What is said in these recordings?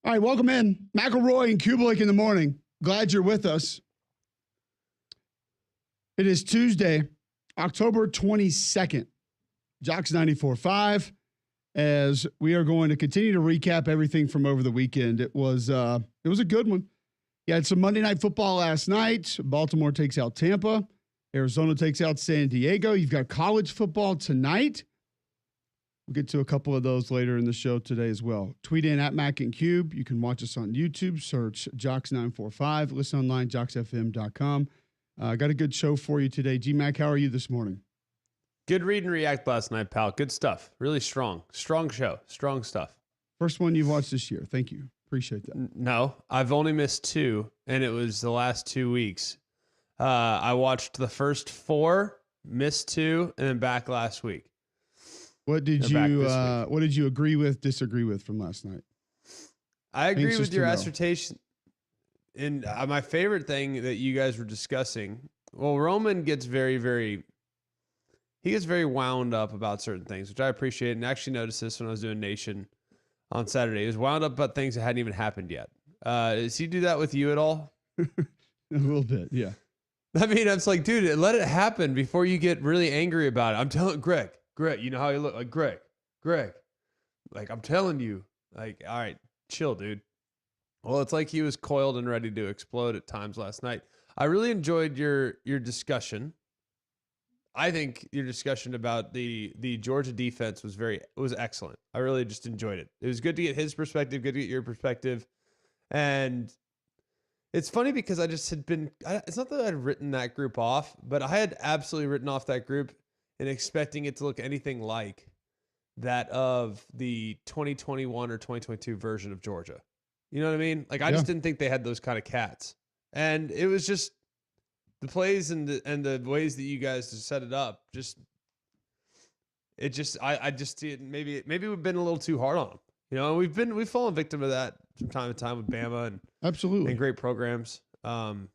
All right, welcome in. McElroy and Kubelik in the morning. Glad you're with us. It is Tuesday, October 22nd. Jocks 94.5, as we are going to continue to recap everything from over the weekend. It was a good one. You had some Monday Night Football last night. Baltimore takes out Tampa. Arizona takes out San Diego. You've got college football tonight. We'll get to a couple of those later in the show today as well. Tweet in at Mac and Cube. You can watch us on YouTube. Search Jocks945. Listen online, jocksfm.com. Got a good show for you today. G-Mac, how are you this morning? Good read and react last night, pal. Good stuff. Really strong. Strong show. Strong stuff. First one you've watched this year. Thank you. Appreciate that. No, I've only missed two, and it was the last 2 weeks. I watched the first four, missed two, and then back last week. What did you agree with, disagree with from last night? I agree with your assertion. And my favorite thing that you guys were discussing, well, Roman gets very wound up about certain things, which I appreciate. And I actually noticed this when I was doing Nation on Saturday. He was wound up about things that hadn't even happened yet. Does he do that with you at all? A little bit, yeah. I mean, I was like, dude, let it happen before you get really angry about it. I'm telling Greg, you know how you look? Like, Greg. Like, I'm telling you. Like, all right, chill, dude. Well, it's like he was coiled and ready to explode at times last night. I really enjoyed your discussion. I think your discussion about the Georgia defense was excellent. I really just enjoyed it. It was good to get his perspective, good to get your perspective. And it's funny because it's not that I'd written that group off, but I had absolutely written off that group and expecting it to look anything like that of the 2021 or 2022 version of Georgia. You know what I mean? Like, I just didn't think they had those kind of cats. And it was just the plays and the ways that you guys just set it up. I just see it. Maybe we've been a little too hard on them. You know, we've fallen victim to that from time to time with Bama and absolutely and great programs. Probably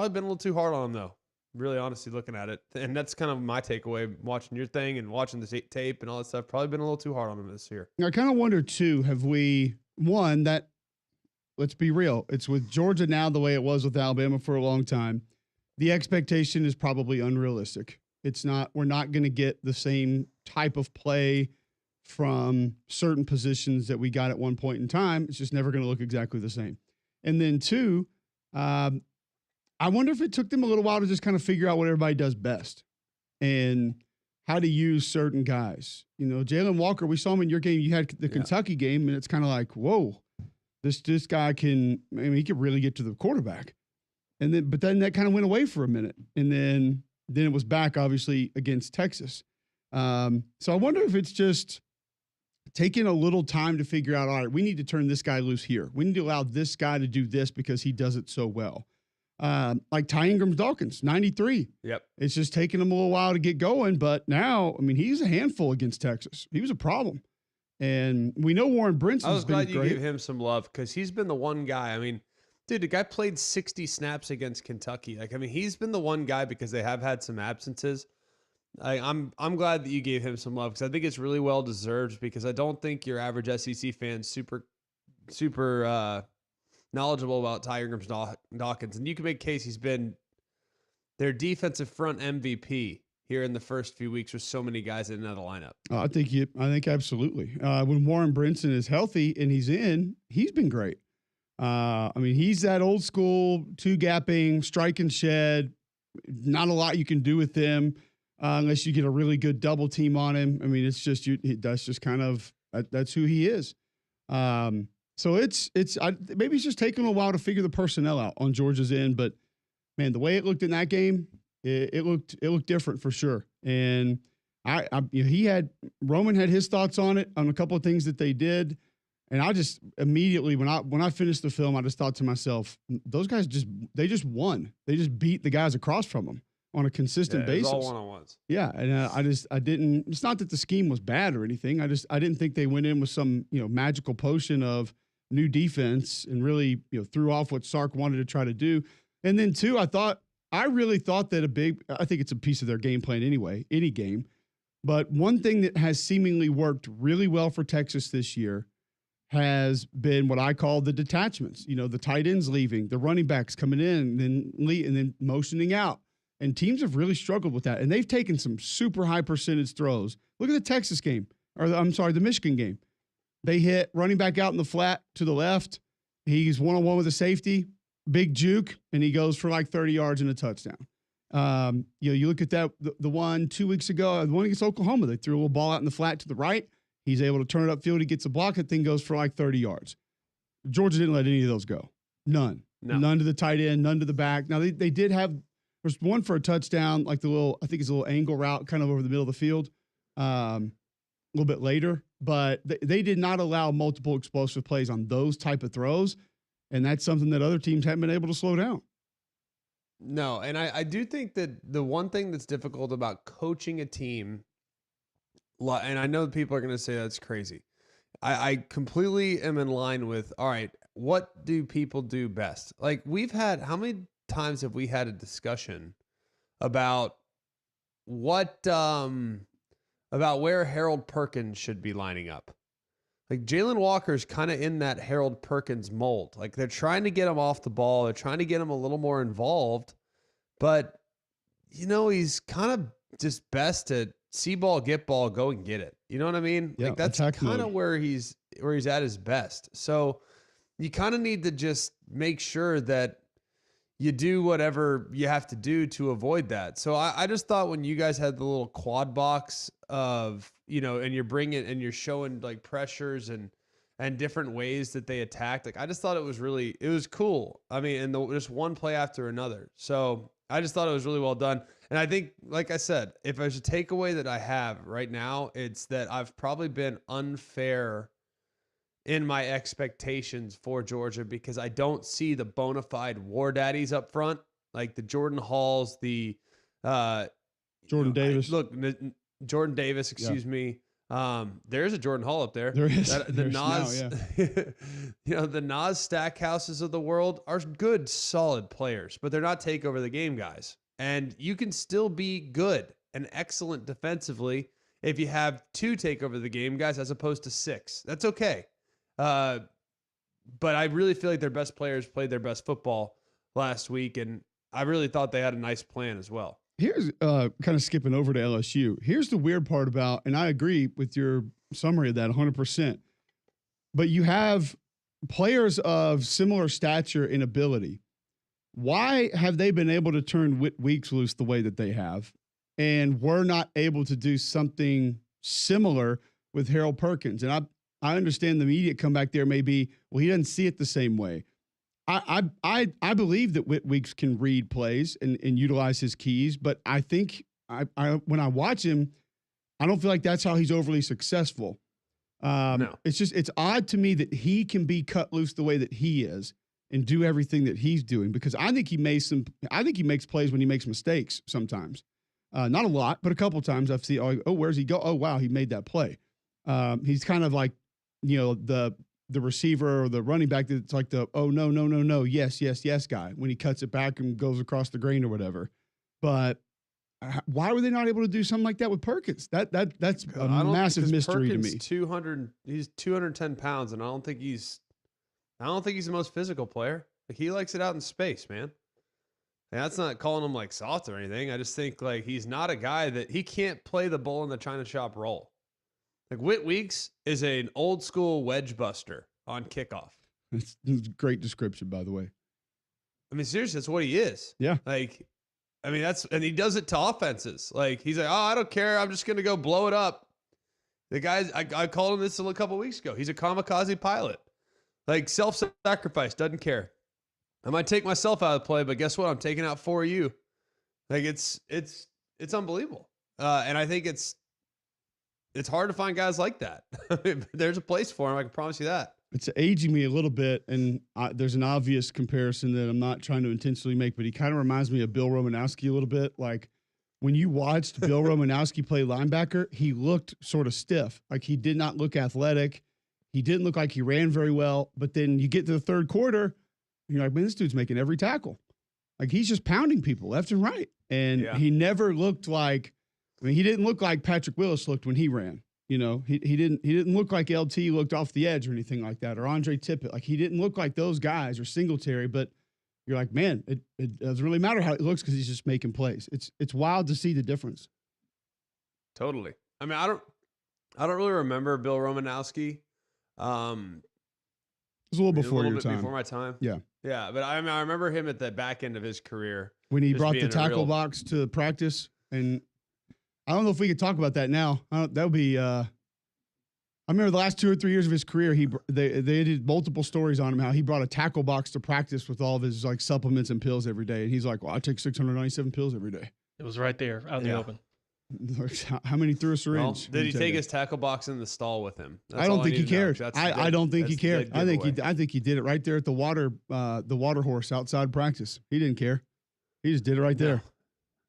been a little too hard on them though. Really, honestly, looking at it, and that's kind of my takeaway watching your thing and watching the tape and all that stuff. Probably been a little too hard on them this year. I kind of wonder too. Have we won that? Let's be real. It's with Georgia now the way it was with Alabama for a long time. The expectation is probably unrealistic. It's not. We're not going to get the same type of play from certain positions that we got at one point in time. It's just never going to look exactly the same. And then two, I wonder if it took them a little while to just kind of figure out what everybody does best and how to use certain guys. You know, Jalen Walker, we saw him in your game. You had the Kentucky game, and it's kind of like, whoa, this guy he could really get to the quarterback. But then that kind of went away for a minute. And then it was back, obviously, against Texas. So I wonder if it's just taking a little time to figure out, all right, we need to turn this guy loose here. We need to allow this guy to do this because he does it so well. Like Ty Ingram-Dawkins, 93. Yep. It's just taking him a little while to get going, but now, I mean, he's a handful against Texas. He was a problem. And we know Warren Brinson's been great. I was glad you gave him some love because he's been the one guy. I mean, dude, the guy played 60 snaps against Kentucky. Like, I mean, he's been the one guy because they have had some absences. I'm glad that you gave him some love because I think it's really well deserved because I don't think your average SEC fan's super knowledgeable about Ty Ingram-Dawkins. And you can make a case he's been their defensive front MVP here in the first few weeks with so many guys in the lineup. I think absolutely. When Warren Brinson is healthy and he's been great. I mean, he's that old school two-gapping, strike and shed. Not a lot you can do with him unless you get a really good double team on him. I mean, it's just that's just kind of that's who he is. So maybe it's just taking a while to figure the personnel out on Georgia's end, but man, the way it looked in that game, it looked different for sure. And Roman had his thoughts on it on a couple of things that they did, and I just immediately when I finished the film, I just thought to myself, those guys just won. They just beat the guys across from them on a consistent basis. It was all one-on-ones. Yeah, and I didn't. It's not that the scheme was bad or anything. I didn't think they went in with some magical potion of new defense and really threw off what Sark wanted to try to do. And then two, I really thought that I think it's a piece of their game plan anyway, any game. But one thing that has seemingly worked really well for Texas this year has been what I call the detachments. You know, the tight ends leaving, the running backs coming in, and then motioning out. And teams have really struggled with that. And they've taken some super high percentage throws. Look at the Texas game, the Michigan game. They hit running back out in the flat to the left. He's one-on-one with a safety, big juke, and he goes for like 30 yards and a touchdown. You look at that, the one 2 weeks ago, the one against Oklahoma, they threw a little ball out in the flat to the right. He's able to turn it upfield. He gets a block. That thing goes for like 30 yards. Georgia didn't let any of those go. None. No. None to the tight end, none to the back. Now, they did have – there's one for a touchdown, like I think it's a little angle route kind of over the middle of the field a little bit later. But they did not allow multiple explosive plays on those type of throws, and that's something that other teams haven't been able to slow down. No, and I do think that the one thing that's difficult about coaching a team, and I know people are going to say that's crazy. I completely am in line with, all right, what do people do best? Like how many times have we had a discussion about about where Harold Perkins should be lining up? Like Jalen Walker's kind of in that Harold Perkins mold. Like they're trying to get him off the ball. They're trying to get him a little more involved, but he's kind of just best to see ball, get ball, go and get it. You know what I mean? Yeah, like that's kind of where he's at his best. So you kind of need to just make sure that you do whatever you have to do to avoid that. So I just thought when you guys had the little quad box of, and you're bringing and you're showing like pressures and different ways that they attacked, like I just thought it was cool. I mean, and just one play after another. So I just thought it was really well done. And I think, like I said, if there's a takeaway that I have right now, it's that I've probably been unfair in my expectations for Georgia because I don't see the bona fide war daddies up front, like the Jordan Halls, the Jordan Davis. Jordan Davis, excuse me. There's a Jordan Hall up there. There is. The Nas, now, the Nas Stackhouses of the world are good, solid players, but they're not take over the game guys. And you can still be good and excellent defensively if you have 2 take over the game guys as opposed to 6. That's okay. But I really feel like their best players played their best football last week, and I really thought they had a nice plan as well. Here's kind of skipping over to LSU. Here's the weird part about, and I agree with your summary of that 100%, but you have players of similar stature and ability. Why have they been able to turn Whit Weeks loose the way that they have, and we're not able to do something similar with Harold Perkins? And I understand the immediate comeback there may be, well, he doesn't see it the same way. I believe that Whit Weeks can read plays and utilize his keys, but I think when I watch him, I don't feel like that's how he's overly successful. No. It's odd to me that he can be cut loose the way that he is and do everything that he's doing, because I think he makes plays when he makes mistakes sometimes. Not a lot, but a couple of times I've seen, oh, where's he go? Oh, wow, he made that play. He's kind of like, the receiver or the running back that's like the, oh, no, yes guy when he cuts it back and goes across the grain or whatever. But why were they not able to do something like that with Perkins? That's a massive mystery Perkins, to me. He's 210 pounds, and I don't think he's the most physical player. Like, he likes it out in space, man. And that's not calling him like soft or anything. I just think like he's not a guy that he can't play the bull in the china shop role. Like Whit Weeks is an old school wedge buster on kickoff. It's a great description, by the way. I mean, seriously, that's what he is. Yeah. Like, I mean, and he does it to offenses. Like, he's like, oh, I don't care. I'm just going to go blow it up. The guys, I called him this a couple weeks ago. He's a kamikaze pilot. Like, self-sacrifice, doesn't care. I might take myself out of the play, but guess what? I'm taking out 4 of you. Like, it's unbelievable. And I think it's hard to find guys like that. There's a place for him. I can promise you that. It's aging me a little bit, and there's an obvious comparison that I'm not trying to intentionally make, but he kind of reminds me of Bill Romanowski a little bit. Like when you watched Bill Romanowski play linebacker, he looked sort of stiff. Like he did not look athletic. He didn't look like he ran very well. But then you get to the third quarter, and you're like, man, this dude's making every tackle. Like he's just pounding people left and right. And he never looked like, I mean, he didn't look like Patrick Willis looked when he ran. You know, he didn't look like LT looked off the edge or anything like that, or Andre Tippett. Like he didn't look like those guys or Singletary, but you're like, man, it doesn't really matter how it looks because he's just making plays. It's wild to see the difference. Totally. I mean, I don't really remember Bill Romanowski. It was a little before your time. Before my time. Yeah. Yeah, but I mean, I remember him at the back end of his career when he brought the tackle box to practice, and I don't know if we could talk about that now. That would be. I remember the last 2 or 3 years of his career, they did multiple stories on him how he brought a tackle box to practice with all of his like supplements and pills every day, and he's like, "Well, I take 697 pills every day." It was right there out in the open. How many through a syringe? Well, did he take his tackle box in the stall with him? I don't think he cared. I don't think he cared. I think he did it right there at the water horse outside practice. He didn't care. He just did it right there.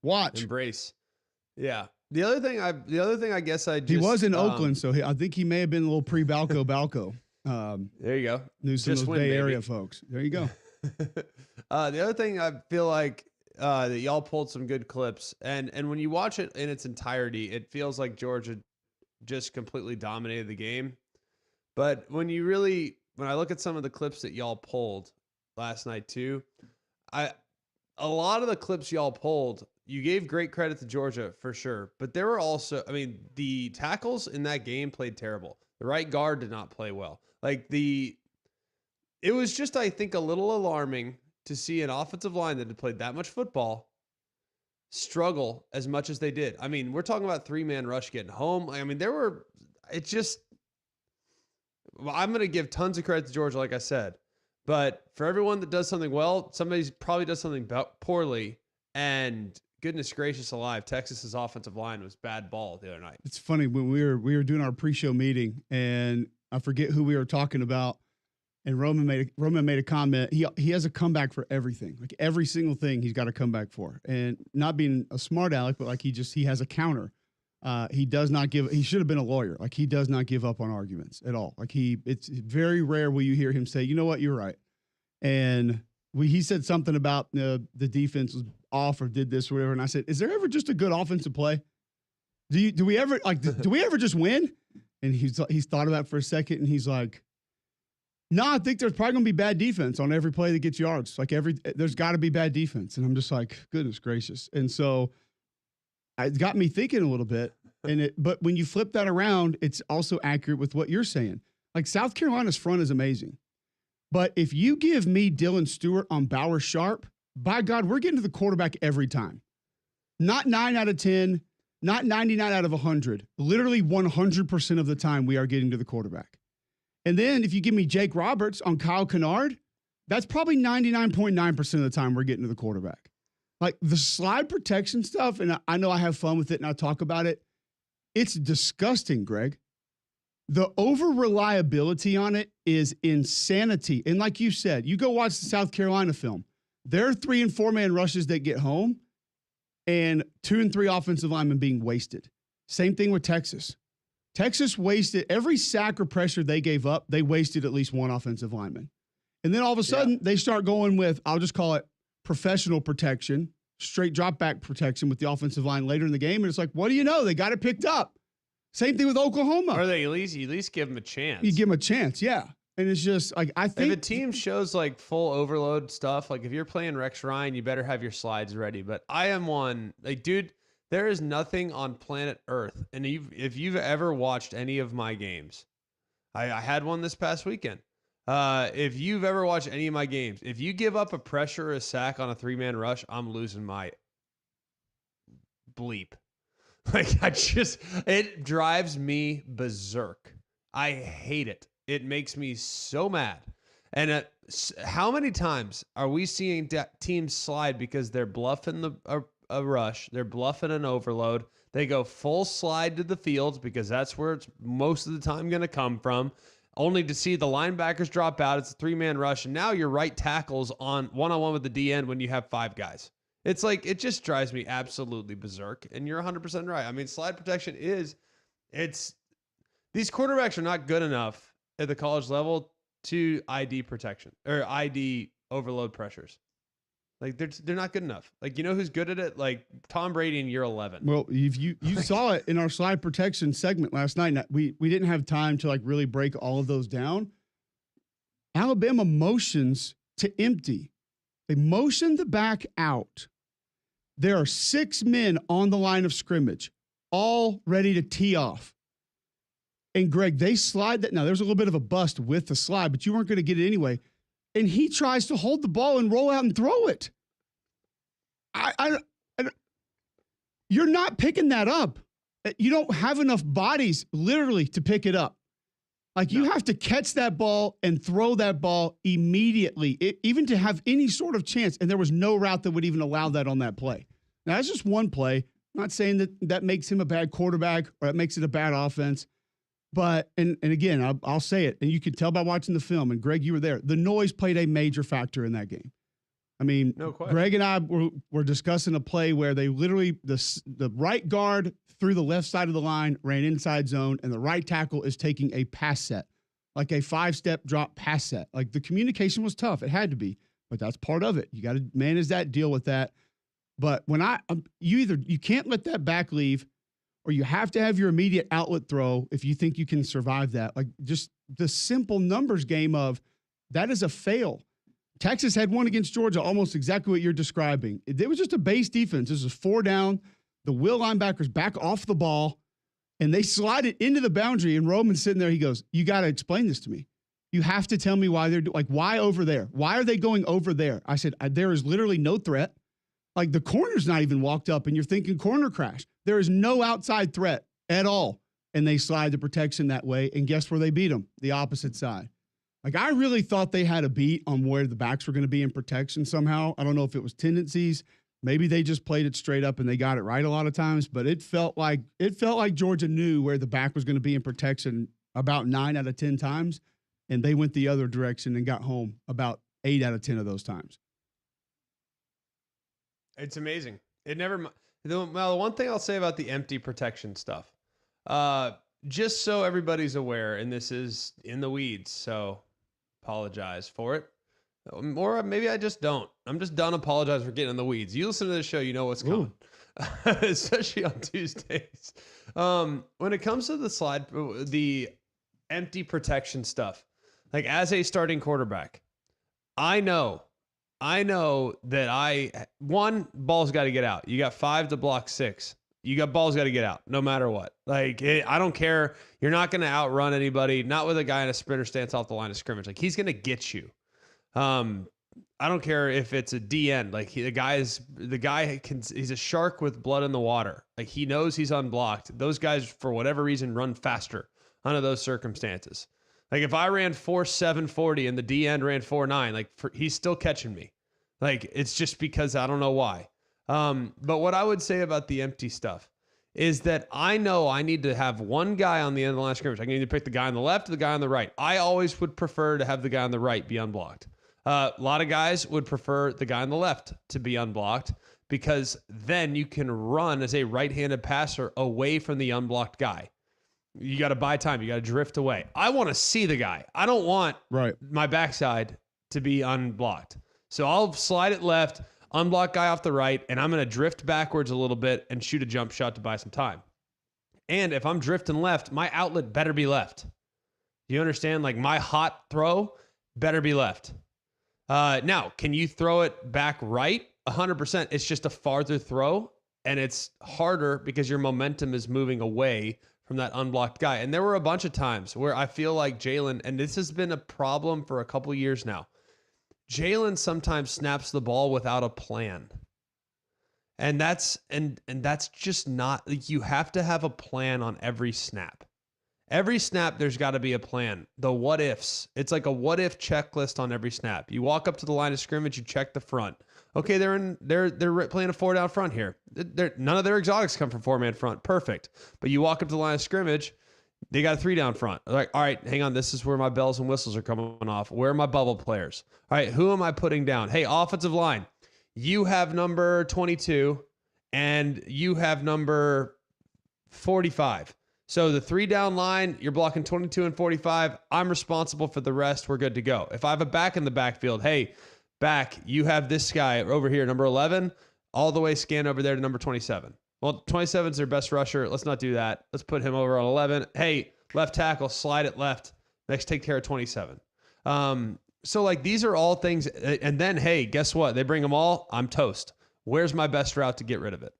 Watch. Embrace. Yeah. The other thing I guess I just, he was in Oakland, so I think he may have been a little pre-Balco. There you go. Knew some of those Bay Area folks. There you go. The other thing I feel like that y'all pulled some good clips, and when you watch it in its entirety, it feels like Georgia just completely dominated the game. But when I look at some of the clips that y'all pulled last night too, a lot of the clips y'all pulled, you gave great credit to Georgia for sure, but there were also, I mean, the tackles in that game played terrible. The right guard did not play well. It was just, I think, a little alarming to see an offensive line that had played that much football struggle as much as they did. I mean, we're talking about 3-man rush getting home. I mean, I'm going to give tons of credit to Georgia, like I said, but for everyone that does something well, somebody probably does something poorly, and goodness gracious alive, Texas's offensive line was bad ball the other night. It's funny when we were doing our pre-show meeting, and I forget who we were talking about, and Roman made a comment. He has a comeback for everything, like every single thing he's got a comeback for, and not being a smart aleck, but like he has a counter. He does not give. He should have been a lawyer. Like he does not give up on arguments at all. Like it's very rare will you hear him say, you know what, you're right, and he said something about the defense was off or did this or whatever. And I said, is there ever just a good offensive play? Do we ever just win? And he's thought about it for a second, and he's like, no, I think there's probably gonna be bad defense on every play that gets yards. There's got to be bad defense. And I'm just like, goodness gracious. And so it got me thinking a little bit. But when you flip that around, it's also accurate with what you're saying. Like South Carolina's front is amazing. But if you give me Dylan Stewart on Bauer Sharp, by God, we're getting to the quarterback every time. Not 9 out of 10, not 99 out of 100. Literally 100% of the time we are getting to the quarterback. And then if you give me Jake Roberts on Kyle Kennard, that's probably 99.9% of the time we're getting to the quarterback. Like the slide protection stuff, and I know I have fun with it and I talk about it, it's disgusting, Greg. The over-reliability on it is insanity. And like you said, you go watch the South Carolina film. There are 3- and 4-man rushes that get home and 2 and 3 offensive linemen being wasted. Same thing with Texas. Texas wasted every sack or pressure they gave up. They wasted at least 1 offensive lineman. And then all of a sudden they start going with, I'll just call it professional protection, straight drop back protection with the offensive line later in the game. And it's like, what do you know? They got it picked up. Same thing with Oklahoma. Or they at least give them a chance. You give them a chance. Yeah. And it's just like, I think if a team shows like full overload stuff, like if you're playing Rex Ryan, you better have your slides ready. But I am one, like, dude, there is nothing on planet Earth. And if you've ever watched any of my games, I had one this past weekend. If you've ever watched any of my games, if you give up a pressure or a sack on a 3-man rush, I'm losing my bleep. Like it drives me berserk. I hate it. It makes me so mad. And how many times are we seeing teams slide because they're bluffing a rush, they're bluffing an overload, they go full slide to the field because that's where it's most of the time going to come from, only to see the linebackers drop out. It's a 3-man rush, and now your right tackle's on one-on-one with the D-end when you have 5 guys. It's like, it just drives me absolutely berserk, and you're 100% right. I mean, slide protection these quarterbacks are not good enough at the college level to ID protection or ID overload pressures. Like they're not good enough. Like, you know who's good at it? Like Tom Brady in year 11. Well, if you saw it in our slide protection segment last night. We didn't have time to like really break all of those down. Alabama motions to empty. They motion the back out. There are 6 men on the line of scrimmage, all ready to tee off. And Greg, they slide that. Now, there's a little bit of a bust with the slide, but you weren't going to get it anyway. And he tries to hold the ball and roll out and throw it. You're not picking that up. You don't have enough bodies literally to pick it up. Like you have to catch that ball and throw that ball immediately, even to have any sort of chance. And there was no route that would even allow that on that play. Now, that's just one play. I'm not saying that makes him a bad quarterback or that makes it a bad offense. But, and again, I'll say it, and you can tell by watching the film, and Greg, you were there, the noise played a major factor in that game. I mean, no question. Greg and I were discussing a play where they literally, the right guard through the left side of the line ran inside zone, and the right tackle is taking a pass set, like a 5-step drop pass set. Like the communication was tough. It had to be, but that's part of it. You got to manage that, deal with that. But when you can't let that back leave, or you have to have your immediate outlet throw if you think you can survive that. Like just the simple numbers game of that is a fail. Texas had one against Georgia, almost exactly what you're describing. It was just a base defense. This was 4 down. The Will linebackers back off the ball, and they slide it into the boundary, and Roman's sitting there. He goes, you got to explain this to me. You have to tell me why they're like, why over there? Why are they going over there? I said, there is literally no threat. Like the corner's not even walked up, and you're thinking corner crash. There is no outside threat at all. And they slide the protection that way. And guess where they beat them? The opposite side. Like I really thought they had a beat on where the backs were going to be in protection somehow. I don't know if it was tendencies. Maybe they just played it straight up and they got it right a lot of times. But it felt like Georgia knew where the back was going to be in protection about 9 out of 10 times. And they went the other direction and got home about 8 out of 10 of those times. It's amazing. The one thing I'll say about the empty protection stuff, just so everybody's aware, and this is in the weeds, so apologize for it. Or maybe I just don't. I'm just done apologizing for getting in the weeds. You listen to this show, you know what's coming, especially on Tuesdays. When it comes to the empty protection stuff, like as a starting quarterback, I know that ball's got to get out. You got 5 to block 6. You got ball's got to get out no matter what. Like, I don't care. You're not going to outrun anybody, not with a guy in a sprinter stance off the line of scrimmage. Like, he's going to get you. I don't care if it's a DN. Like, he's a shark with blood in the water. Like, he knows he's unblocked. Those guys, for whatever reason, run faster under those circumstances. Like, if I ran 4.740 and the DN ran 4.9, he's still catching me. Like, it's just because I don't know why. But what I would say about the empty stuff is that I know I need to have one guy on the end of the line of scrimmage. I need to pick the guy on the left or the guy on the right. I always would prefer to have the guy on the right be unblocked. A lot of guys would prefer the guy on the left to be unblocked because then you can run as a right-handed passer away from the unblocked guy. You got to buy time. You got to drift away. I want to see the guy. I don't want my backside to be unblocked. So I'll slide it left, unblock guy off the right, and I'm going to drift backwards a little bit and shoot a jump shot to buy some time. And if I'm drifting left, my outlet better be left. Do you understand? Like my hot throw better be left. Now, can you throw it back right? 100%. It's just a farther throw, and it's harder because your momentum is moving away from that unblocked guy. And there were a bunch of times where I feel like Jalen, and this has been a problem for a couple of years now, Jalen sometimes snaps the ball without a plan. And that's just not, like, you have to have a plan on every snap. Every snap, there's got to be a plan. The what ifs. It's like a what if checklist on every snap. You walk up to the line of scrimmage, you check the front. Okay, they're playing a 4 down front here. None of their exotics come from 4-man front. Perfect. But you walk up to the line of scrimmage, they got a 3 down front. Like, all right, hang on. This is where my bells and whistles are coming off. Where are my bubble players? All right, who am I putting down? Hey, offensive line, you have number 22 and you have number 45. So the 3 down line, you're blocking 22 and 45. I'm responsible for the rest. We're good to go. If I have a back in the backfield, hey, back, you have this guy over here, number 11, all the way scanned over there to number 27. Well, 27 is their best rusher. Let's not do that. Let's put him over on 11. Hey, left tackle, slide it left. Next, take care of 27. So, like, these are all things. And then, hey, guess what? They bring them all. I'm toast. Where's my best route to get rid of it?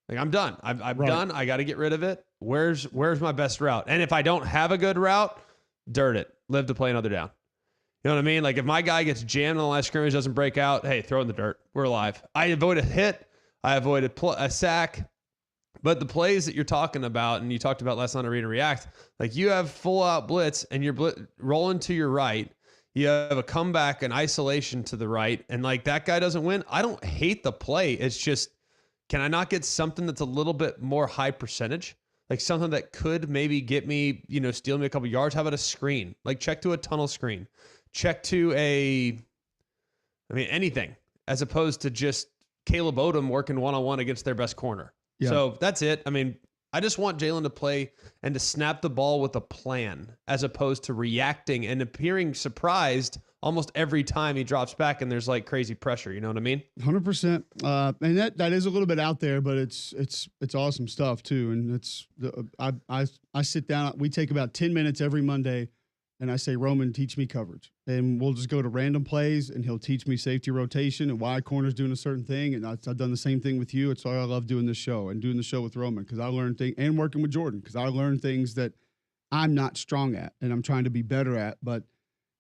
Like, I'm done. I'm Right. done. I got to get rid of it. Where's my best route? And if I don't have a good route, dirt it. Live to play another down. You know what I mean? Like, if my guy gets jammed on the last scrimmage, doesn't break out, hey, throw it in the dirt. We're alive. I avoid a hit. I avoided a sack. But the plays that you're talking about, and you talked about last night on Read and React, like, you have full out blitz and you're rolling to your right. You have a comeback and isolation to the right, and like that guy doesn't win. I don't hate the play. It's just, can I not get something that's a little bit more high percentage? Like something that could maybe get me, steal me a couple yards. How about a screen? Like check to a tunnel screen. Check to anything, as opposed to just Caleb Odom working one-on-one against their best corner. Yeah. So that's it. I mean, I just want Jalen to play and to snap the ball with a plan, as opposed to reacting and appearing surprised almost every time he drops back and there's like crazy pressure. You know what I mean? 100%. And that is a little bit out there, but it's awesome stuff too. And I sit down. We take about 10 minutes every Monday, and I say, Roman, teach me coverage. And we'll just go to random plays, and he'll teach me safety rotation and why a corner's doing a certain thing. And I've done the same thing with you. It's why I love doing this show and doing the show with Roman, because I learn things, and working with Jordan, because I learn things that I'm not strong at and I'm trying to be better at. But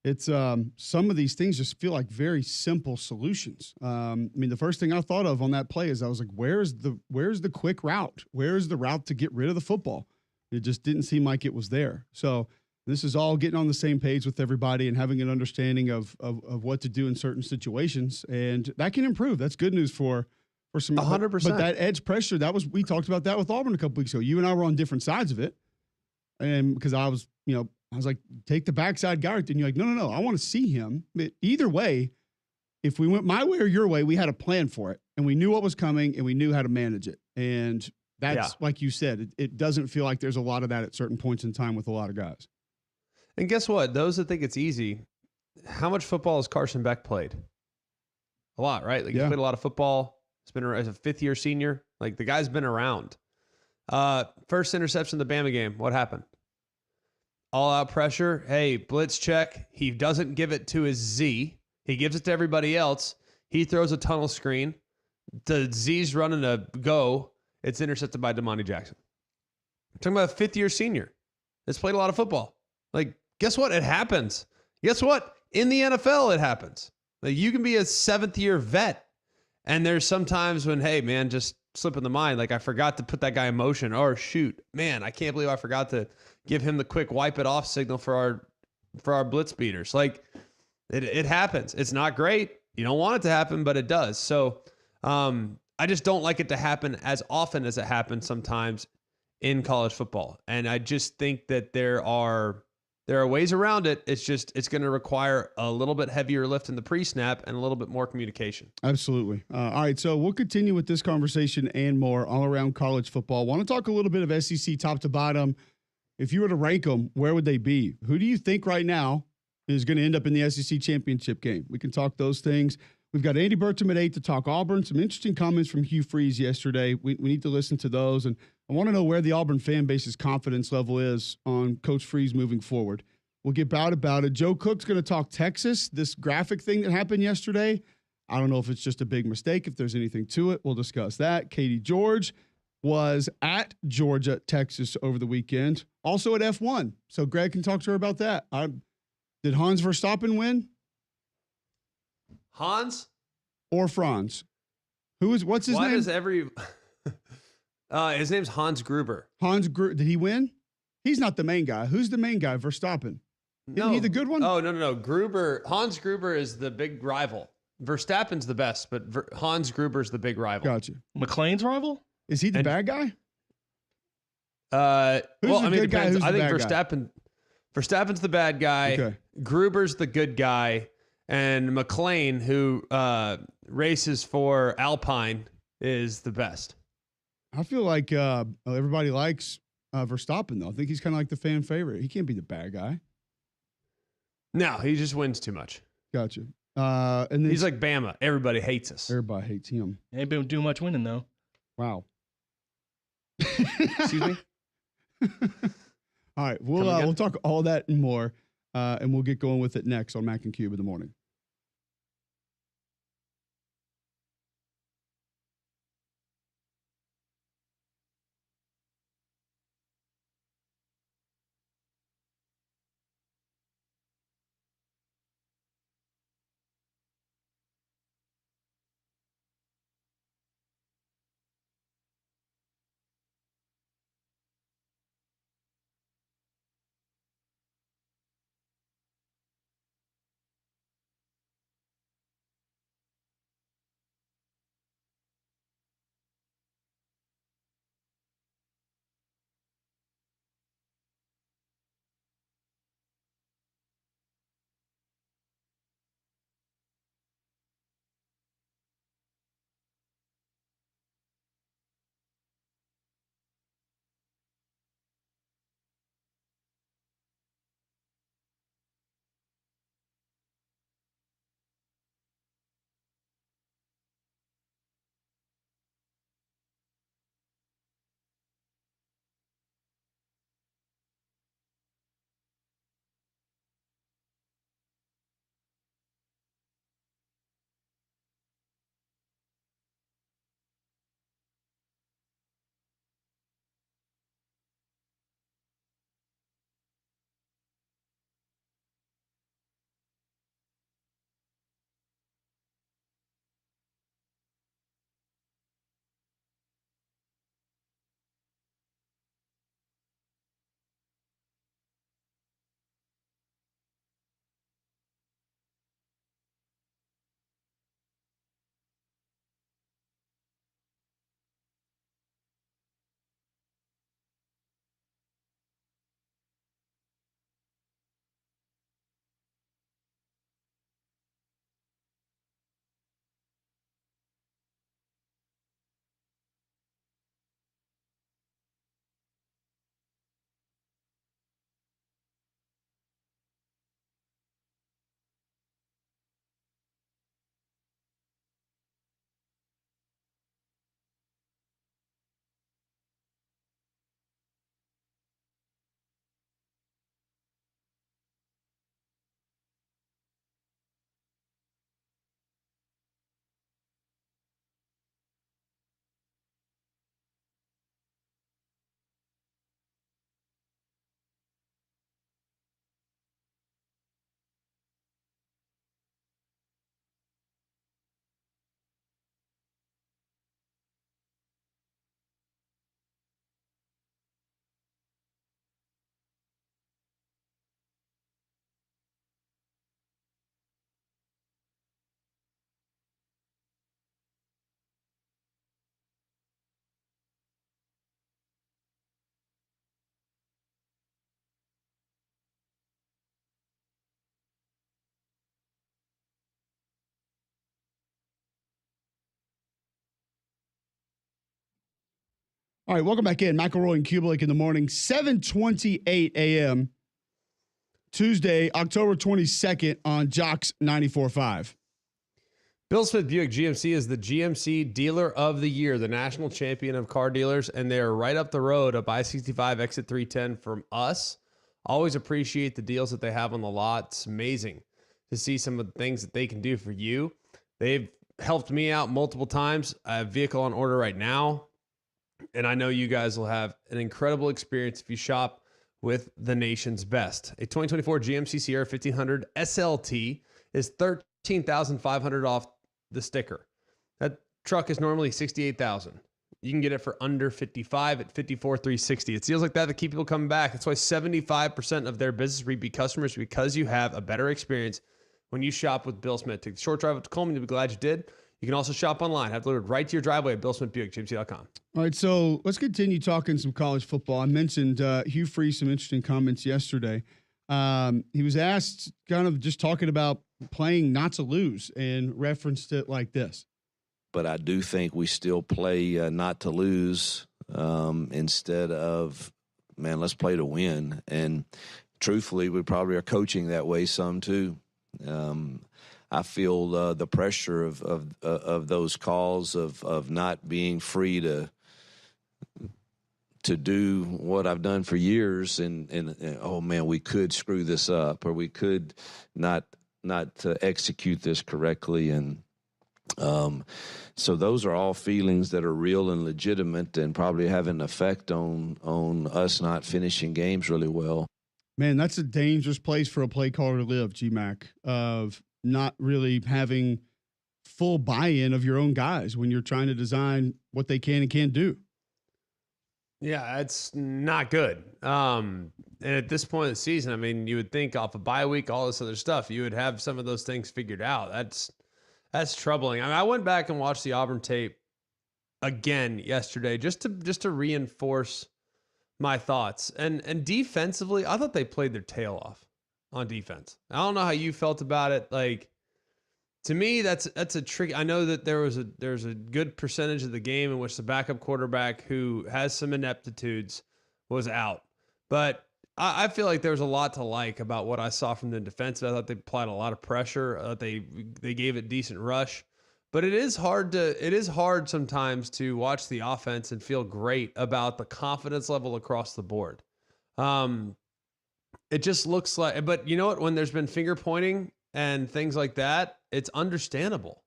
it's some of these things just feel like very simple solutions. I mean, the first thing I thought of on that play is I was like, where's the quick route? Where's the route to get rid of the football? It just didn't seem like it was there. So this is all getting on the same page with everybody and having an understanding of what to do in certain situations, and that can improve. That's good news for some 100%. But that edge pressure, we talked about that with Auburn a couple weeks ago. You and I were on different sides of it, and because I was like, take the backside guard, and you're like, no, I want to see him. But either way, if we went my way or your way, we had a plan for it, and we knew what was coming, and we knew how to manage it. And that's like you said, it doesn't feel like there's a lot of that at certain points in time with a lot of guys. And guess what? Those that think it's easy, how much football has Carson Beck played? A lot, right? Like, he's played a lot of football. He's been as a fifth-year senior. Like, the guy's been around. First interception of the Bama game. What happened? All-out pressure. Hey, blitz check. He doesn't give it to his Z. He gives it to everybody else. He throws a tunnel screen. The Z's running a go. It's intercepted by Damani Jackson. I'm talking about a fifth-year senior that's played a lot of football. Like, guess what? It happens. Guess what? In the NFL, it happens. Like, you can be a seventh-year vet, and there's sometimes when, hey, man, just slip in the mind. Like, I forgot to put that guy in motion. Or, shoot, man, I can't believe I forgot to give him the quick wipe it off signal for our blitz beaters. Like, it happens. It's not great. You don't want it to happen, but it does. So, I just don't like it to happen as often as it happens sometimes in college football. And I just think that there are ways around it. It's going to require a little bit heavier lift in the pre-snap and a little bit more communication. Absolutely. All right, so we'll continue with this conversation and more all around college football. Want to talk a little bit of SEC top to bottom. If you were to rank them, where would they be? Who do you think right now is going to end up in the SEC championship game? We can talk those things. We've got Andy Burcham at 8 to talk Auburn. Some interesting comments from Hugh Freeze yesterday. We need to listen to those. And I want to know where the Auburn fan base's confidence level is on Coach Freeze moving forward. We'll get about it. Joe Cook's going to talk Texas, this graphic thing that happened yesterday. I don't know if it's just a big mistake, if there's anything to it. We'll discuss that. Katie George was at Georgia, Texas over the weekend, also at F1. So Greg can talk to her about that. Did Hans Verstappen win? Hans? Or Franz? What's his name? Why does his name's Hans Gruber. Did he win? He's not the main guy. Who's the main guy? Verstappen. Isn't he the good one? Oh, no. Hans Gruber is the big rival. Verstappen's the best, but Hans Gruber's the big rival. Gotcha. McLean's rival? Is he the bad guy? It depends. I think Verstappen. Verstappen's the bad guy. Okay. Gruber's the good guy. And McLean, who races for Alpine, is the best. I feel like everybody likes Verstappen, though. I think he's kind of like the fan favorite. He can't be the bad guy. No, he just wins too much. Gotcha. And then He's like Bama. Everybody hates us. everybody hates him. Ain't been doing much winning though. Wow. Excuse me? All right, Come again? we'll talk all that and more, and we'll get going with it next on Mac and Cube in the morning. All right, welcome back in. McElroy and Kubelik in the morning, 7:28 a.m. Tuesday, October 22nd on Jocks 94.5. Bill Smith Buick GMC is the GMC Dealer of the Year, the national champion of car dealers, and they're right up the road up I-65 exit 310 from us. Always appreciate the deals that they have on the lot. It's amazing to see some of the things that they can do for you. They've helped me out multiple times. I have a vehicle on order right now, and I know you guys will have an incredible experience if you shop with the nation's best. A 2024 GMC Sierra 1500 SLT is $13,500 off the sticker. That truck is normally $68,000. You can get it for under $55,000 at $54,360. It's deals like that that keep people coming back. That's why 75% of their business repeat customers, because you have a better experience when you shop with Bill Smith. Take the short drive up to Coleman. You'll be glad you did. You can also shop online. Have it delivered right to your driveway at BillSmithBuickGMC.com. All right, so let's continue talking some college football. I mentioned Hugh Freeze some interesting comments yesterday. He was asked, kind of just talking about playing not to lose, and referenced it like this. But I do think we still play not to lose instead of, man, let's play to win. And truthfully, we probably are coaching that way some too. I feel the pressure of those calls of not being free to do what I've done for years, and oh man, we could screw this up, or we could not execute this correctly, and so those are all feelings that are real and legitimate, and probably have an effect on us not finishing games really well. Man, that's a dangerous place for a play caller to live, GMAC, of not really having full buy-in of your own guys when you're trying to design what they can and can't do. Yeah, it's not good. And at this point of the season, I mean, you would think off a bye week, all this other stuff, you would have some of those things figured out. That's troubling. I mean, I went back and watched the Auburn tape again yesterday just to reinforce my thoughts. And defensively, I thought they played their tail off on defense. I don't know how you felt about it. Like, to me, that's a trick. I know that there's a good percentage of the game in which the backup quarterback who has some ineptitudes was out. But I feel like there was a lot to like about what I saw from the defense. I thought they applied a lot of pressure. They gave it decent rush. But it is hard sometimes to watch the offense and feel great about the confidence level across the board. It just looks like, but you know what? When there's been finger pointing and things like that, it's understandable.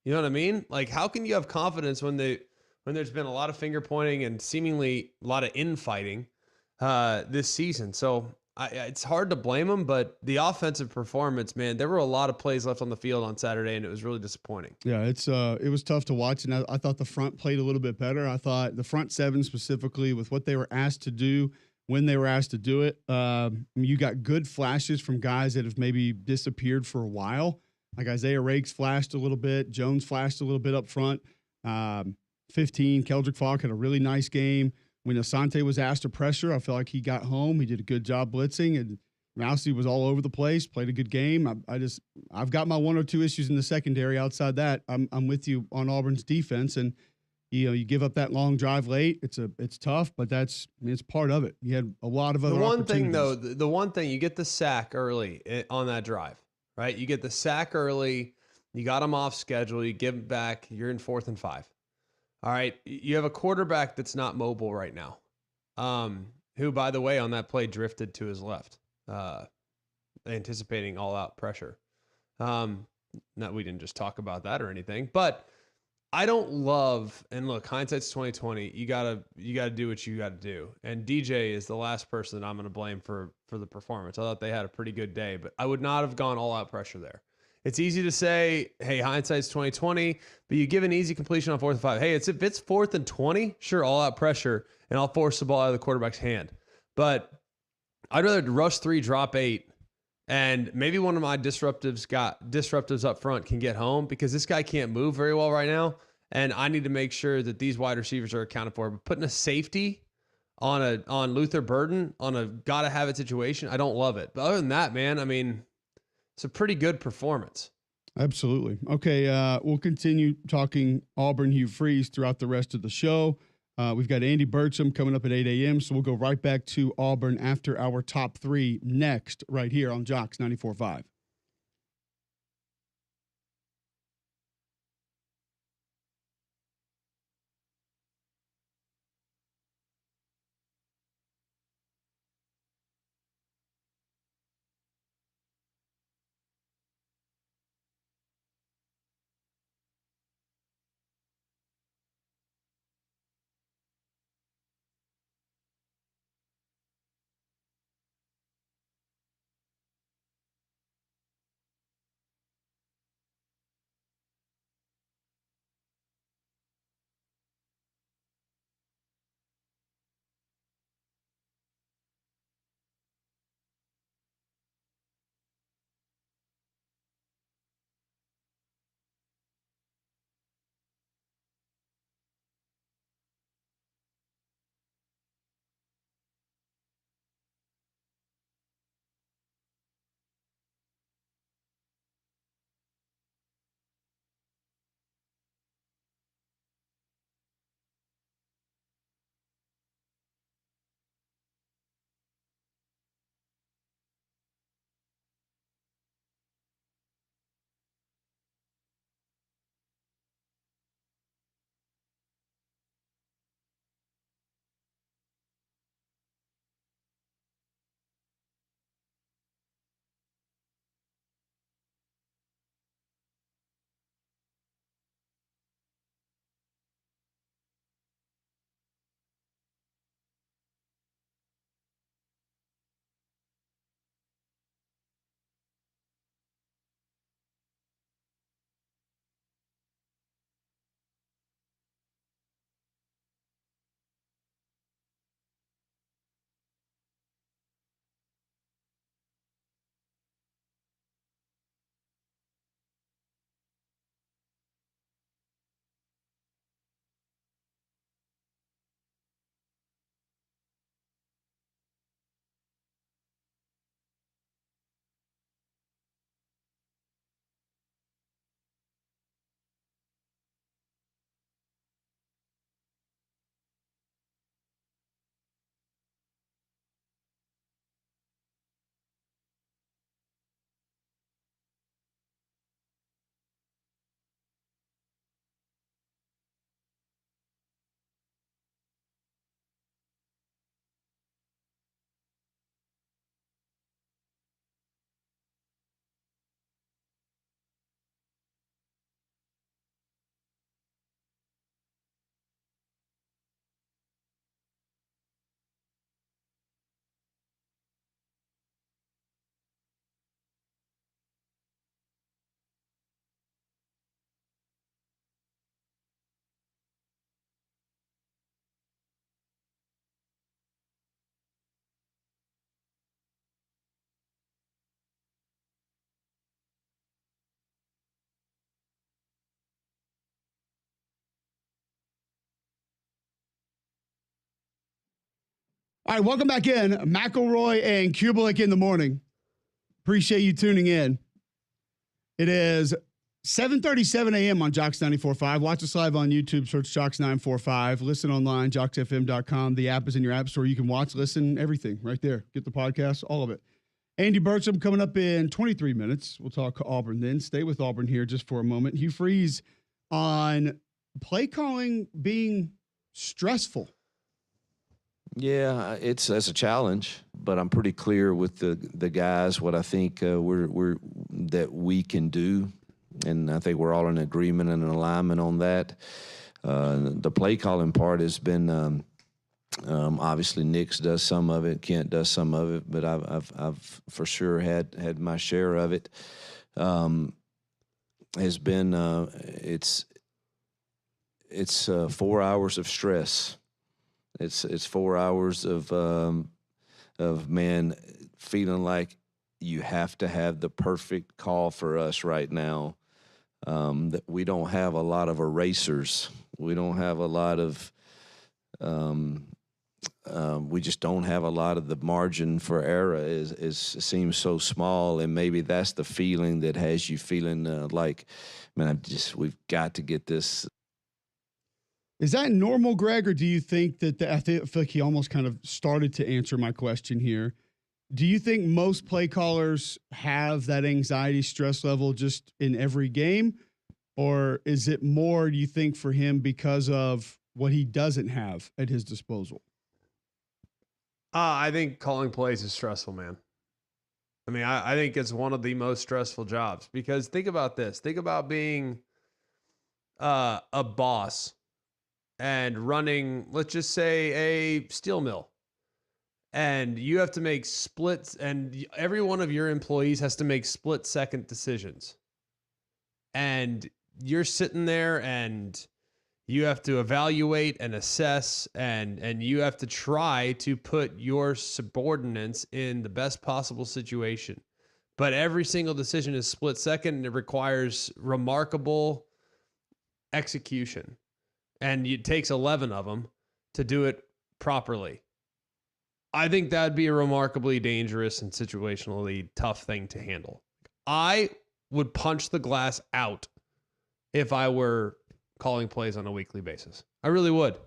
You know what I mean? Like, how can you have confidence when there's been a lot of finger pointing and seemingly a lot of infighting this season? So it's hard to blame them, but the offensive performance, man, there were a lot of plays left on the field on Saturday, and it was really disappointing. Yeah, it was tough to watch, and I thought the front played a little bit better. I thought the front seven specifically, with what they were asked to do, when they were asked to do it, you got good flashes from guys that have maybe disappeared for a while. Like Isaiah Rakes flashed a little bit. Jones flashed a little bit up front. 15, Keldrick Falk had a really nice game. When Asante was asked to pressure, I felt like he got home. He did a good job blitzing, and Mousy was all over the place, played a good game. I've got my one or two issues in the secondary. Outside that, I'm with you on Auburn's defense, and you give up that long drive late. It's tough, but it's part of it. You had a lot of other opportunities. The one thing, you get the sack early on that drive, right? You get the sack early. You got them off schedule. You give them back. You're in 4th and 5. All right. You have a quarterback that's not mobile right now, who, by the way, on that play drifted to his left, anticipating all-out pressure. We didn't just talk about that or anything, but I don't love, and look, hindsight's 2020. You gotta do what you gotta do. And DJ is the last person that I'm gonna blame for the performance. I thought they had a pretty good day, but I would not have gone all out pressure there. It's easy to say, hey, hindsight's 2020, but you give an easy completion on 4th and 5. Hey, if it's 4th and 20, sure, all out pressure, and I'll force the ball out of the quarterback's hand. But I'd rather rush 3, drop 8. And maybe one of my disruptives up front can get home, because this guy can't move very well right now. And I need to make sure that these wide receivers are accounted for. But putting a safety on Luther Burden on a gotta have it situation, I don't love it. But other than that, man, I mean, it's a pretty good performance. Absolutely. Okay, we'll continue talking Auburn Hugh Freeze throughout the rest of the show. We've got Andy Burcham coming up at 8 a.m., so we'll go right back to Auburn after our top 3 next, right here on Jocks 94.5. All right, welcome back in. McElroy and Kubelik in the morning. Appreciate you tuning in. It is 7:37 a.m. on Jocks 94.5. Watch us live on YouTube. Search Jocks 945. Listen online, jocksfm.com. The app is in your app store. You can watch, listen, everything right there. Get the podcast, all of it. Andy Burcham coming up in 23 minutes. We'll talk Auburn then. Stay with Auburn here just for a moment. Hugh Freeze on play calling being stressful. Yeah, it's a challenge, but I'm pretty clear with the guys what I think we're that we can do, and I think we're all in agreement and in alignment on that. The play calling part has been obviously Nick's does some of it, Kent does some of it, but I've for sure had my share of it. Has been it's 4 hours of stress. It's 4 hours of man feeling like you have to have the perfect call for us right now. That we don't have a lot of erasers. We don't have a lot of. We just don't have a lot of the margin for error. Seems so small, and maybe that's the feeling that has you feeling like, man, we've got to get this. Is that normal, Greg, or do you think that I feel like he almost kind of started to answer my question here? Do you think most play callers have that anxiety stress level just in every game, or is it more, do you think, for him because of what he doesn't have at his disposal? I think calling plays is stressful, man. I mean, I think it's one of the most stressful jobs because think about this. Think about being a boss and running, let's just say, a steel mill. And you have to make splits, and every one of your employees has to make split-second decisions. And you're sitting there, and you have to evaluate and assess, and you have to try to put your subordinates in the best possible situation. But every single decision is split-second, and it requires remarkable execution. And it takes 11 of them to do it properly. I think that'd be a remarkably dangerous and situationally tough thing to handle. I would punch the glass out if I were calling plays on a weekly basis. I really would.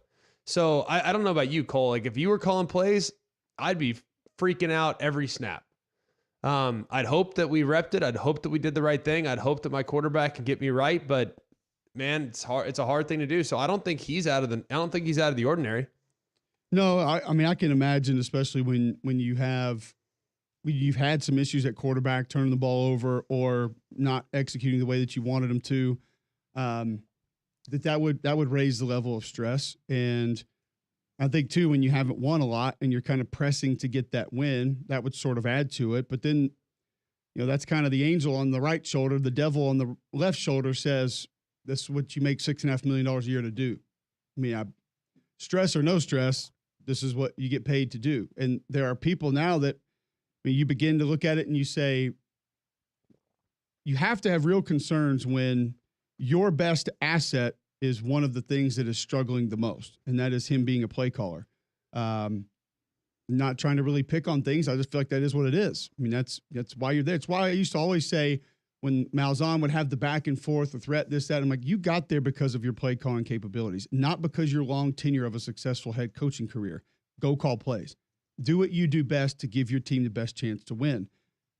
So I don't know about you, Cole. Like if you were calling plays, I'd be freaking out every snap. I'd hope that we repped it. I'd hope that we did the right thing. I'd hope that my quarterback can get me right, but man, it's hard. It's a hard thing to do. So I don't think he's out of the ordinary. No, I mean, I can imagine, especially when you've had some issues at quarterback, turning the ball over or not executing the way that you wanted them to, that would raise the level of stress. And I think too, when you haven't won a lot and you're kind of pressing to get that win, that would sort of add to it. But then, that's kind of the angel on the right shoulder. The devil on the left shoulder says, this is what you make $6.5 million a year to do. I mean, stress or no stress, this is what you get paid to do. And there are people now that you begin to look at it and you say, you have to have real concerns when your best asset is one of the things that is struggling the most, and that is him being a play caller. Not trying to really pick on things. I just feel like that is what it is. I mean, that's why you're there. It's why I used to always say when Malzahn would have the back and forth, the threat, this, that, I'm like, you got there because of your play calling capabilities, not because your long tenure of a successful head coaching career. Go call plays. Do what you do best to give your team the best chance to win.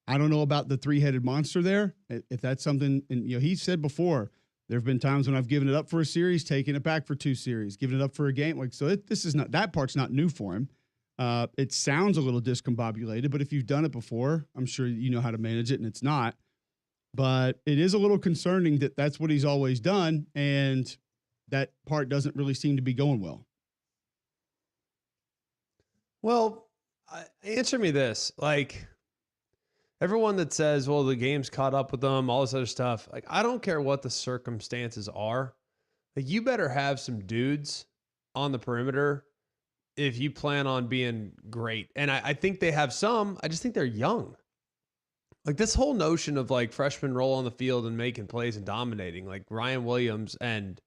I don't know about the three-headed monster there. If that's something, and he said before, there have been times when I've given it up for a series, taken it back for 2 series, given it up for a game. This is not, that part's not new for him. It sounds a little discombobulated, but if you've done it before, I'm sure you know how to manage it, and it's not. But it is a little concerning that that's what he's always done, and that part doesn't really seem to be going well. Well, answer me this. Like, everyone that says, well, the game's caught up with them, all this other stuff, like, I don't care what the circumstances are. Like, you better have some dudes on the perimeter if you plan on being great. And I think they have some. I just think they're young. Like, this whole notion of, like, freshmen roll on the field and making plays and dominating, like Ryan Williams and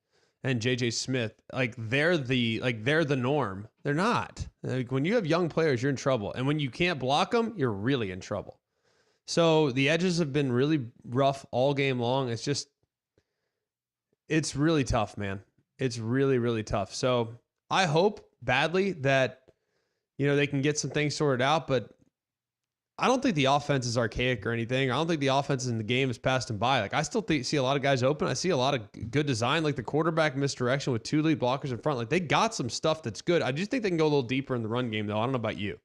and JJ Smith, like they're the norm. They're not. Like when you have young players, you're in trouble. And when you can't block them, you're really in trouble. So the edges have been really rough all game long. It's really tough, man. It's really, really tough. So I hope badly that, they can get some things sorted out, but I don't think the offense is archaic or anything. I don't think the offense in the game has passed them by. Like I still see a lot of guys open. I see a lot of good design, like the quarterback misdirection with 2 lead blockers in front. Like they got some stuff that's good. I just think they can go a little deeper in the run game, though. I don't know about you.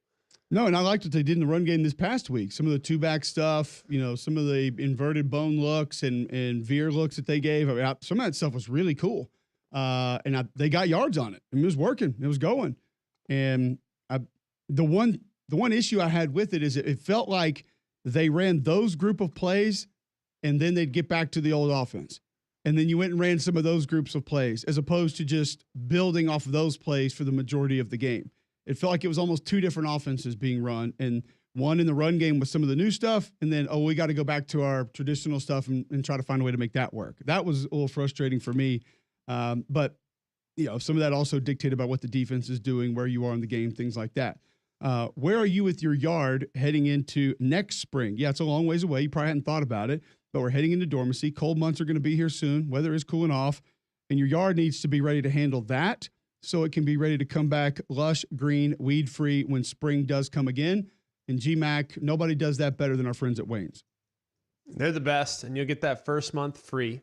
No, and I liked what they did in the run game this past week. Some of the 2-back stuff, some of the inverted bone looks and veer looks that they gave. I mean, some of that stuff was really cool. They got yards on it. I mean, it was working. It was going. And the one issue I had with it is it felt like they ran those group of plays and then they'd get back to the old offense. And then you went and ran some of those groups of plays as opposed to just building off of those plays for the majority of the game. It felt like it was almost 2 different offenses being run, and one in the run game with some of the new stuff, and then, we got to go back to our traditional stuff and try to find a way to make that work. That was a little frustrating for me. But, some of that also dictated by what the defense is doing, where you are in the game, things like that. Where are you with your yard heading into next spring? Yeah, it's a long ways away. You probably hadn't thought about it, but we're heading into dormancy. Cold months are going to be here soon. Weather is cooling off, and your yard needs to be ready to handle that so it can be ready to come back lush, green, weed-free when spring does come again. And GMAC, nobody does that better than our friends at Wayne's. They're the best, and you'll get that first month free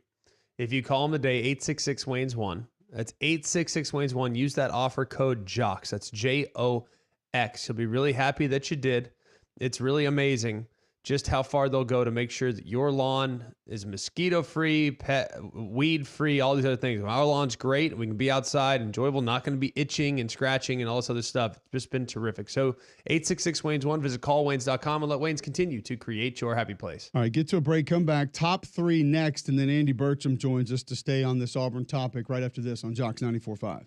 if you call them today, 866-WAYNES1. That's 866-WAYNES1. Use that offer code JOX. That's JOX. You'll be really happy that you did. It's really amazing just how far they'll go to make sure that your lawn is mosquito-free, weed-free, all these other things. Our lawn's great. We can be outside, enjoyable, not going to be itching and scratching and all this other stuff. It's just been terrific. So 866-WAYNES1. Visit callwaynes.com and let Waynes continue to create your happy place. All right, get to a break, come back. Top 3 next, and then Andy Burcham joins us to stay on this Auburn topic right after this on Jocks 94.5.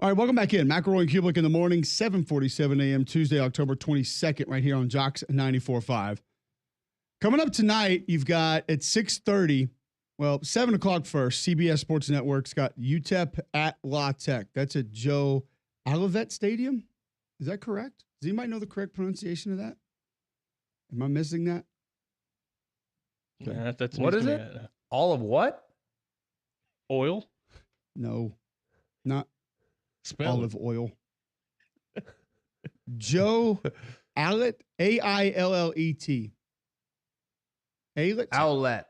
All right, welcome back in. McElroy and Kubelik in the morning, 7:47 a.m. Tuesday, October 22nd, right here on Jocks 94.5. Coming up tonight, you've got at 6:30, 7 o'clock first, CBS Sports Network's got UTEP at La Tech. That's at Joe Olivet Stadium. Is that correct? Does anybody know the correct pronunciation of that? Am I missing that? Okay. Yeah, that's What is it? All of what? Oil? No, not Spell olive oil. Joe Allet, Aillet. Owlet.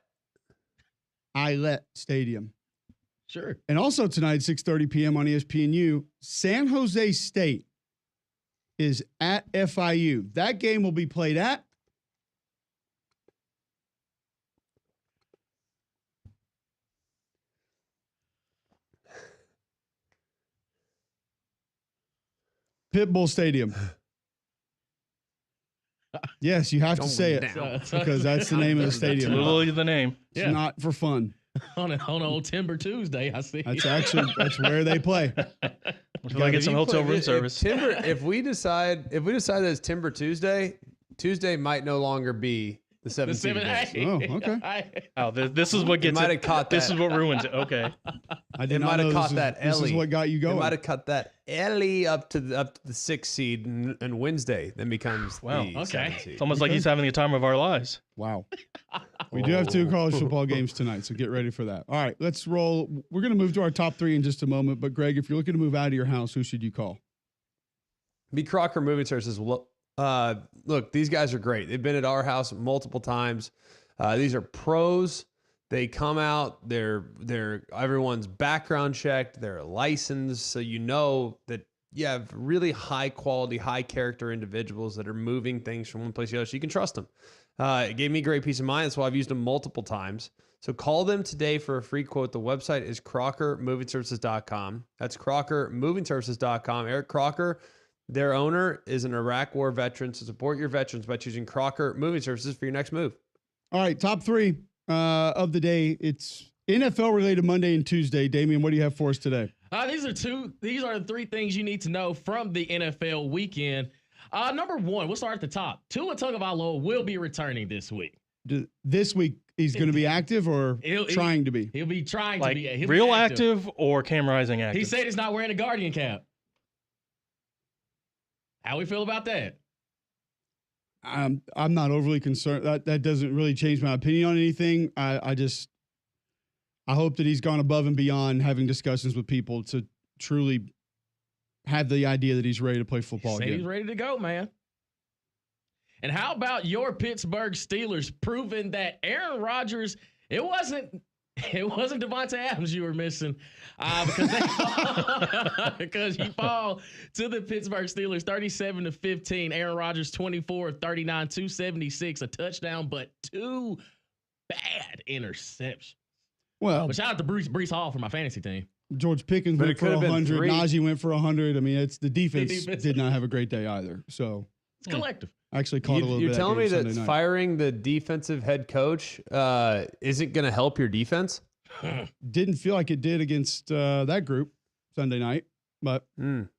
Aillet Stadium. Sure. And also tonight, 6:30 p.m. on ESPNU, San Jose State is at FIU. That game will be played at Pitbull Stadium. Yes, you have to say it because that's the name of the stadium. Literally the name. It's Yeah. not for fun. on old Timber Tuesday, I see. That's where they play. Until I get some hotel room service. If we decide that it's Timber Tuesday, Tuesday might no longer be the 17th. Oh, okay. Oh, this is what gets might it. have caught This that. is what ruins it. Okay. I They did not might have know caught this that This is Ellie. what got you They going. might have cut that Ellie up to the 6th seed, and Wednesday then becomes Wow, the okay. 7th seed. It's almost like he's having the time of our lives. Wow. We do have 2 college football games tonight, so get ready for that. All right, let's roll. We're going to move to our top 3 in just a moment. But, Greg, if you're looking to move out of your house, who should you call? B. Crocker Moving Services. Look, these guys are great. They've been at our house multiple times. These are pros. They come out. They're everyone's background checked. They're licensed, so you know that you have really high quality, high character individuals that are moving things from one place to the other. So you can trust them. It gave me great peace of mind. That's why I've used them multiple times. So call them today for a free quote. The website is crockermovingservices.com. That's crockermovingservices.com. Eric Crocker, their owner, is an Iraq War veteran. So support your veterans by choosing Crocker Moving Services for your next move. All right, top 3 of the day. It's NFL-related Monday and Tuesday. Damian, what do you have for us today? These are the 3 things you need to know from the NFL weekend. Number 1, we'll start at the top. Tua Tagovailoa will be returning this week. This week, he's going to be active or trying to be? He'll be trying Like to be. He'll real be active or Cam Rising active? He said he's not wearing a Guardian cap. How we feel about that? I'm not overly concerned. That doesn't really change my opinion on anything. I hope that he's gone above and beyond having discussions with people to truly have the idea that he's ready to play football Say again. he's ready to go, man. And how about your Pittsburgh Steelers proving that Aaron Rodgers, it wasn't Devontae Adams you were missing because you fall to the Pittsburgh Steelers 37-15. Aaron Rodgers 24 of 39, 276, a touchdown, but 2 bad interceptions. Well, But shout out to Breece Hall for my fantasy team. George Pickens But went it for could have been 100. 3. Najee went for 100. I mean, it's the defense defense. did not have a great day either. So It's collective. I actually caught a little You're bit. telling me of that that game Sunday night. firing the defensive head coach isn't going to help your defense? Didn't feel like it did against that group Sunday night, but you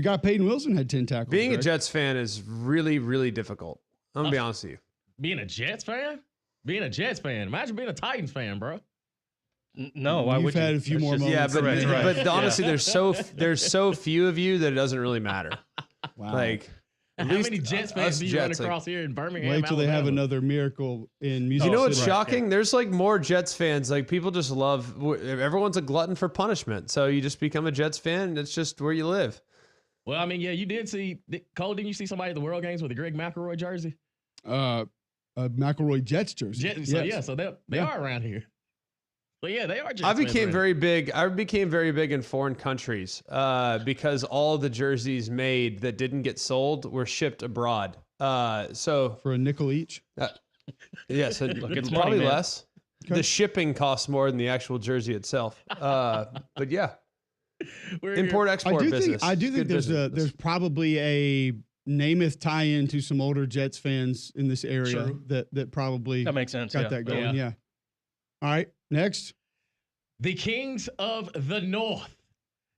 got Peyton Wilson had 10 tackles. Being a Greg. Jets fan is really, really difficult. I'm going to be honest with you. Being a Jets fan? Being a Jets fan. Imagine being a Titans fan, bro. No, why You've would had you? a few That's more just- moments. Yeah, but Correct, right. but honestly, there's so few of you that it doesn't really matter. Wow. Like, at How least many Jets us fans do you run Jets, across here in Birmingham? Wait till they have Alabama? another miracle in Music You know what's City. shocking? There's like more Jets fans. Like people just love. Everyone's a glutton for punishment. So you just become a Jets fan. It's just where you live. Well, I mean, yeah, you did see Cole. Didn't you see somebody at the World Games with a Greg McElroy jersey? McElroy Jets jersey. So Yes. yeah, so they are around here. But yeah, they are Jets I fans became around very big. I became very big in foreign countries because all the jerseys made that didn't get sold were shipped abroad. So For a nickel each. yes, it's money, probably man. less. Okay. The shipping costs more than the actual jersey itself. But yeah, here. We're here. import export business. I do think Good business. there's probably a Namath tie-in to some older Jets fans in this area True. that probably That makes sense. got Yeah. that going. Yeah. Yeah. All right. Next. The Kings of the North,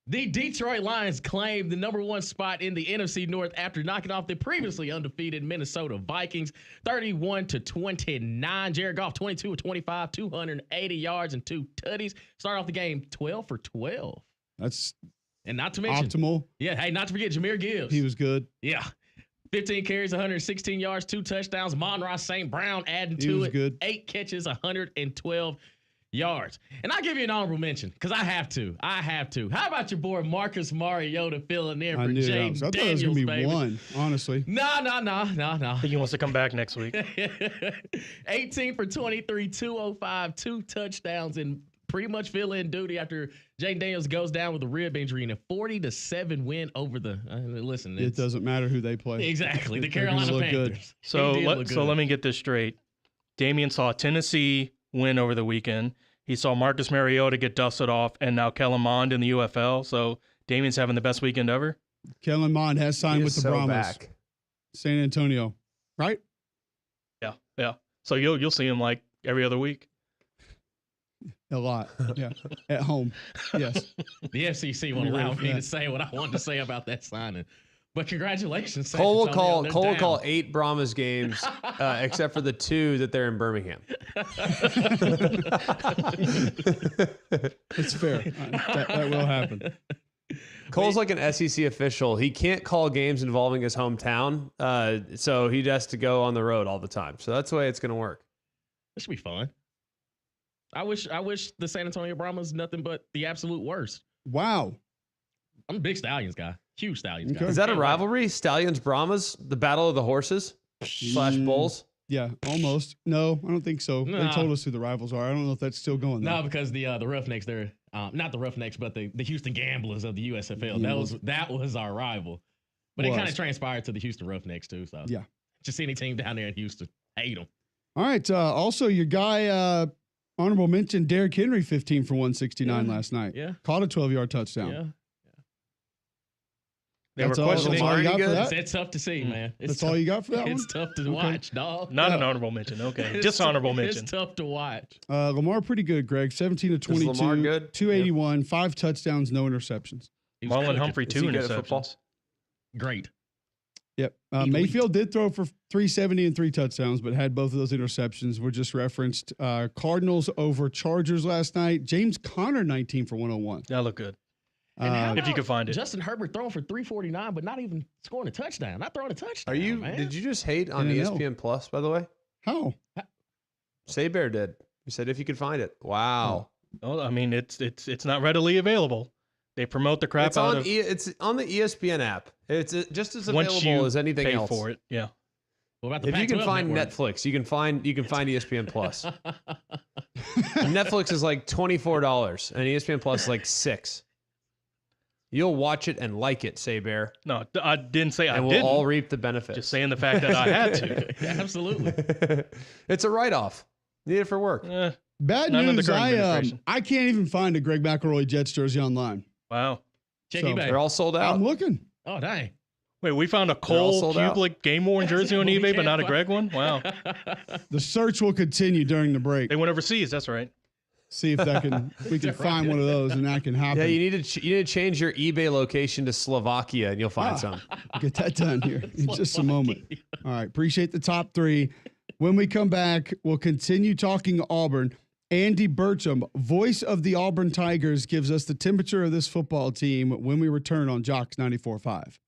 The Detroit Lions claimed the number 1 spot in the NFC North after knocking off the previously undefeated Minnesota Vikings 31-29. Jared Goff 22 of 25, 280 yards and 2 tutties. Start off the game 12 for 12. That's And not to mention, optimal. yeah, hey, not to forget Jahmyr Gibbs. He was good. Yeah. 15 carries, 116 yards, 2 touchdowns. Monroe St. Brown adding He to was it. good. 8 catches, 112 yards. And I'll give you an honorable mention because I have to. How about your boy Marcus Mariota filling in I for knew Jay that. I thought it was Daniels, going to be baby. one, honestly. No. I think he wants to come back next week. 18 for 23, 205, 2 touchdowns, and pretty much fill in duty after Jay Daniels goes down with a rib injury in a 40-7 win over the. Listen, It doesn't matter who they play. exactly the They're gonna Carolina look good. Panthers. So He did look good. let me get this straight. Damian saw Tennessee win over the weekend. He saw Marcus Mariota get dusted off, and now Kellen Mond in the UFL. So Damian's having the best weekend ever. Kellen Mond has signed He with is the so Brahmas. back. San Antonio, right? Yeah. So you'll see him like every other week. A lot. Yeah. At home. Yes. The FCC won't You're allow right, me yeah. to say what I wanted to say about that signing. But congratulations, San Cole will Antonio, call. they're Cole will down. call 8 Brahmas games, except for the 2 that they're in Birmingham. It's fair. That will happen. Cole's like an SEC official. He can't call games involving his hometown, so he has to go on the road all the time. So that's the way it's going to work. This should be fun. I wish the San Antonio Brahmas nothing but the absolute worst. Wow. I'm a big Stallions guy. Huge Stallions guy. Okay. Is that a Can't wait. rivalry? Stallions Brahmas, the battle of the horses / bulls. Yeah, almost. No, I don't think so. They Nah. told us who the rivals are. I don't know if that's still going. No, Though. because the Roughnecks, they're not the Roughnecks, but the Houston Gamblers of the USFL. That was our rival. But it Was. kind of transpired to the Houston Roughnecks too. So Yeah. just any team down there in Houston, hate them. All right. Also, your guy, honorable mention, Derrick Henry, 15 for 169 Yeah. last night. Yeah, Caught a 12-yard touchdown. yeah. They were That's all you questioning. Lamar got for good? that? It's tough to see, man. It's That's tough. all you got for that It's tough to watch, dog. Not an Yeah. honorable mention. Okay, It's just tough- honorable mention. It's tough to watch. one? Lamar, pretty good, Greg. 17 to 22. Lamar good? 281, 5 touchdowns, no interceptions. He was Marlon cooking. Humphrey, Is 2 he good at football? interceptions. Great. Yep. Elite. Mayfield did throw for 370 and 3 touchdowns, but had both of those interceptions. Were just referenced. Cardinals over Chargers last night. James Conner, 19 for 101. That looked good. And how Uh, If you about could find it. Justin Herbert throwing for 349, but not even scoring a touchdown. Not throwing a touchdown. Are you? Man. Did you just hate on NNL. ESPN Plus? By the way, how? Saber did. He said if you could find it. Wow. Well, I mean, it's not readily available. They promote the crap It's out on. of It's on the ESPN app. It's just as once you available as anything pay else. for it. Yeah. What about the If you can Pac-12 find network? Netflix, you can find ESPN Plus. Netflix is like $24, and ESPN Plus is like $6. You'll watch it and like it, Saber, No, I didn't say I and we'll didn't. all reap the benefits. Just saying the fact that I had to. Absolutely. It's a write-off. Need it for work. Bad None of the news. current administration. I can't even find a Greg McElroy Jets jersey online. Wow. Check So- eBay. They're all sold out. I'm looking. Oh, dang. Wait, we found a all Cole sold out. Kublik game worn jersey on We eBay, but can't not a find- Greg one. Wow. The search will continue during the break. They went overseas. That's right. See if we can find one of those and that can happen. Yeah, you need to change your eBay location to Slovakia, and you'll find Ah. some. Get that done here in just a moment. All right. Appreciate the top 3. When we come back, we'll continue talking Auburn. Andy Burcham, voice of the Auburn Tigers, gives us the temperature of this football team when we return on Jocks 94.5.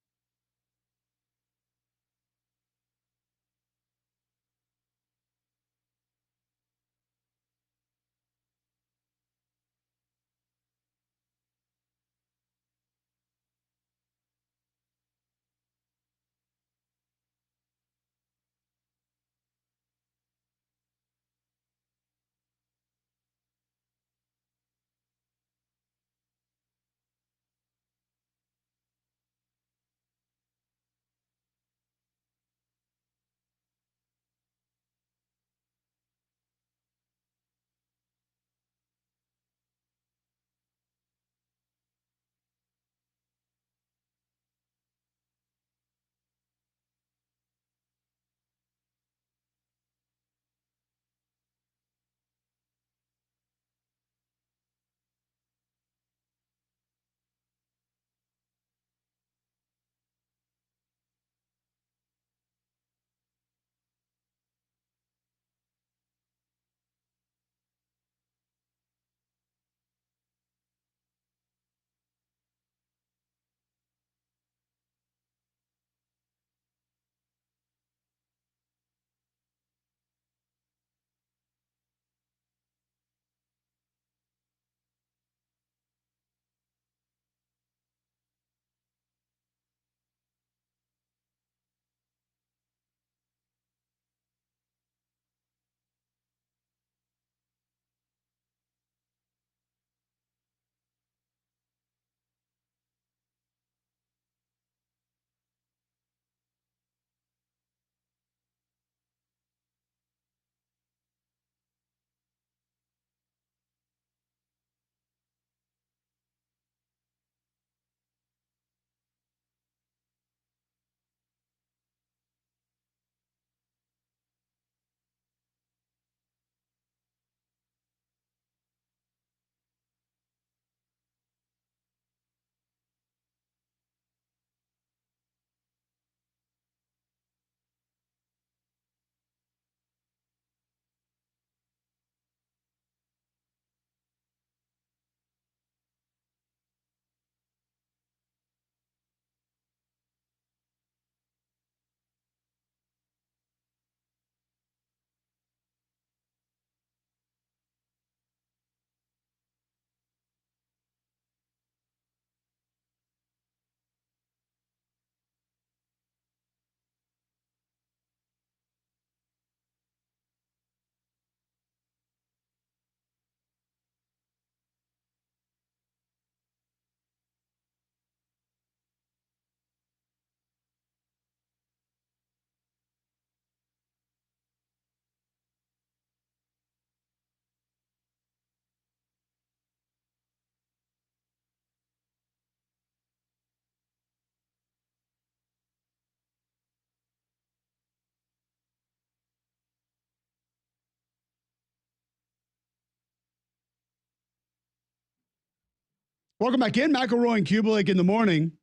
Welcome back in. McElroy and Kubelik in the morning.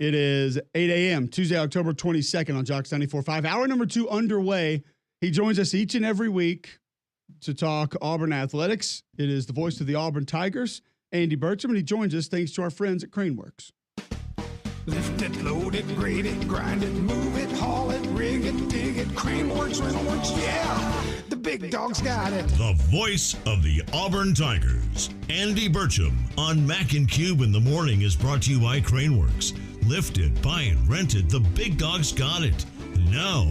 It is 8 a.m., Tuesday, October 22nd on Jocks 94.5. Hour number 2 underway. He joins us each and every week to talk Auburn athletics. It is the voice of the Auburn Tigers, Andy Burcham, and he joins us thanks to our friends at Craneworks. Lift it, load it, grade it, grind it, move it, haul it, rig it, dig it, Craneworks, Rentalworks, yeah! The big dog's got it. The voice of the Auburn Tigers, Andy Burcham, on Mac and Cube in the morning is brought to you by Craneworks. Lifted, buy and rented, the big dog's got it. Now,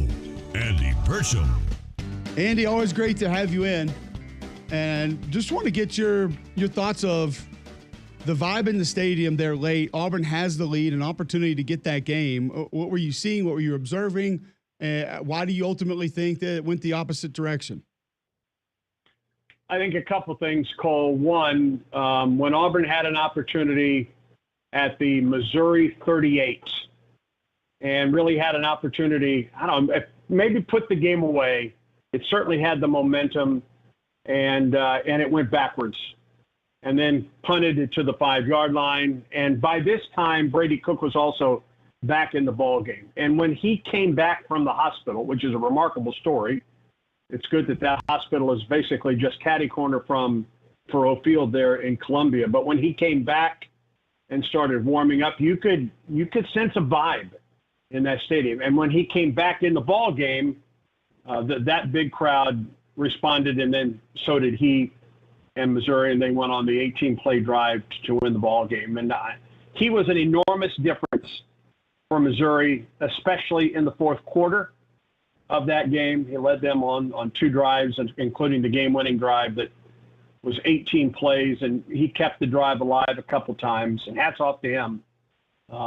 Andy Burcham. Andy, always great to have you in. And just want to get your thoughts of the vibe in the stadium there late. Auburn has the lead, an opportunity to get that game. What were you seeing? What were you observing? Why do you ultimately think that it went the opposite direction? I think a couple things, Cole. One, when Auburn had an opportunity at the Missouri 38 and really had an opportunity, I don't know, maybe put the game away. It certainly had the momentum, and it went backwards, and then punted it to the 5-yard line. And by this time, Brady Cook was also back in the ball game. And when he came back from the hospital, which is a remarkable story, it's good that hospital is basically just catty corner from Faurot Field there in Columbia. But when he came back and started warming up, you could sense a vibe in that stadium. And when he came back in the ball game, that big crowd responded, and then so did he and Missouri, and they went on the 18-play drive to win the ball game. And he was an enormous difference for Missouri, especially in the fourth quarter of that game. He led them on 2 drives, including the game-winning drive that was 18 plays, and he kept the drive alive a couple times, and hats off to him.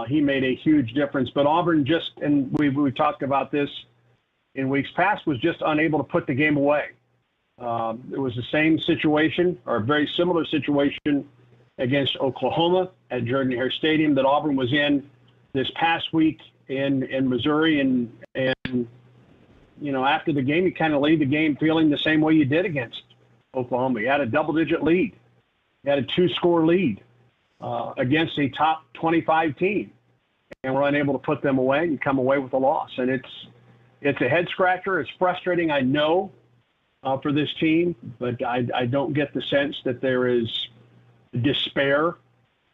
He made a huge difference. But Auburn and we talked about this in weeks past, was just unable to put the game away. It was the same situation, or a very similar situation, against Oklahoma at Jordan-Hare Stadium that Auburn was in this past week in Missouri. And after the game, you kind of leave the game feeling the same way you did against Oklahoma. You had a double-digit lead. You had a 2-score lead against a top 25 team, and we're unable to put them away and come away with a loss. And it's a head-scratcher. It's frustrating, I know, for this team, but I don't get the sense that there is despair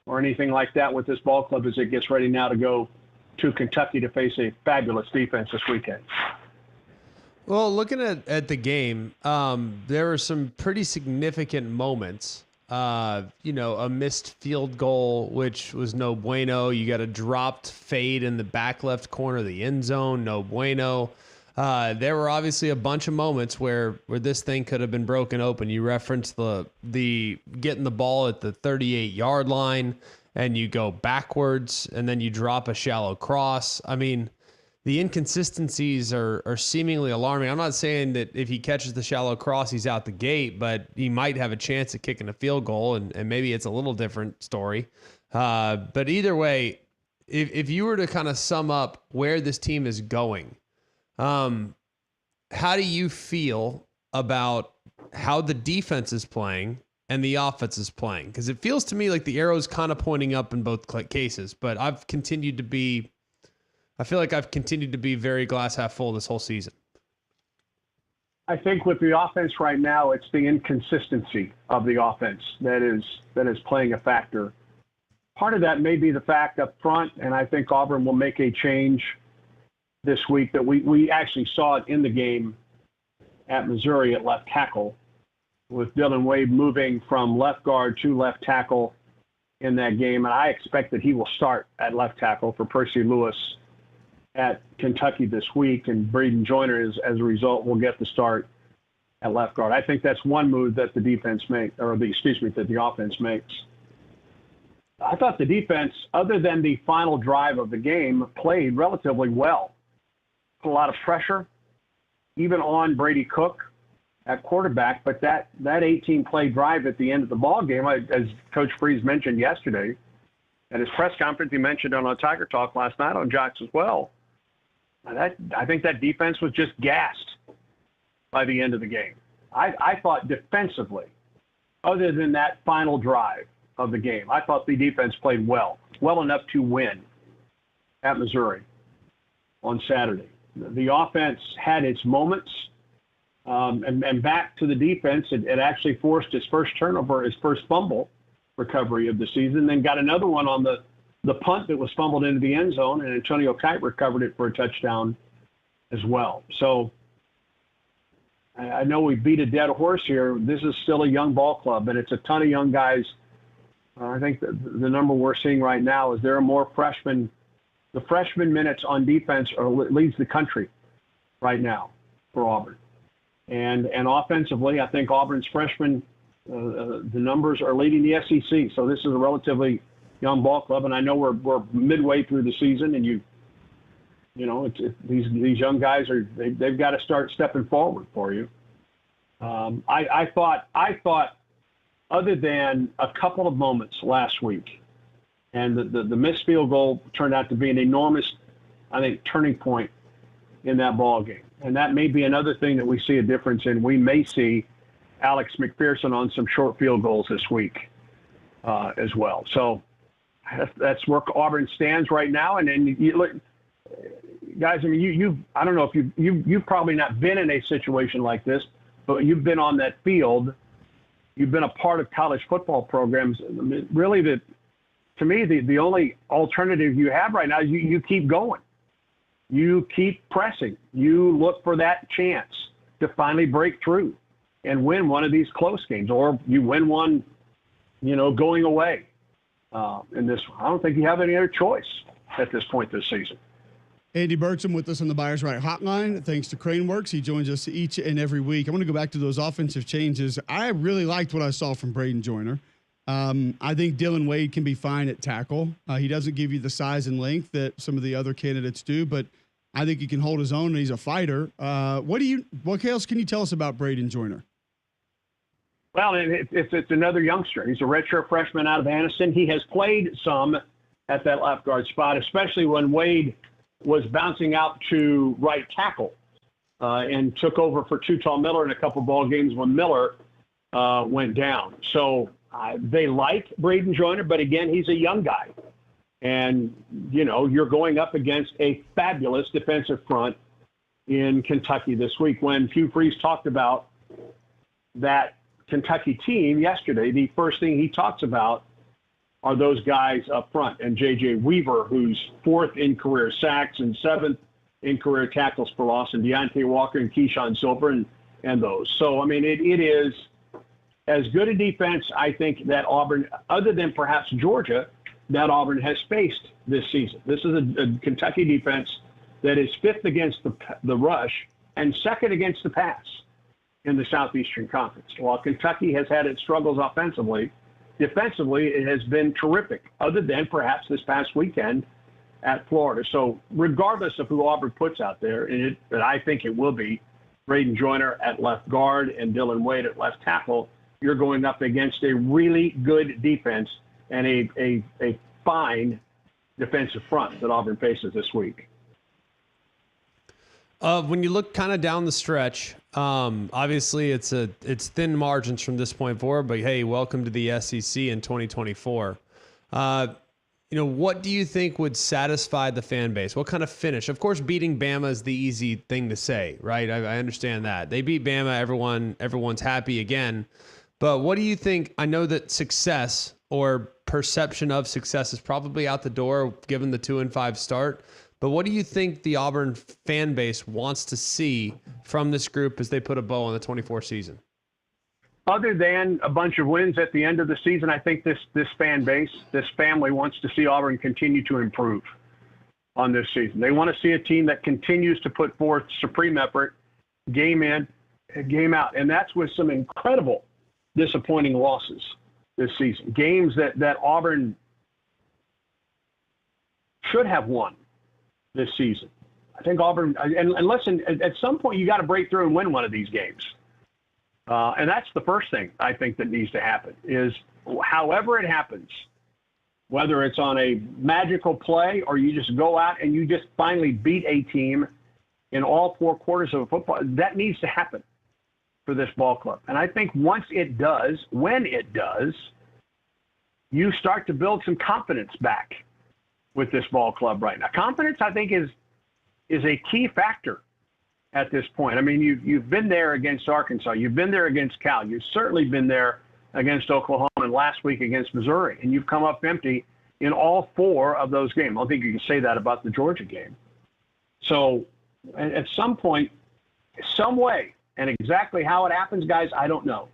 or anything like that with this ball club as it gets ready now to go to Kentucky to face a fabulous defense this weekend. Well, looking at the game, there were some pretty significant moments. A missed field goal, which was no bueno. You got a dropped fade in the back left corner of the end zone, no bueno. There were obviously a bunch of moments where this thing could have been broken open. You referenced the getting the ball at the 38-yard line, and you go backwards, and then you drop a shallow cross. I mean, the inconsistencies are seemingly alarming. I'm not saying that if he catches the shallow cross, he's out the gate, but he might have a chance at kicking a field goal, and maybe it's a little different story. But either way, if you were to kind of sum up where this team is going, how do you feel about how the defense is playing and the offense is playing? Because it feels to me like the arrow's kind of pointing up in both cases, but I feel like I've continued to be very glass half full this whole season. I think with the offense right now, it's the inconsistency of the offense that is playing a factor. Part of that may be the fact up front, and I think Auburn will make a change this week that we actually saw it in the game at Missouri at left tackle, with Dylan Wade moving from left guard to left tackle in that game. And I expect that he will start at left tackle for Percy Lewis at Kentucky this week, and Braden Joyner as a result will get the start at left guard. I think that's one move that the offense makes. I thought the defense, other than the final drive of the game, played relatively well. Put a lot of pressure, even on Brady Cook at quarterback. But that 18-play drive at the end of the ball game, as Coach Freeze mentioned yesterday at his press conference, he mentioned on Tiger Talk last night on Jocks as well. I think that defense was just gassed by the end of the game. I thought defensively, other than that final drive, of the game. I thought the defense played well enough to win at Missouri on Saturday. The offense had its moments, and back to the defense, it actually forced his first turnover, his first fumble recovery of the season, then got another one on the punt that was fumbled into the end zone, and Antonio Kite recovered it for a touchdown as well. So I know we beat a dead horse here. This is still a young ball club, and it's a ton of young guys. I think the number we're seeing right now is there are more freshmen. The freshman minutes on defense leads the country right now for Auburn. And offensively, I think Auburn's freshmen, the numbers are leading the SEC. So this is a relatively young ball club, and I know we're midway through the season, and these young guys they've got to start stepping forward for you. I thought other than a couple of moments last week, and the missed field goal turned out to be an enormous, I think, turning point in that ball game. And that may be another thing that we see a difference in. We may see Alex McPherson on some short field goals this week as well. So that's where Auburn stands right now. And then you look, guys, I mean, I don't know if you've probably not been in a situation like this, but you've been on that field. You've been a part of college football programs. I mean, really, to me, the only alternative you have right now is you keep going. You keep pressing. You look for that chance to finally break through and win one of these close games, or you win one, going away in this one. I don't think you have any other choice at this point this season. Andy Burcham with us on the Buyers Right Hotline. Thanks to Craneworks. He joins us each and every week. I want to go back to those offensive changes. I really liked what I saw from Braden Joyner. I think Dylan Wade can be fine at tackle. He doesn't give you the size and length that some of the other candidates do, but I think he can hold his own, and he's a fighter. What else can you tell us about Braden Joyner? Well, it's another youngster. He's a redshirt freshman out of Anniston. He has played some at that left guard spot, especially when Wade was bouncing out to right tackle and took over for Tutall Miller in a couple ball games when Miller went down. So they like Braden Joyner, but again, he's a young guy. And, you're going up against a fabulous defensive front in Kentucky this week. When Hugh Freeze talked about that Kentucky team yesterday, the first thing he talks about are those guys up front. And J.J. Weaver, who's 4th in career sacks and 7th in career tackles for loss, and Deontay Walker and Keyshawn Silver and those. So, I mean, it is as good a defense, I think, that Auburn, other than perhaps Georgia, that Auburn has faced this season. This is a Kentucky defense that is 5th against the rush and 2nd against the pass in the Southeastern Conference. While Kentucky has had its struggles offensively, defensively it has been terrific, other than perhaps this past weekend at Florida. So regardless of who Auburn puts out there, and I think it will be Braden Joyner at left guard and Dylan Wade at left tackle, you're going up against a really good defense and a fine defensive front that Auburn faces this week. When you look kind of down the stretch, obviously it's thin margins from this point forward, but hey, welcome to the SEC in 2024. What do you think would satisfy the fan base? What kind of finish? Of course, beating Bama is the easy thing to say, right? I understand that. They beat Bama, everyone's happy again. But what do you think? I know that success or perception of success is probably out the door given the 2-5 start. But what do you think the Auburn fan base wants to see from this group as they put a bow on the 24 season? Other than a bunch of wins at the end of the season, I think this fan base, this family wants to see Auburn continue to improve on this season. They want to see a team that continues to put forth supreme effort, game in, game out. And that's with some incredible disappointing losses this season. Games that Auburn should have won this season. I think Auburn, and listen, at some point you got to break through and win one of these games. And that's the first thing I think that needs to happen is however it happens, whether it's on a magical play or you just go out and you just finally beat a team in all 4 quarters of a football, that needs to happen for this ball club. And I think once it does, when it does, you start to build some confidence back with this ball club right now. Confidence, I think, is a key factor at this point. I mean, you've been there against Arkansas. You've been there against Cal. You've certainly been there against Oklahoma and last week against Missouri. And you've come up empty in all 4 of those games. I don't think you can say that about the Georgia game. So at some point, some way, and exactly how it happens, guys, I don't know.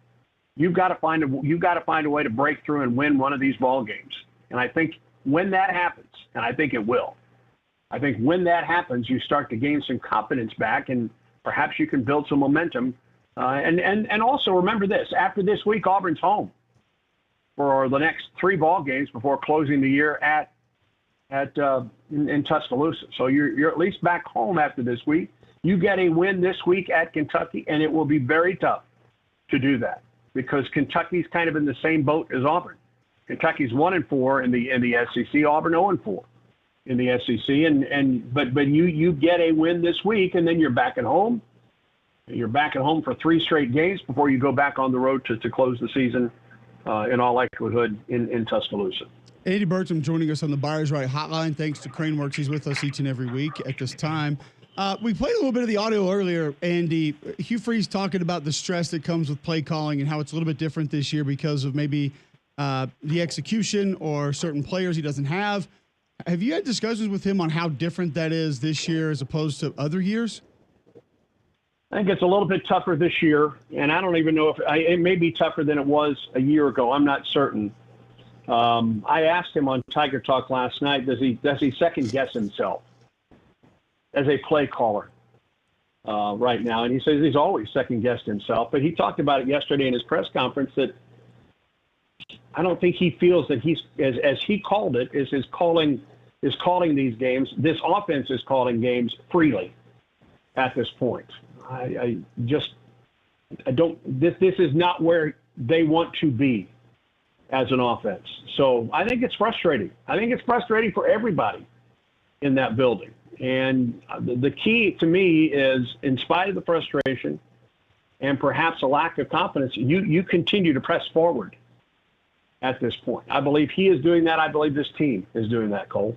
You've got to find a way to break through and win one of these ball games. And I think when that happens, and I think it will, I think when that happens, you start to gain some confidence back, and perhaps you can build some momentum. And also remember this: after this week, Auburn's home for the next 3 ball games before closing the year in Tuscaloosa. So you're at least back home after this week. You get a win this week at Kentucky, and it will be very tough to do that because Kentucky's kind of in the same boat as Auburn. Kentucky's 1-4 in the SEC. Auburn 0-4 in the SEC. But you get a win this week, and then you're back at home. You're back at home for 3 straight games before you go back on the road to close the season, in all likelihood, in Tuscaloosa. Andy Burcham joining us on the Buyers Right Hotline. Thanks to Craneworks. He's with us each and every week at this time. We played a little bit of the audio earlier, Andy. Hugh Freeze talking about the stress that comes with play calling and how it's a little bit different this year because of maybe the execution or certain players he doesn't have. Have you had discussions with him on how different that is this year as opposed to other years? I think it's a little bit tougher this year, and I don't even know if it may be tougher than it was a year ago. I'm not certain. I asked him on Tiger Talk last night, does he second guess himself as a play caller right now? And he says he's always second guessed himself. But he talked about it yesterday in his press conference that I don't think he feels that he's, as he called it, is calling these games. This offense is calling games freely at this point. I don't. This is not where they want to be as an offense. So I think it's frustrating. I think it's frustrating for everybody in that building. And the key to me is, in spite of the frustration and perhaps a lack of confidence, you continue to press forward at this point. I believe he is doing that. I believe this team is doing that, Cole.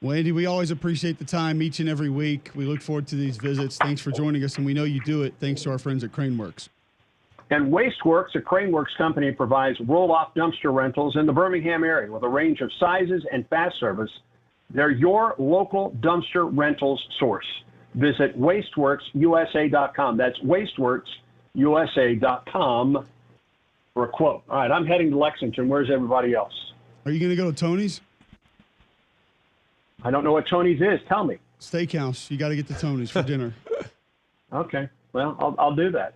Well, Andy, we always appreciate the time each and every week. We look forward to these visits. Thanks for joining us, and we know you do it thanks to our friends at Craneworks. And Wasteworks, a Craneworks company, provides roll-off dumpster rentals in the Birmingham area with a range of sizes and fast service. They're your local dumpster rentals source. Visit wasteworksusa.com. That's wasteworksusa.com for a quote. All right, I'm heading to Lexington. Where's everybody else? Are you going to go to Tony's? I don't know what Tony's is. Tell me. Steakhouse. You got to get to Tony's for dinner. Okay. Well, I'll do that.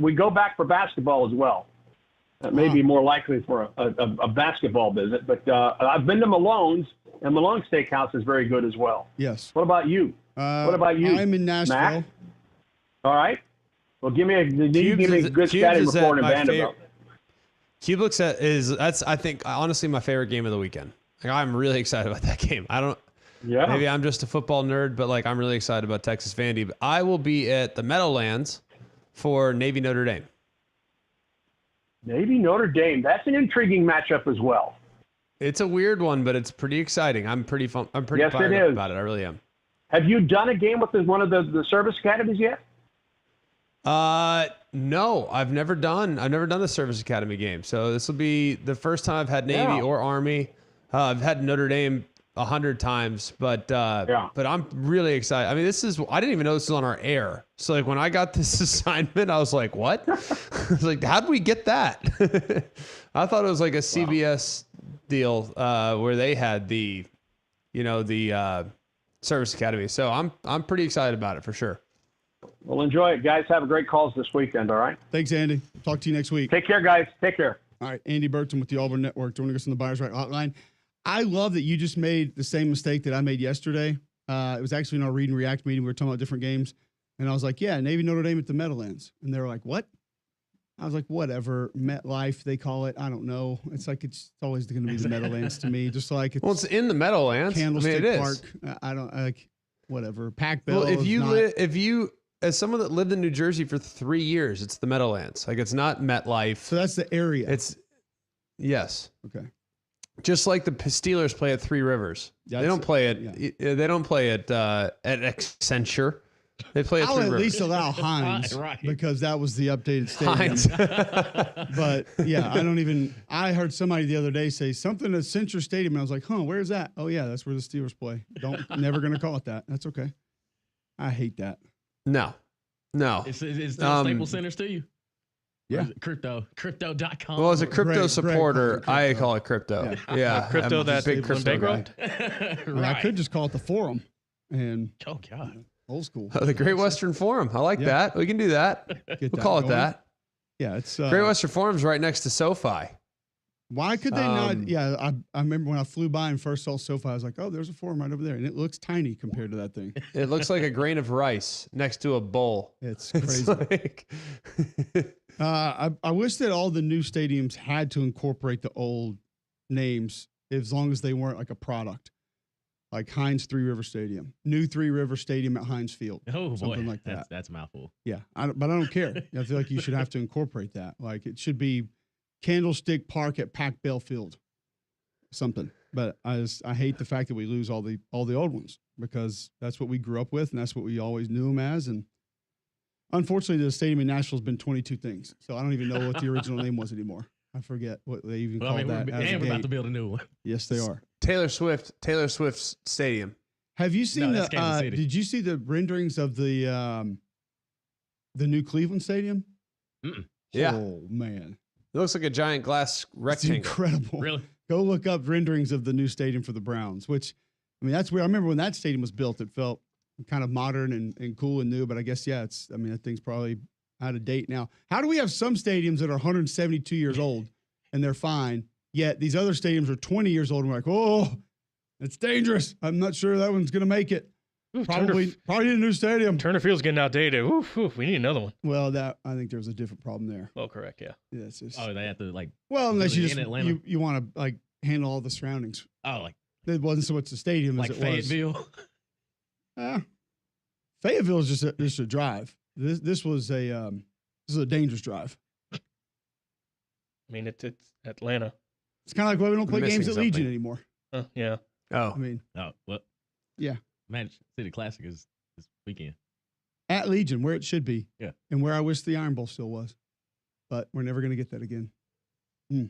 We go back for basketball as well. That may be more likely for a basketball visit. But I've been to Malone's, and Malone's Steakhouse is very good as well. Yes. What about you? I'm in Nashville. Mac? All right. Well, give me a good scouting report in Vanderbilt. Cubelics that's I think honestly my favorite game of the weekend. Like, I'm really excited about that game. Maybe I'm just a football nerd, but I'm really excited about Texas Vandy. But I will be at the Meadowlands for Navy Notre Dame. Navy Notre Dame. That's an intriguing matchup as well. It's a weird one, but it's pretty exciting. I'm pretty fired up about it. I really am. Have you done a game with one of the service academies yet? No, I've never done the service academy game. So this will be the first time I've had Navy or Army. I've had Notre Dame 100 times, but I'm really excited. I mean, I didn't even know this was on our air. So when I got this assignment, I was like, what? I was like, how'd we get that? I thought it was like a CBS deal, where they had the service academy. So I'm pretty excited about it for sure. Well, enjoy it, guys. Have a great calls this weekend. All right. Thanks, Andy. Talk to you next week. Take care, guys. Take care. All right. Andy Burcham with the Auburn Network joining us on the Buyers Right Hotline. I love that you just made the same mistake that I made yesterday. It was actually in our Read and React meeting. We were talking about different games. And I was like, yeah, Navy Notre Dame at the Meadowlands. And they were like, what? I was like, whatever. MetLife, they call it. I don't know. It's always going to be the Meadowlands to me. Just like it's in the Meadowlands. Candlestick it Park. Is. I don't whatever. Pac Bell. Well, if you as someone that lived in New Jersey for 3 years, it's the Meadowlands. It's not MetLife. So that's the area. Yes. Okay. Just like the Steelers play at Three Rivers. They don't play at they don't play at Accenture. They play at I'll Three at Rivers. least allow Heinz Right. because that was the updated stadium. Heinz. But yeah, I heard somebody the other day say something at Accenture Stadium, and I was like, where's that? Oh yeah, that's where the Steelers play. Never gonna call it that. That's okay. I hate that. No. It's still Staples Centers to you? Yeah. Or is it crypto.com. Well, as a crypto Greg supporter, calls it I crypto. call it crypto. Yeah. Yeah. Crypto I'm a that big went crypto guy. bankrupt? I mean, I Right. could just call it the Forum and Oh, God. old school. The Great Western Forum. I like Yeah. that. We can do that. Get We'll that call it going. that. Yeah, it's Great Western Forum's right next to SoFi. Why could they not? Um, Yeah, I remember when I flew by and first saw SoFi, I was like, oh, there's a Forum right over there, and it looks tiny compared to that thing. It looks like a grain of rice next to a bowl. It's It's crazy. like I wish that all the new stadiums had to incorporate the old names as long as they weren't like a product, like Heinz Three River Stadium, new Three River Stadium at Heinz Field. Oh, boy. Something like that. That's a mouthful. Yeah, but I don't care. I feel like you should have to incorporate that. Like it should be Candlestick Park at Pac Bell Field, something. But I hate the fact that we lose all the old ones because that's what we grew up with and that's what we always knew them as. And unfortunately, the stadium in Nashville has been 22 things, so I don't even know what the original name was anymore. I forget what they even Well, I called mean, that. as a we're about gate. to build a new one. Yes, they are. Taylor Swift's stadium. Have you seen that's Kansas City. Did you see the renderings of the new Cleveland Stadium? Mm-mm. Yeah. Oh man, It looks like a giant glass it's rectangle. incredible. Really? Go look up renderings of the new stadium for the Browns, which, I mean, that's where I remember when that stadium was built, it felt kind of modern and cool and new, but I guess, yeah, that thing's probably out of date now. How do we have some stadiums that are 172 years old and they're fine, yet these other stadiums are 20 years old and we're like, oh, it's dangerous. I'm not sure that one's going to make it. Ooh, Probably need a new stadium. Turner Field's getting outdated. Oof, we need another one. Well, I think there's a different problem there. Well, correct, yeah. Yeah, it's just, Oh, they have to, like, well, unless you in just, Atlanta? you want to like handle all the surroundings. oh, like It wasn't so much the stadium as it was. Fayetteville. Fayetteville is just a drive. This was a dangerous drive. I mean, it's Atlanta. It's kind of like why we don't play Missing games at Legion something. anymore. Yeah. Oh, I mean, Oh, well. Yeah. Magic City Classic is this weekend. at Legion, where it should be. Yeah. And where I wish the Iron Bowl still was. But we're never going to get that again. All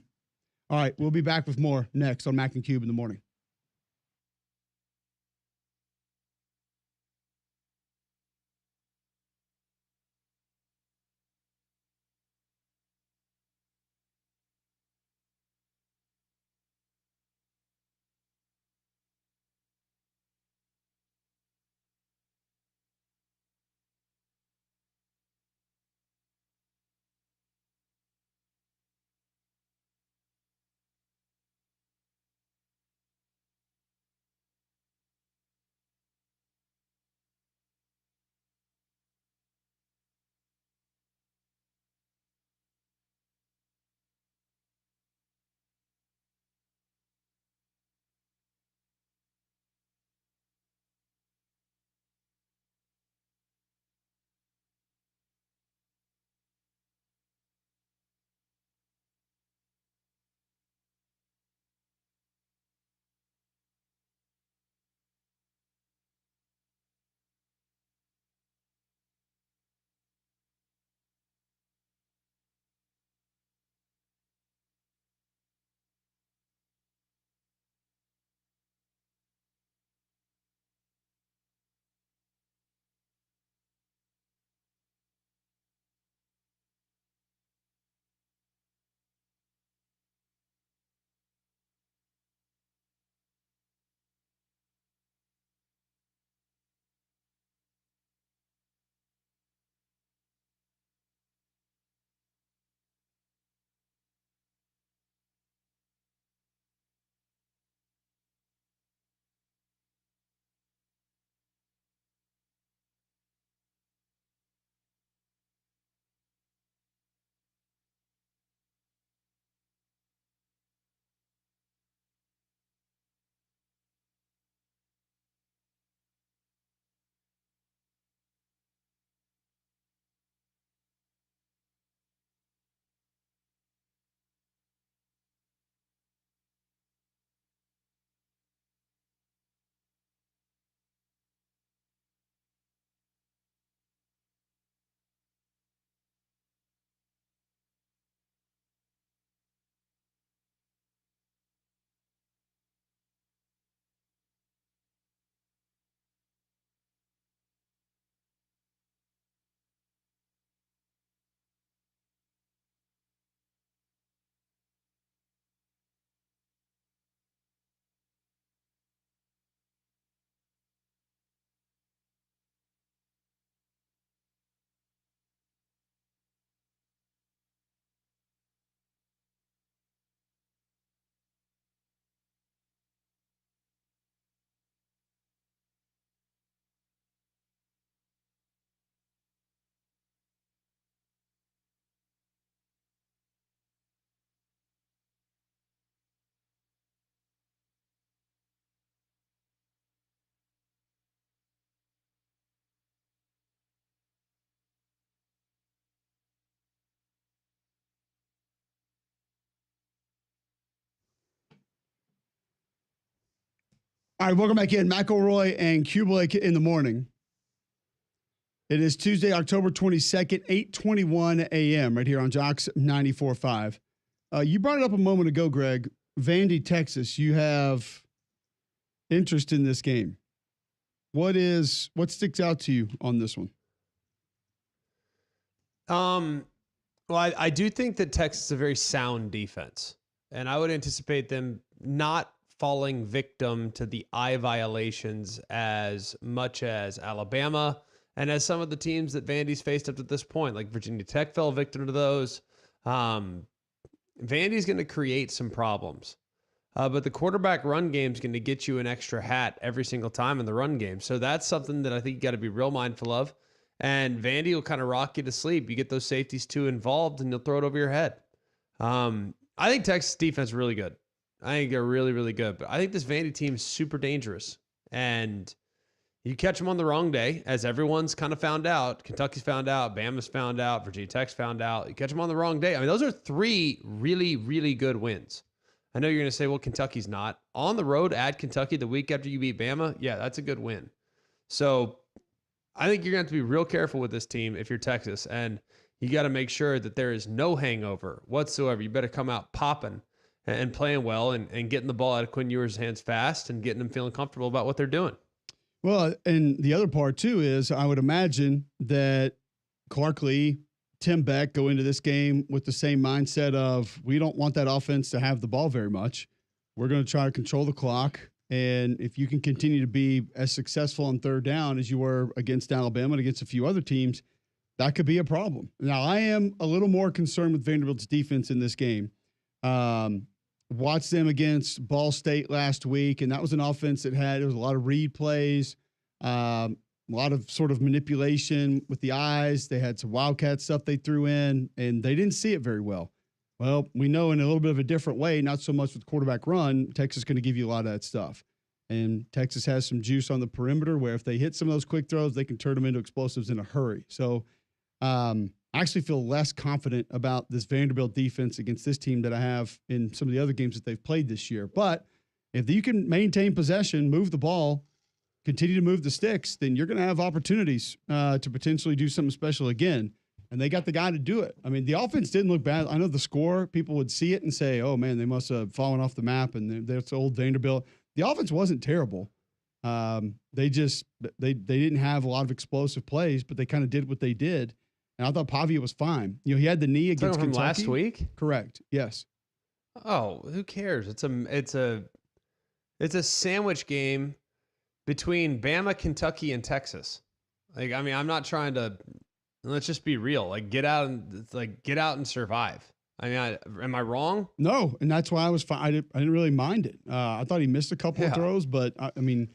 right, we'll be back with more next on Mac and Cube in the morning. All right, welcome back in. McElroy and Kubelik in the morning. It is Tuesday, October 22nd, 8:21 a.m. right here on Jocks 94.5. You brought it up a moment ago, Greg. Vandy, Texas. You have interest in this game. What sticks out to you on this one? Well, I do think that Texas is a very sound defense, and I would anticipate them not falling victim to the eye violations as much as Alabama and as some of the teams that Vandy's faced up to this point, like Virginia Tech fell victim to those. Vandy's going to create some problems, but the quarterback run game is going to get you an extra hat every single time in the run game. So that's something that I think you got to be real mindful of. And Vandy will kind of rock you to sleep. You get those safeties too involved, and you'll throw it over your head. I think Texas defense is really good. I think they're really, really good. But I think this Vandy team is super dangerous. And you catch them on the wrong day, as everyone's kind of found out. Kentucky's found out. Bama's found out. Virginia Tech's found out. You catch them on the wrong day. I mean, those are 3 really, really good wins. I know you're going to say, well, Kentucky's not. On the road at Kentucky the week after you beat Bama, yeah, that's a good win. So I think you're going to have to be real careful with this team if you're Texas, and you got to make sure that there is no hangover whatsoever. You better come out popping and playing well and getting the ball out of Quinn Ewers' hands fast and getting them feeling comfortable about what they're doing. Well, and the other part, too, is I would imagine that Clark Lee, Tim Beck go into this game with the same mindset of we don't want that offense to have the ball very much. We're going to try to control the clock. And if you can continue to be as successful on third down as you were against Alabama and against a few other teams, that could be a problem. Now, I am a little more concerned with Vanderbilt's defense in this game. Watched them against Ball State last week, and that was an offense that there was a lot of read plays, a lot of sort of manipulation with the eyes. They had some Wildcat stuff they threw in, and they didn't see it very well. Well, we know in a little bit of a different way, not so much with quarterback run, Texas is going to give you a lot of that stuff. And Texas has some juice on the perimeter where if they hit some of those quick throws, they can turn them into explosives in a hurry. So I actually feel less confident about this Vanderbilt defense against this team that I have in some of the other games that they've played this year. But if you can maintain possession, move the ball, continue to move the sticks, then you're going to have opportunities to potentially do something special again. And they got the guy to do it. I mean, the offense didn't look bad. I know the score, people would see it and say, oh, man, they must have fallen off the map, and that's old Vanderbilt. The offense wasn't terrible. They didn't have a lot of explosive plays, but they kind of did what they did. And I thought Pavia was fine. You know, he had the knee against Kentucky. Last week? Correct, yes. Oh, who cares? It's a sandwich game between Bama, Kentucky, and Texas. Like, I mean, I'm not trying to... Let's just be real. Get out and survive. I mean, am I wrong? No, and that's why I was fine. I didn't really mind it. I thought he missed a couple of throws, but I mean,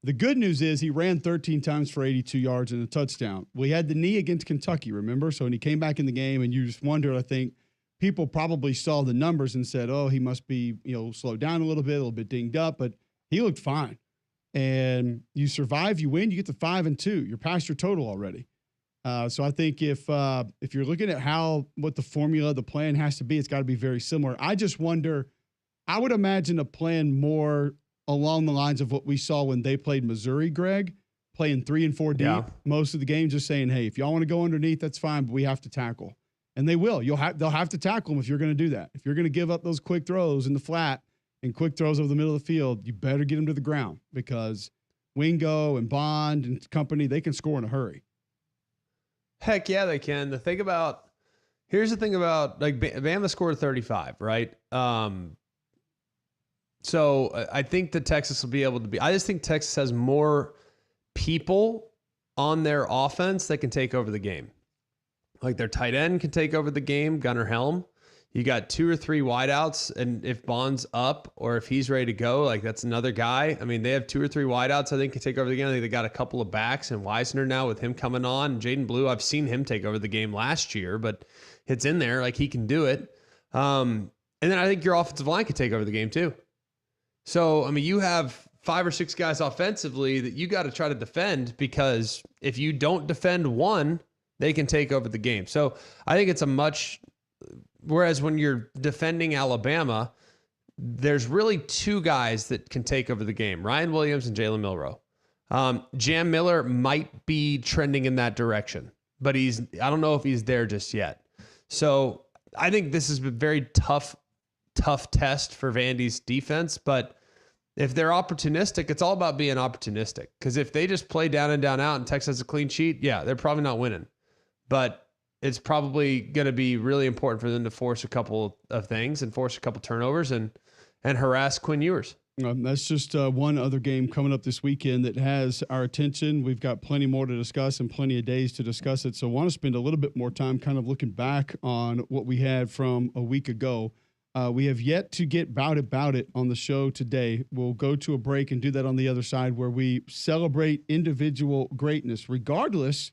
the good news is he ran 13 times for 82 yards and a touchdown. Well, he had the knee against Kentucky, remember? So when he came back in the game, and you just wondered, I think people probably saw the numbers and said, oh, he must be, slowed down a little bit dinged up, but he looked fine. And you survive, you win, you get to 5-2. You're past your total already. So I think if you're looking at what the formula, the plan has to be, it's got to be very similar. I just wonder, I would imagine a plan more along the lines of what we saw when they played Missouri, Greg, playing 3 and 4 deep most of the games, just saying, hey, if y'all want to go underneath, that's fine, but we have to tackle. And they will. They'll have to tackle them if you're going to do that. If you're going to give up those quick throws in the flat and quick throws over the middle of the field, you better get them to the ground because Wingo and Bond and company, they can score in a hurry. Heck yeah, they can. Here's the thing about, like, Bama scored 35, right? So I think that Texas will be able to I just think Texas has more people on their offense that can take over the game. Like, their tight end can take over the game, Gunnar Helm. You got 2 or 3 wideouts, and if Bond's up or if he's ready to go, like, that's another guy. I mean, they have 2 or 3 wideouts I think can take over the game. I think they got a couple of backs, and Weisner now with him coming on. Jaden Blue, I've seen him take over the game last year, but it's in there. Like, he can do it. And then I think your offensive line could take over the game too. So, I mean, you have 5 or 6 guys offensively that you got to try to defend, because if you don't defend one, they can take over the game. So I think it's whereas when you're defending Alabama, there's really two guys that can take over the game, Ryan Williams and Jalen Milroe. Jam Miller might be trending in that direction, but I don't know if he's there just yet. So I think this is a very tough test for Vandy's defense, but if they're opportunistic, it's all about being opportunistic. Because if they just play down and down out and Texas has a clean sheet, yeah, they're probably not winning. But it's probably going to be really important for them to force a couple of things and force a couple turnovers and harass Quinn Ewers. That's just one other game coming up this weekend that has our attention. We've got plenty more to discuss and plenty of days to discuss it. So I want to spend a little bit more time kind of looking back on what we had from a week ago. We have yet to get Bout It on the show today. We'll go to a break and do that on the other side where we celebrate individual greatness, regardless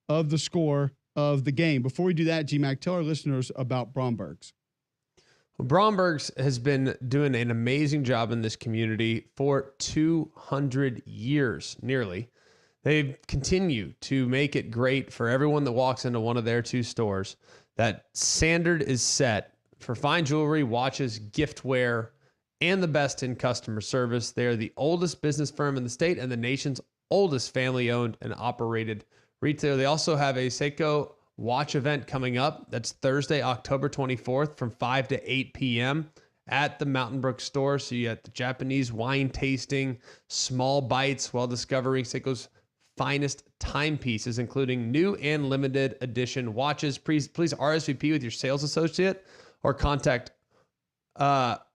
of the score of the game. Before we do that, G-Mac, tell our listeners about Bromberg's. Well, Bromberg's has been doing an amazing job in this community for 200 years, nearly. They continue to make it great for everyone that walks into one of their two stores. That standard is set for fine jewelry, watches, giftware, and the best in customer service. They're the oldest business firm in the state and the nation's oldest family-owned and operated retailer. They also have a Seiko watch event coming up. That's Thursday, October 24th from 5 to 8 p.m. at the Mountain Brook store. So you got the Japanese wine tasting, small bites while discovering Seiko's finest timepieces, including new and limited edition watches. Please RSVP with your sales associate or contact at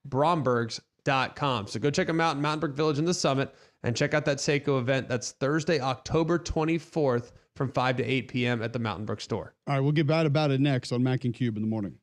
brombergs.com. So go check them out in Mountain Brook Village in the Summit and check out that Seiko event. That's Thursday, October 24th from 5 to 8 p.m. at the Mountain Brook store. All right, we'll get about it next on Mac and Cube in the morning.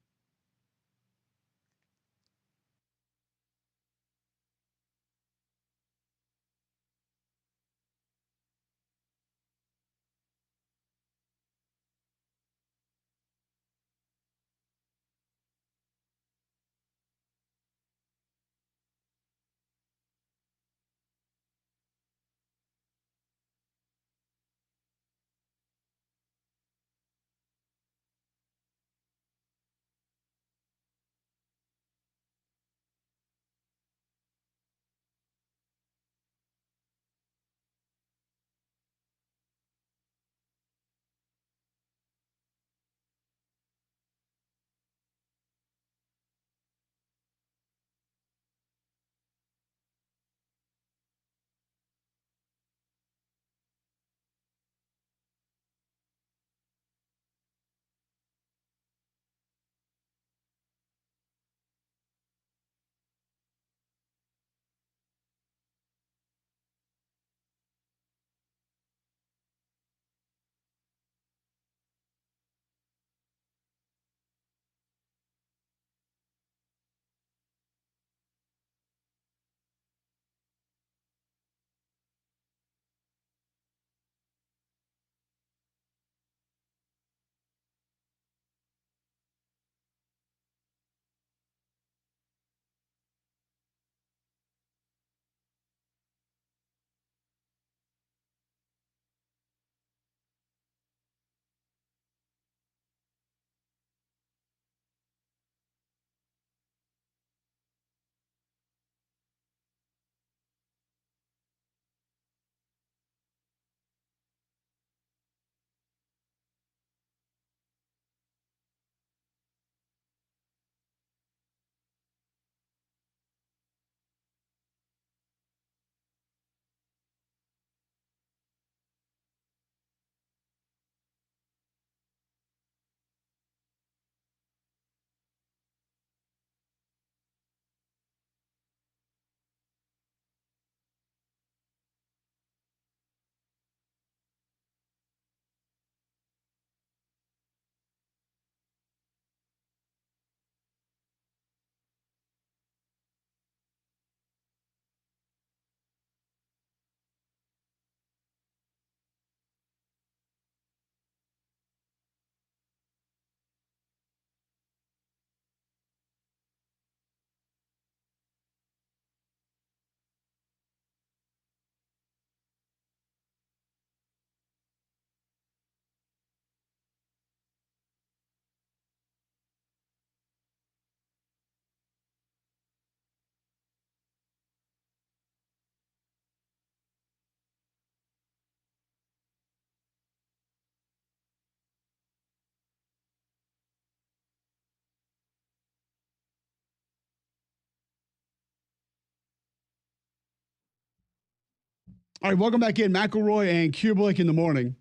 All right, welcome back in. McElroy and Kubelik in the morning.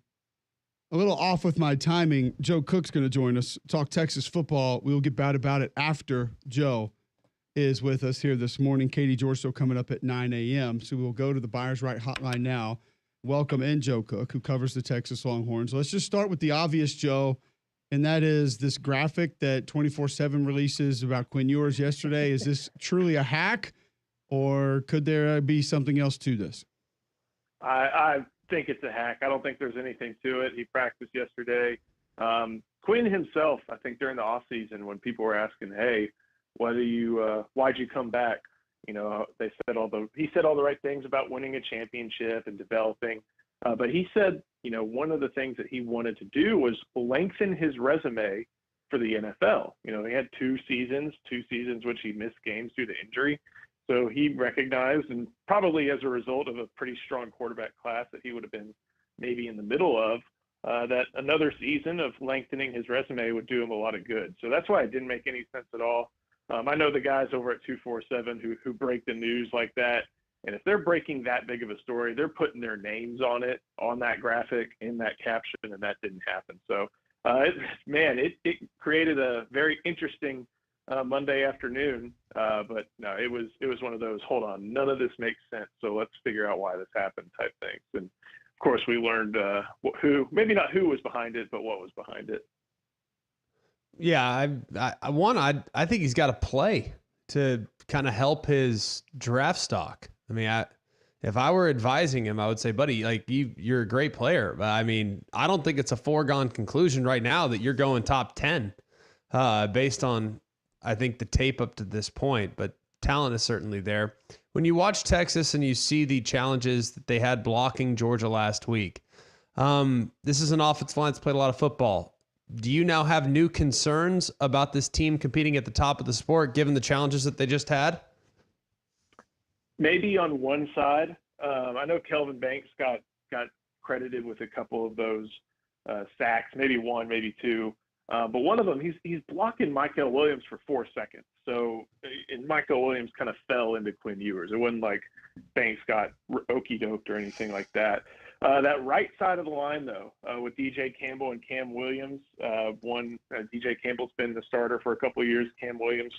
A little off with my timing. Joe Cook's going to join us, talk Texas football. We will get bad about it after Joe is with us here this morning. Katie George still coming up at 9 a.m. So we'll go to the Buyers Right hotline now. Welcome in Joe Cook, who covers the Texas Longhorns. Let's just start with the obvious, Joe, and that is this graphic that 24/7 releases about Quinn Ewers yesterday. Is this truly a hack, or could there be something else to this? I think it's a hack. I don't think there's anything to it. He practiced yesterday. Quinn himself, I think during the offseason when people were asking, hey, why'd you come back? You know, he said all the right things about winning a championship and developing. But he said, you know, one of the things that he wanted to do was lengthen his resume for the NFL. You know, he had two seasons which he missed games due to injury. So he recognized, and probably as a result of a pretty strong quarterback class that he would have been maybe in the middle of, that another season of lengthening his resume would do him a lot of good. So that's why it didn't make any sense at all. I know the guys over at 247 who break the news like that, and if they're breaking that big of a story, they're putting their names on it, on that graphic, in that caption, and that didn't happen. So, it created a very interesting Monday afternoon, but no, it was one of those, hold on, none of this makes sense, so let's figure out why this happened type things. And of course we learned maybe not who was behind it, but what was behind it. Yeah, I think he's got to play to kind of help his draft stock. I mean, if I were advising him, I would say, buddy, like you're a great player, but I mean, I don't think it's a foregone conclusion right now that you're going top 10 based on, I think, the tape up to this point, but talent is certainly there. When you watch Texas and you see the challenges that they had blocking Georgia last week, this is an offensive line that's played a lot of football. Do you now have new concerns about this team competing at the top of the sport, given the challenges that they just had? Maybe on one side. I know Kelvin Banks got credited with a couple of those sacks, maybe one, maybe two. But one of them, he's blocking Michael Williams for 4 seconds. So, and Michael Williams kind of fell into Quinn Ewers. It wasn't like Banks got okey-doked or anything like that. That right side of the line, though, with DJ Campbell and Cam Williams, DJ Campbell's been the starter for a couple of years. Cam Williams,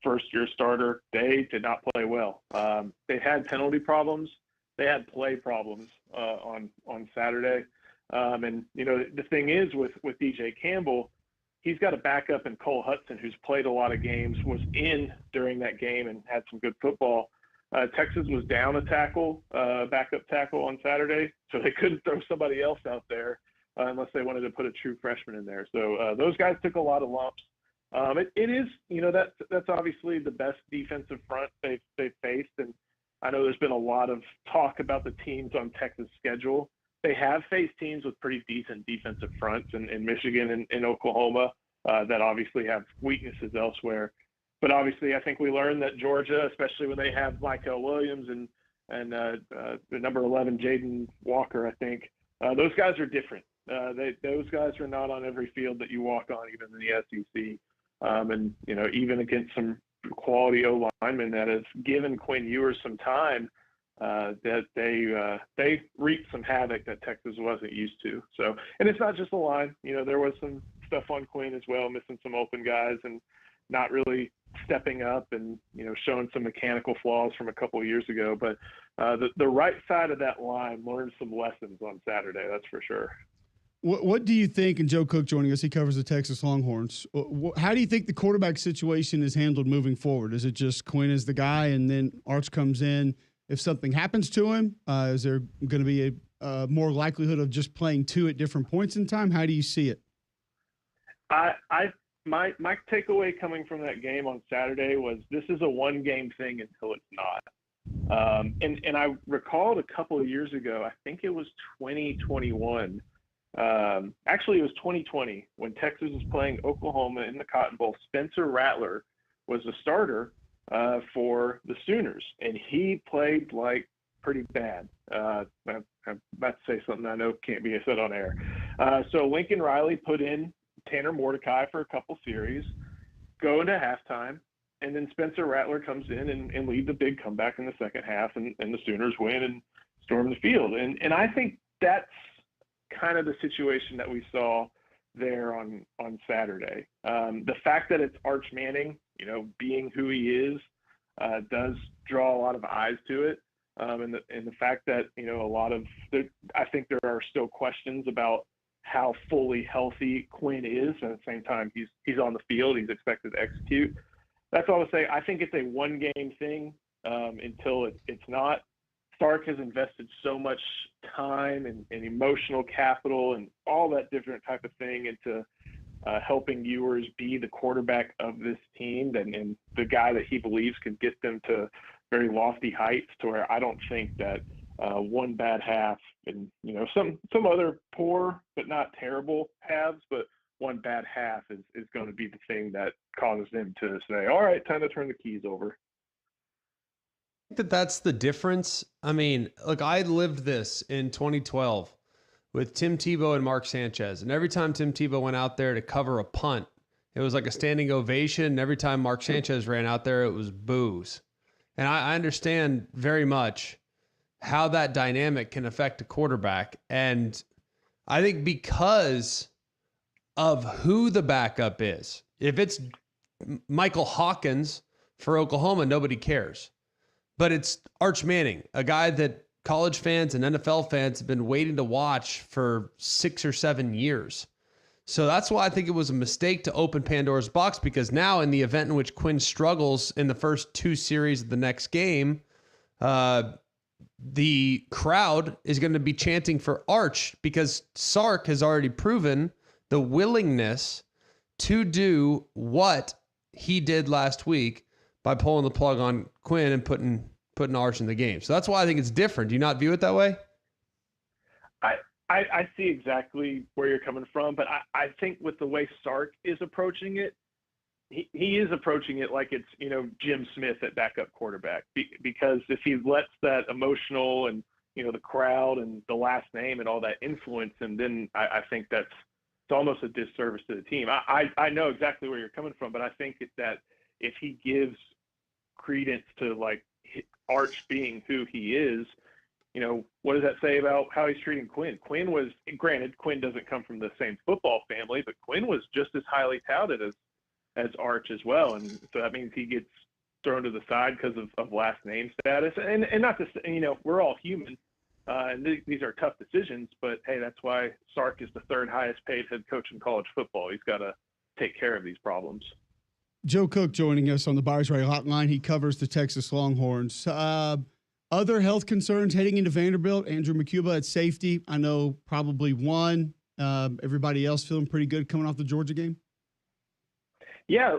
first-year starter. They did not play well. They had penalty problems. They had play problems on Saturday. And, you know, the thing is with DJ Campbell, he's got a backup in Cole Hudson, who's played a lot of games, was in during that game and had some good football. Texas was down a tackle, backup tackle on Saturday, so they couldn't throw somebody else out there unless they wanted to put a true freshman in there. So those guys took a lot of lumps. It is, you know, that's obviously the best defensive front they've faced, and I know there's been a lot of talk about the teams on Texas' schedule. They have faced teams with pretty decent defensive fronts in Michigan and Oklahoma that obviously have weaknesses elsewhere. But obviously, I think we learned that Georgia, especially when they have Michael Williams and the number 11 Jaden Walker, I think those guys are different. Those guys are not on every field that you walk on, even in the SEC. And you know, even against some quality O linemen that has given Quinn Ewers some time, that they reaped some havoc that Texas wasn't used to. So, and it's not just the line. You know, there was some stuff on Quinn as well, missing some open guys and not really stepping up and, you know, showing some mechanical flaws from a couple of years ago. But the right side of that line learned some lessons on Saturday, that's for sure. What do you think, and Joe Cook joining us, he covers the Texas Longhorns. How do you think the quarterback situation is handled moving forward? Is it just Quinn is the guy and then Arch comes in if something happens to him? Is there going to be a more likelihood of just playing two at different points in time? How do you see it? My takeaway coming from that game on Saturday was this is a one-game thing until it's not. And I recalled a couple of years ago, I think it was 2021. Actually, it was 2020 when Texas was playing Oklahoma in the Cotton Bowl. Spencer Rattler was the starter for the Sooners, and he played like pretty bad. I'm about to say something I know can't be said on air. So Lincoln Riley put in Tanner Mordecai for a couple series, go into halftime, and then Spencer Rattler comes in and lead the big comeback in the second half, and the Sooners win and storm the field. And I think that's kind of the situation that we saw there on Saturday. The fact that it's Arch Manning, being who he is, does draw a lot of eyes to it. And the fact that, I think there are still questions about how fully healthy Quinn is. And at the same time, he's on the field. He's expected to execute. That's all to say. I think it's a one-game thing until it's not. Sark has invested so much time and emotional capital and all that different type of thing into helping Ewers be the quarterback of this team and the guy that he believes can get them to very lofty heights, to where I don't think that one bad half and, some other poor but not terrible halves, but one bad half is going to be the thing that causes them to say, all right, time to turn the keys over. That's the difference. I mean, look, I lived this in 2012 with Tim Tebow and Mark Sanchez. And every time Tim Tebow went out there to cover a punt, it was like a standing ovation. And every time Mark Sanchez ran out there, it was boos. And I understand very much how that dynamic can affect a quarterback. And I think because of who the backup is, if it's Michael Hawkins for Oklahoma, nobody cares. But it's Arch Manning, a guy that college fans and NFL fans have been waiting to watch for 6 or 7 years. So that's why I think it was a mistake to open Pandora's box, because now in the event in which Quinn struggles in the first 2 series of the next game, the crowd is going to be chanting for Arch, because Sark has already proven the willingness to do what he did last week by pulling the plug on Quinn and putting Arch in the game. So that's why I think it's different. Do you not view it that way? I see exactly where you're coming from, but I think with the way Sark is approaching it, he is approaching it like it's, Jim Smith at backup quarterback, because if he lets that emotional and, the crowd and the last name and all that influence him, then I think it's almost a disservice to the team. I know exactly where you're coming from, but I think that if he gives credence to like Arch being who he is, what does that say about how he's treating Quinn? Quinn was, granted, Quinn doesn't come from the same football family, but Quinn was just as highly touted as Arch as well. And so that means he gets thrown to the side because of last name status. And not to say, we're all human. And these are tough decisions, but hey, that's why Sark is the 3rd highest paid head coach in college football. He's got to take care of these problems. Joe Cook joining us on the Buyers Right Hotline. He covers the Texas Longhorns. Other health concerns heading into Vanderbilt. Andrew McCuba at safety. I know probably one. Everybody else feeling pretty good coming off the Georgia game? Yeah,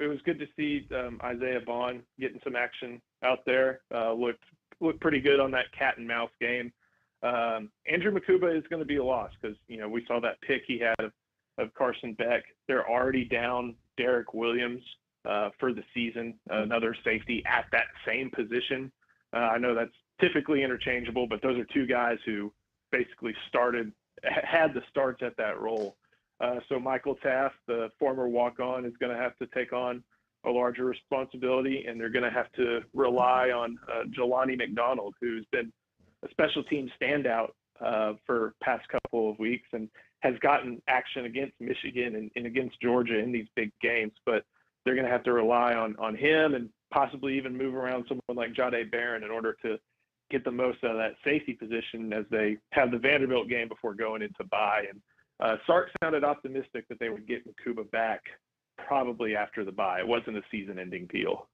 it was good to see Isaiah Bond getting some action out there. Looked pretty good on that cat and mouse game. Andrew McCuba is going to be a loss because, we saw that pick he had of Carson Beck. They're already down Derek Williams for the season, another safety at that same position. I know that's typically interchangeable, but those are 2 guys who basically had the starts at that role. So Michael Taft, the former walk-on, is going to have to take on a larger responsibility, and they're going to have to rely on Jelani McDonald, who's been a special team standout for past couple of weeks and has gotten action against Michigan and against Georgia in these big games. But they're going to have to rely on him and possibly even move around someone like Jahdae Barron in order to get the most out of that safety position as they have the Vanderbilt game before going into bye. And Sark sounded optimistic that they would get McCuba back probably after the bye. It wasn't a season-ending deal.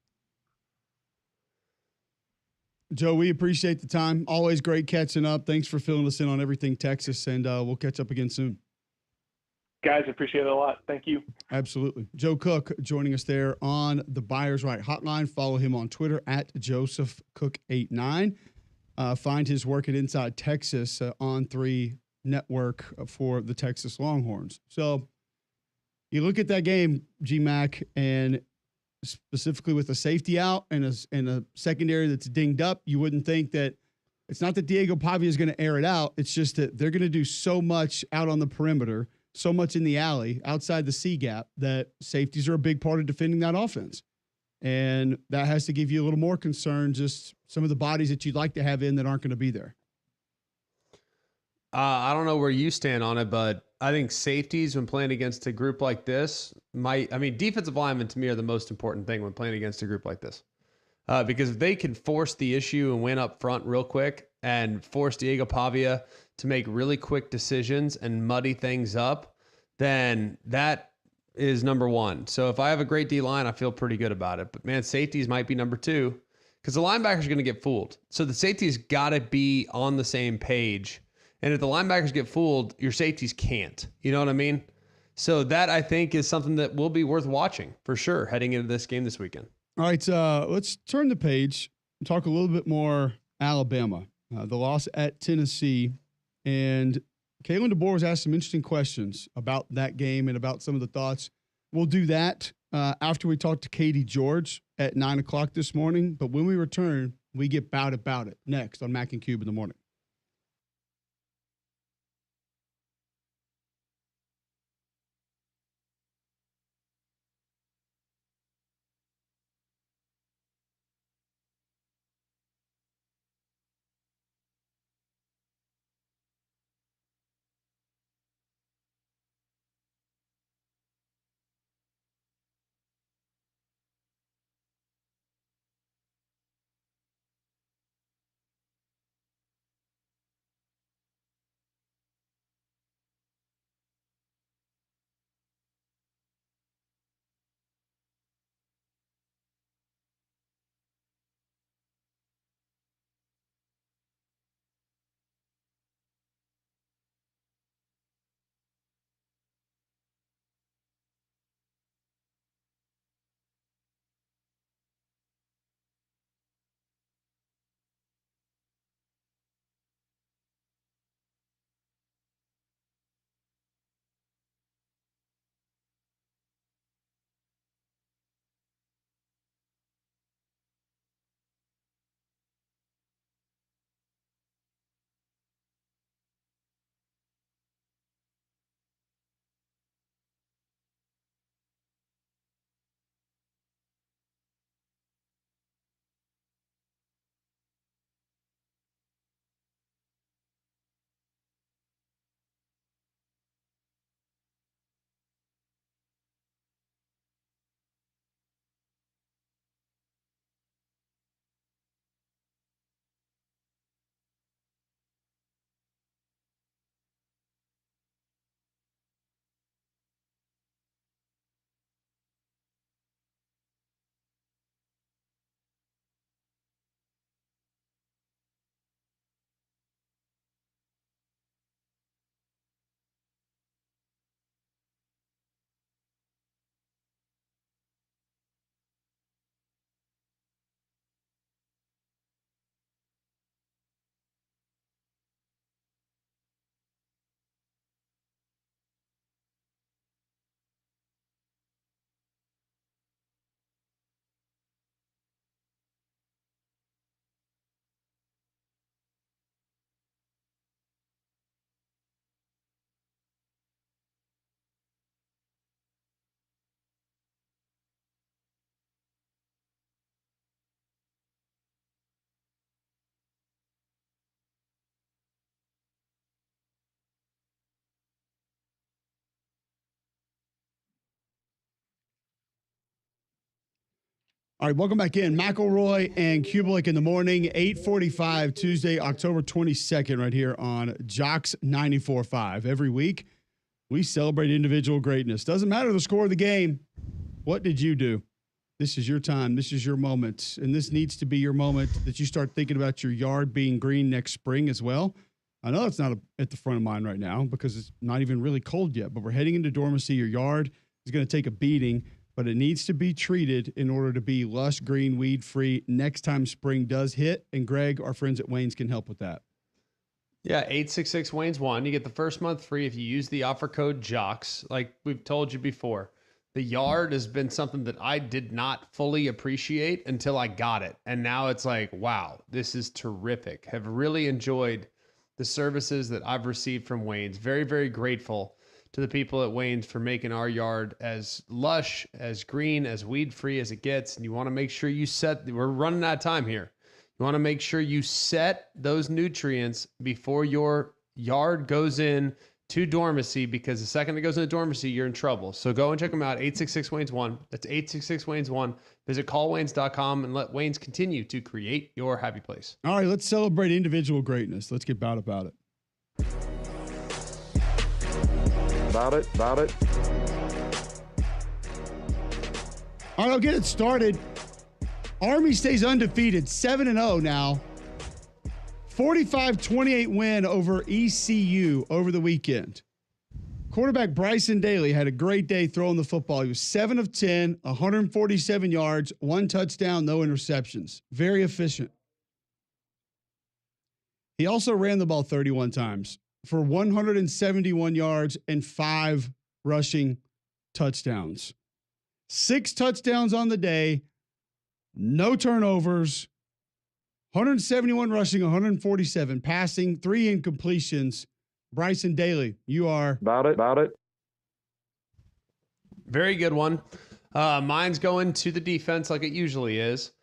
Joe, we appreciate the time. Always great catching up. Thanks for filling us in on everything Texas, and we'll catch up again soon. Guys, appreciate it a lot. Thank you. Absolutely. Joe Cook joining us there on the Buyers Right Hotline. Follow him on Twitter at JosephCook89. Find his work at Inside Texas on 3 Network for the Texas Longhorns. So you look at that game, G-Mac, and specifically with a safety out and a secondary that's dinged up, you wouldn't think that it's not that Diego Pavia is going to air it out. It's just that they're going to do so much out on the perimeter, so much in the alley, outside the C gap, that safeties are a big part of defending that offense. And that has to give you a little more concern, just some of the bodies that you'd like to have in that aren't going to be there. I don't know where you stand on it, but I think safeties when playing against a group like this defensive linemen to me are the most important thing when playing against a group like this. Because if they can force the issue and win up front real quick and force Diego Pavia to make really quick decisions and muddy things up, then that is number one. So if I have a great D-line, I feel pretty good about it. But, man, safeties might be number two because the linebackers are going to get fooled. So the safeties got to be on the same page. And if the linebackers get fooled, your safeties can't. You know what I mean? So that, I think, is something that will be worth watching for sure heading into this game this weekend. All right, let's turn the page and talk a little bit more Alabama. The loss at Tennessee. And Kalen DeBoer was asked some interesting questions about that game and about some of the thoughts. We'll do that after we talk to Katie George at 9 o'clock this morning. But when we return, we get about it next on Mac and Cube in the morning. All right, welcome back in. McElroy and Kubelik in the morning, 8:45 Tuesday, October 22nd, right here on Jocks 94.5. Every week, we celebrate individual greatness. Doesn't matter the score of the game. What did you do? This is your time. This is your moment. And this needs to be your moment that you start thinking about your yard being green next spring as well. I know it's not at the front of mind right now because it's not even really cold yet, but we're heading into dormancy. Your yard is going to take a beating, but it needs to be treated in order to be lush, green, weed-free next time spring does hit. And Greg, our friends at Wayne's, can help with that. Yeah, 866-WAYNES-1. You get the first month free if you use the offer code JOCKS. Like we've told you before, the yard has been something that I did not fully appreciate until I got it. And now it's like, wow, this is terrific. Have really enjoyed the services that I've received from Wayne's. Very, very grateful to the people at Wayne's for making our yard as lush, as green, as weed-free as it gets. And you want to make sure you we're running out of time here. You want to make sure you set those nutrients before your yard goes in to dormancy, because the second it goes into dormancy, you're in trouble. So go and check them out. 866-WAYNES-1. That's 866-WAYNES-1. Visit callwaynes.com and let Waynes continue to create your happy place. All right, let's celebrate individual greatness. Let's get about it. About it. All right, I'll get it started. Army stays undefeated, 7-0 now. 45-28 win over ECU over the weekend. Quarterback Bryson Daly had a great day throwing the football. He was 7 of 10, 147 yards, 1 touchdown, no interceptions. Very efficient. He also ran the ball 31 times for 171 yards and 5 rushing touchdowns. 6 touchdowns on the day, no turnovers, 171 rushing, 147 passing, 3 incompletions. Bryson Daly, you are About it. Very good one. Mine's going to the defense like it usually is.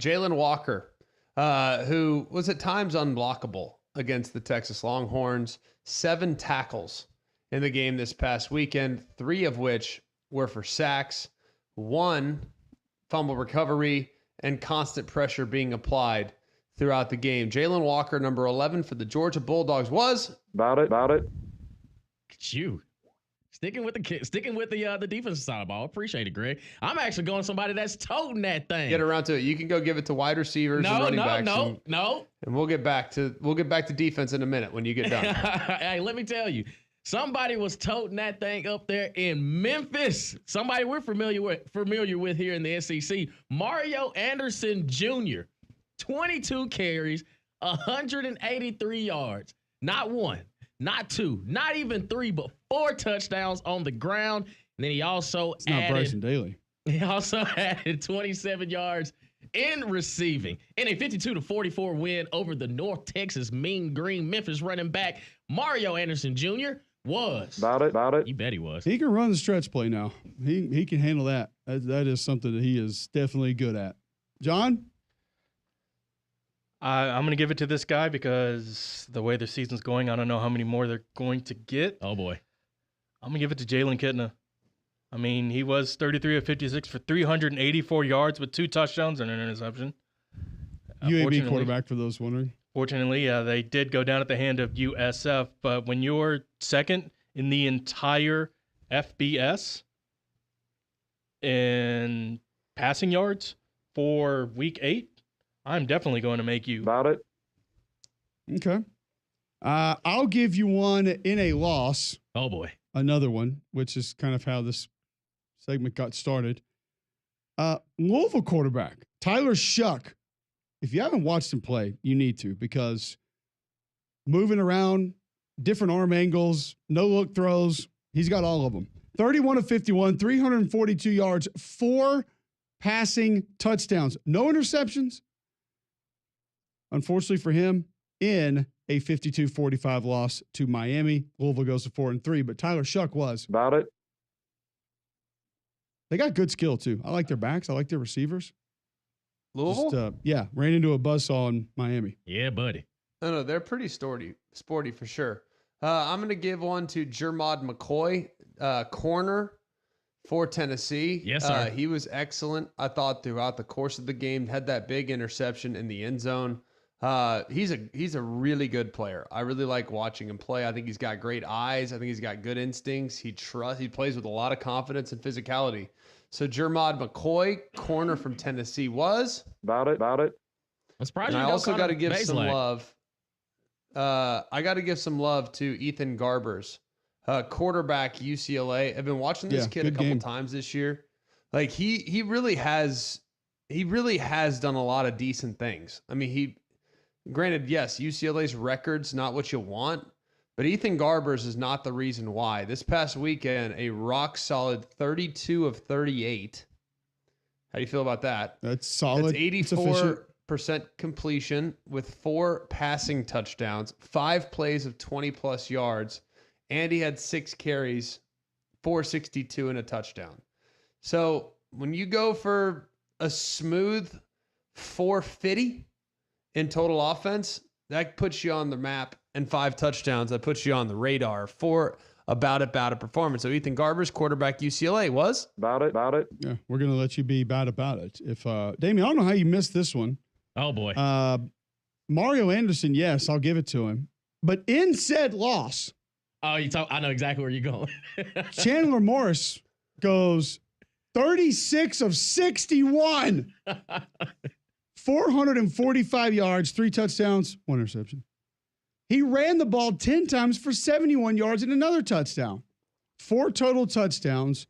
Jalen Walker, who was at times unblockable against the Texas Longhorns. 7 tackles in the game this past weekend, 3 of which were for sacks, 1 fumble recovery, and constant pressure being applied throughout the game. Jalen Walker, number 11 for the Georgia Bulldogs, was About it. Look at you. Sticking with the defensive side of the ball. Appreciate it, Greg. I'm actually going somebody that's toting that thing. Get around to it. You can go give it to wide receivers and running backs. No. And we'll get back to defense in a minute when you get done. Hey, let me tell you. Somebody was toting that thing up there in Memphis. Somebody we're familiar with here in the SEC. Mario Anderson Jr. 22 carries, 183 yards. Not 1, not 2, not even 3, but 4 touchdowns on the ground. And then he also not Bryson Daly. He also added 27 yards in receiving in a 52-44 win over the North Texas Mean Green Memphis running back Mario Anderson Jr. was. About it. You bet he was. He can run the stretch play now. He can handle that. That is something that he is definitely good at. John? I'm going to give it to this guy because the way the season's going, I don't know how many more they're going to get. Oh, boy. I'm going to give it to Jalen Kitna. I mean, he was 33 of 56 for 384 yards with 2 touchdowns and an interception. UAB quarterback, for those wondering. Fortunately, they did go down at the hand of USF, but when you're second in the entire FBS in passing yards for week 8, I'm definitely going to make you. About it. Okay. I'll give you one in a loss. Oh, boy. Another one, which is kind of how this segment got started. Louisville quarterback, Tyler Shuck. If you haven't watched him play, you need to, because moving around, different arm angles, no-look throws, he's got all of them. 31 of 51, 342 yards, 4 passing touchdowns, no interceptions. Unfortunately for him, in a 52-45 loss to Miami. Louisville goes to 4-3, but Tyler Shuck was. About it. They got good skill, too. I like their backs. I like their receivers. Louisville? Just, ran into a buzzsaw in Miami. Yeah, buddy. No, they're pretty sporty for sure. I'm going to give one to Jermod McCoy, corner for Tennessee. Yes, sir. He was excellent, I thought, throughout the course of the game. Had that big interception in the end zone. He's a really good player. I really like watching him play. I think he's got great eyes. I think he's got good instincts. He plays with a lot of confidence and physicality. So Jermod McCoy, corner from Tennessee, was. About it. I'm surprised And you I also got to give some Bazelak. love. I got to give some love to Ethan Garbers, quarterback UCLA. I've been watching this kid a couple times this year. Like he really has done a lot of decent things. I mean, granted, yes, UCLA's record's not what you want, but Ethan Garbers is not the reason why. This past weekend, a rock solid 32 of 38. How do you feel about that? That's solid. That's 84% completion with 4 passing touchdowns, 5 plays of 20-plus yards, and he had 6 carries, 462 and a touchdown. So when you go for a smooth 450 in total offense, That puts you on the map, and 5 touchdowns. That puts you on the radar for about it performance. So Ethan Garber's quarterback UCLA was About it. Yeah, we're gonna let you be bad about it. If Damien, I don't know how you missed this one. Oh boy. Mario Anderson, yes, I'll give it to him. But in said loss, I know exactly where you're going. Chandler Morris goes 36 of 61, 445 yards, 3 touchdowns, 1 interception. He ran the ball 10 times for 71 yards and another touchdown. 4 total touchdowns,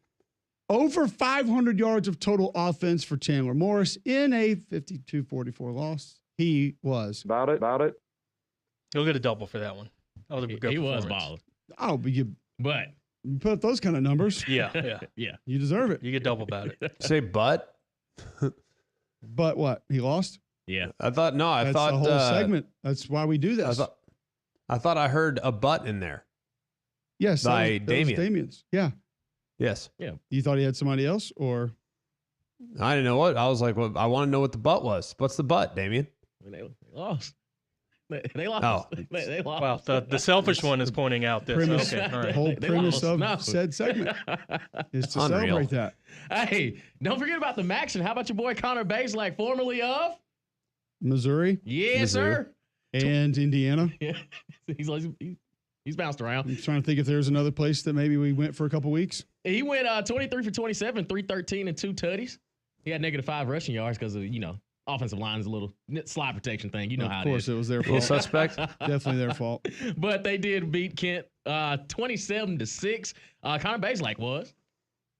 over 500 yards of total offense for Chandler Morris in a 52-44 loss. He was. About it. He'll get a double for that one. That was a good He was performance. balling. Oh, but you But put up those kind of numbers, Yeah. yeah. you deserve it. You get double about it. say but. But what? He lost? Yeah. I thought That's the the whole segment. That's why we do this. I thought I heard a but in there. Yes. by that was Damien. Damien's. Yeah. Yes. You thought he had somebody else or? I didn't know what. I was like, well, I want to know what the but was. What's the but, Damien? They lost. They lost. Oh. They lost. Wow. The selfish one is pointing out this. Premise. Okay. All The right. whole They premise lost. of No. said segment is to Unreal. celebrate that. Hey, don't forget about the Max. And how about your boy Connor Bazelak, formerly of? Missouri Yes, Missouri. sir. and Indiana. Yeah. He's bounced around. I'm trying to think if there's another place that maybe we went for a couple weeks. He went 23 for 27, 313 and 2 tutties. He had -5 rushing yards because of, offensive line is a little slide protection thing. You know how Of course, it it was their Little fault. suspect. Definitely their fault. is. But they did beat Kent 27-6. Connor Bazelak was.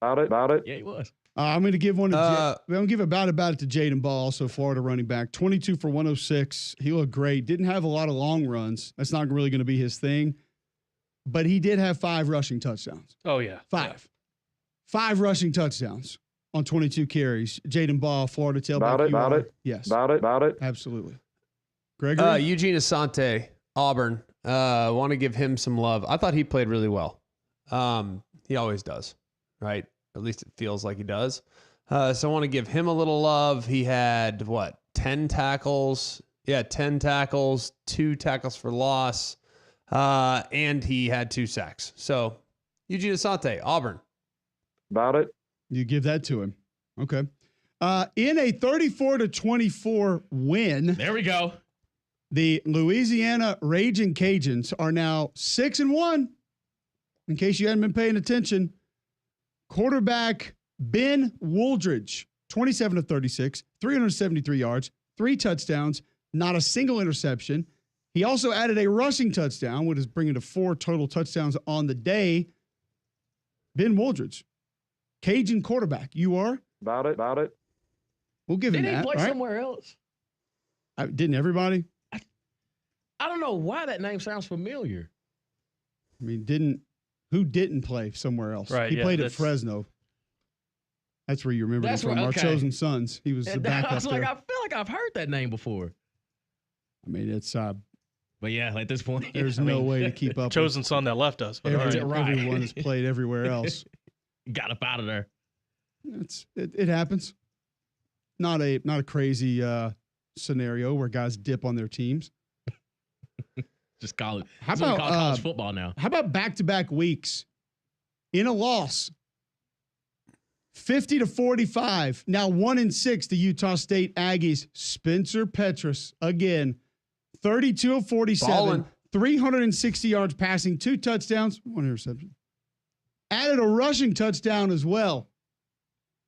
About it. Yeah, he was. I'm going to give one. Uh, I'm going to give about it to Jaden Ball, also Florida running back. 22 for 106. He looked great. Didn't have a lot of long runs. That's not really going to be his thing. But he did have 5 rushing touchdowns. Oh, yeah. 5. 5 rushing touchdowns on 22 carries. Jaden Ball, Florida tailback. About it. Yes. About it. Absolutely. Gregory? Eugene Asante, Auburn. Want to give him some love. I thought he played really well. He always does, right? At least it feels like he does. So I want to give him a little love. He had 10 tackles? Yeah, 10 tackles, 2 tackles for loss, and he had 2 sacks. So Eugene Asante, Auburn. About it. You give that to him. Okay. In a 34-24 win, There we go. the Louisiana Raging Cajuns are now 6-1. In case you hadn't been paying attention, quarterback Ben Wooldridge, 27 of 36, 373 yards, 3 touchdowns, not a single interception. He also added a rushing touchdown, which is bringing to 4 total touchdowns on the day. Ben Wooldridge, Cajun quarterback. You are? About it. We'll give him Didn't he that, play right? somewhere else? Didn't everybody? I don't know why that name sounds familiar. I mean, who didn't play somewhere else? Right, He yeah, played at that's- Fresno. That's where you remember him That's from. where- Our okay. chosen sons. He was the I backup was like, there. I feel like I've heard that name before. I mean, it's But yeah, at this point, there's I no mean, way to keep up. Chosen son that left us. But all right. Right. Everyone has played everywhere else. got up out of there. It happens. Not a crazy scenario where guys dip on their teams. Just call it. How That's what we about call college football now? How about back-to-back weeks in a loss? 50-45. Now 1-6. The Utah State Aggies. Spencer Petras again, 32 of 47, Ballin'. 360 yards passing, 2 touchdowns, 1 interception. Added a rushing touchdown as well.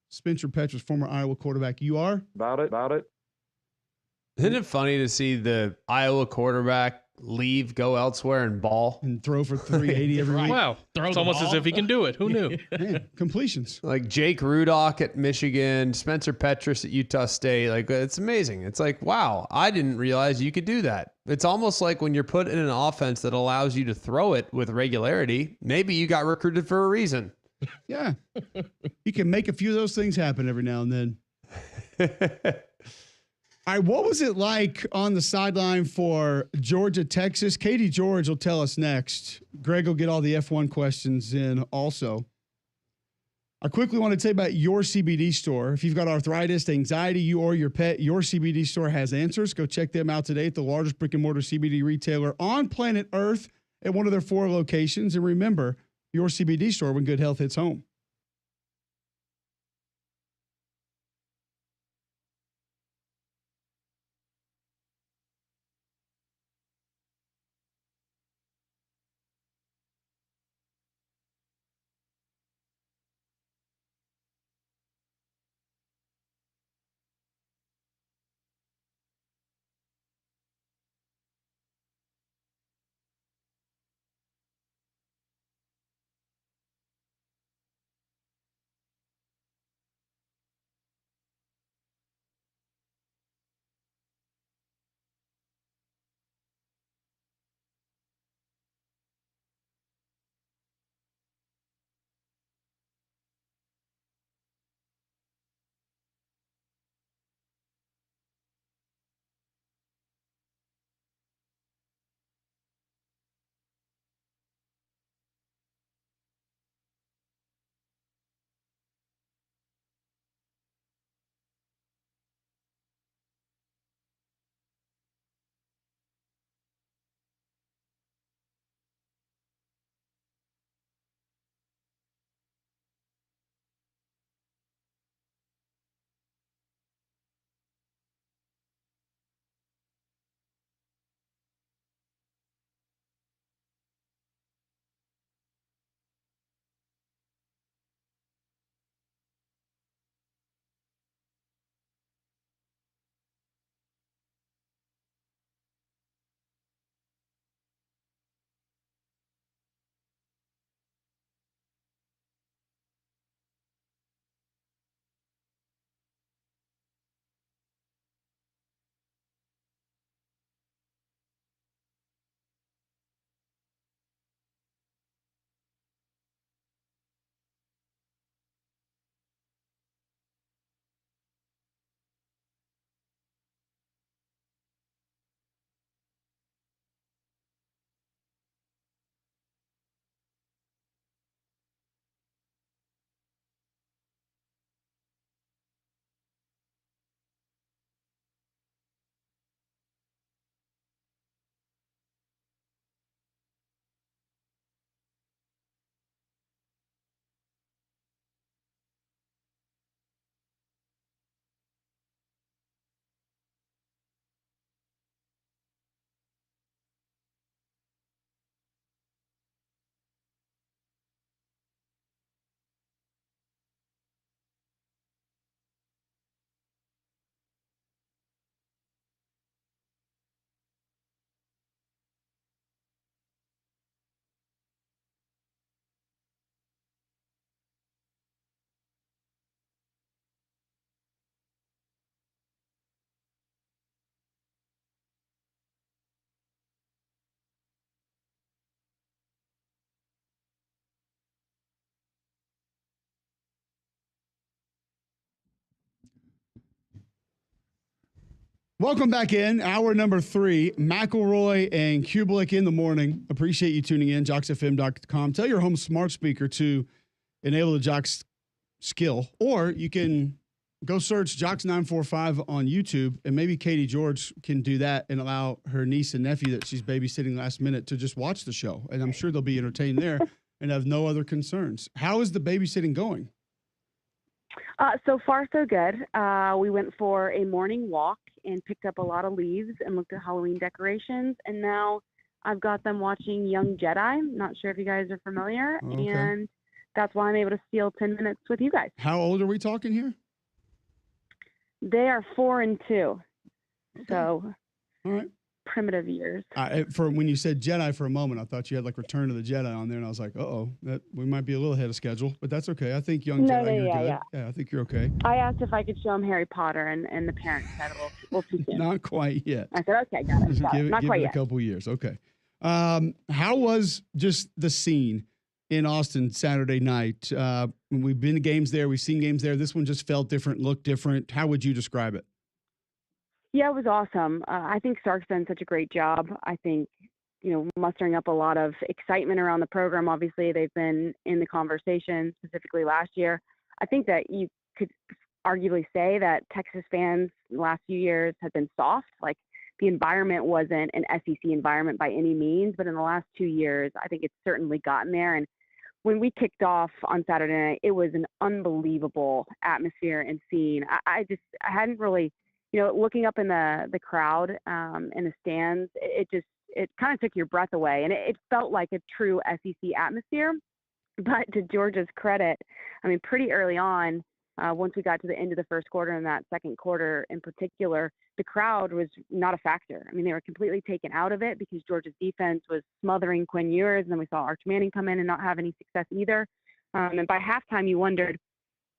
Spencer Petras, former Iowa quarterback. You are? About it. Isn't it funny to see the Iowa quarterback leave, go elsewhere, and ball? And throw for 380 every week. Wow. Throw It's the almost as ball. if he can do it. Who knew? Man, completions. Like Jake Rudock at Michigan, Spencer Petras at Utah State. Like, it's amazing. It's like, wow, I didn't realize you could do that. It's almost like when you're put in an offense that allows you to throw it with regularity, maybe you got recruited for a reason. Yeah. You can make a few of those things happen every now and then. All right, what was it like on the sideline for Georgia, Texas? Katie George will tell us next. Greg will get all the F1 questions in also. I quickly want to tell you about your CBD store. If you've got arthritis, anxiety, you or your pet, your CBD store has answers. Go check them out today at the largest brick and mortar CBD retailer on planet Earth at one of their 4 locations. And remember, your CBD store when good health hits home. Welcome back in. Hour number 3, McElroy and Kubelik in the morning. Appreciate you tuning in, JocksFM.com. Tell your home smart speaker to enable the Jocks skill, or you can go search Jocks945 on YouTube, and maybe Katie George can do that and allow her niece and nephew that she's babysitting last minute to just watch the show. And I'm sure they'll be entertained there and have no other concerns. How is the babysitting going? So far, so good. We went for a morning walk and picked up a lot of leaves and looked at Halloween decorations. And now I've got them watching Young Jedi. Not sure if you guys are familiar. Okay. And that's why I'm able to steal 10 minutes with you guys. How old are we talking here? They are 4 and 2. So All right. primitive years. For when you said Jedi for a moment, I thought you had like Return of the Jedi on there, and I was like, that we might be a little ahead of schedule, but that's okay. I think Young Jedi, you're good. Yeah, I think you're okay. I asked if I could show them Harry Potter, and the parents said, well, too soon. Not quite yet. I said, okay, got it. Not give quite it yet. a couple years. Okay. How was just the scene in Austin Saturday night? We've been to games there. We've seen games there. This one just felt different, looked different. How would you describe it? Yeah, it was awesome. I think Sark's done such a great job. I think mustering up a lot of excitement around the program. Obviously, they've been in the conversation, specifically last year. I think that you could arguably say that Texas fans the last few years have been soft. Like, the environment wasn't an SEC environment by any means, but in the last 2 years, I think it's certainly gotten there. And when we kicked off on Saturday night, it was an unbelievable atmosphere and scene. I hadn't really, looking up in the crowd in the stands, it kind of took your breath away, and it felt like a true SEC atmosphere. But to Georgia's credit, I mean, pretty early on, once we got to the end of the first quarter and that second quarter in particular, the crowd was not a factor. I mean, they were completely taken out of it because Georgia's defense was smothering Quinn Ewers, and then we saw Arch Manning come in and not have any success either. And by halftime, you wondered,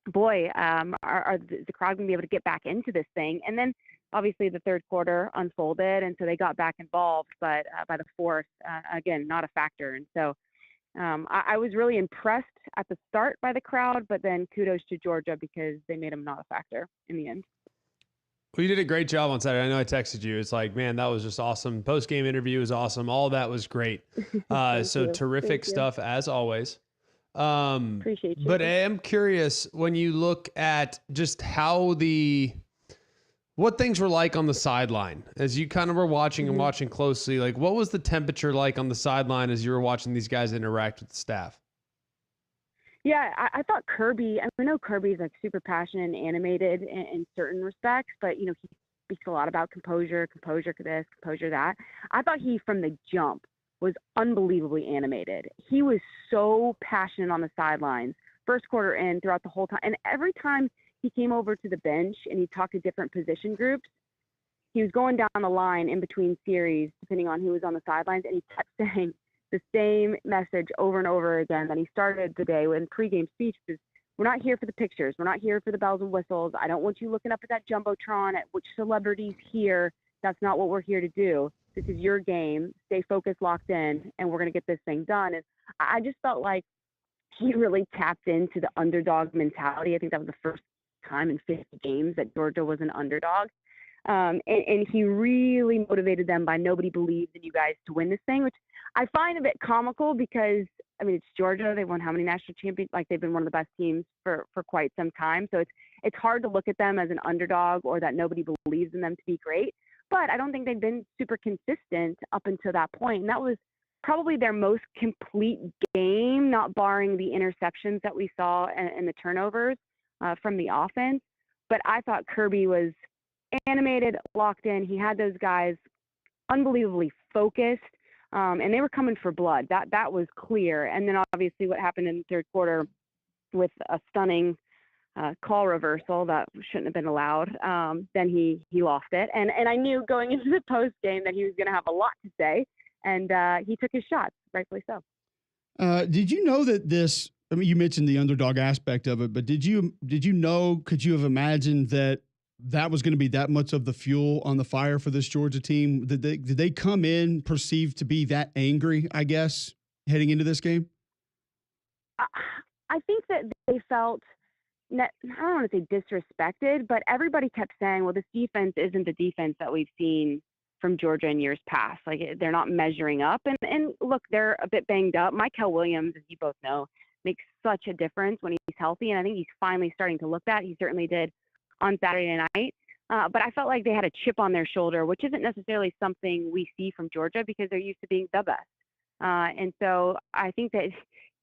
boy, is the crowd going to be able to get back into this thing? And then obviously the third quarter unfolded, and so they got back involved. But by the fourth, again, not a factor. And so I was really impressed at the start by the crowd, but then kudos to Georgia because they made them not a factor in the end. Well, you did a great job on Saturday. I know I texted you. It's like, man, that was just awesome. Post-game interview was awesome. All that was great. So you. terrific Thank you. stuff as always. Appreciate you. But I am curious when you look at just what things were like on the sideline as you kind of were watching and watching closely. Like, what was the temperature like on the sideline as you were watching these guys interact with the staff? Yeah, I thought Kirby, I know Kirby's like super passionate and animated in certain respects, but he speaks a lot about composure this, composure that. I thought he, from the jump, was unbelievably animated. He was so passionate on the sidelines, first quarter in, throughout the whole time. And every time he came over to the bench and he talked to different position groups, he was going down the line in between series, depending on who was on the sidelines, and he kept saying the same message over and over again that he started the day with pregame speech. We're not here for the pictures. We're not here for the bells and whistles. I don't want you looking up at that Jumbotron at which celebrity's here. That's not what we're here to do. This is your game. Stay focused, locked in, and we're going to get this thing done. And I just felt like he really tapped into the underdog mentality. I think that was the first time in 50 games that Georgia was an underdog. And he really motivated them by nobody believes in you guys to win this thing, which I find a bit comical because, I mean, it's Georgia. They won how many national champions? Like, they've been one of the best teams for quite some time. So it's hard to look at them as an underdog or that nobody believes in them to be great. But I don't think they've been super consistent up until that point. And that was probably their most complete game, not barring the interceptions that we saw and the turnovers from the offense. But I thought Kirby was animated, locked in. He had those guys unbelievably focused, and they were coming for blood. That was clear. And then obviously what happened in the third quarter with a stunning call reversal that shouldn't have been allowed, then he lost it. And I knew going into the post game that he was going to have a lot to say, and he took his shots, rightfully so. Did you know that this? I mean, you mentioned the underdog aspect of it, but did you know? Could you have imagined that was going to be that much of the fuel on the fire for this Georgia team? Did they come in perceived to be that angry, I guess, heading into this game? I think that they felt, I don't want to say disrespected, but everybody kept saying, well, this defense isn't the defense that we've seen from Georgia in years past. Like, they're not measuring up. And look, they're a bit banged up. Michael Williams, as you both know, makes such a difference when he's healthy. And I think he's finally starting to look that. He certainly did on Saturday night. But I felt like they had a chip on their shoulder, which isn't necessarily something we see from Georgia because they're used to being the best. And so I think that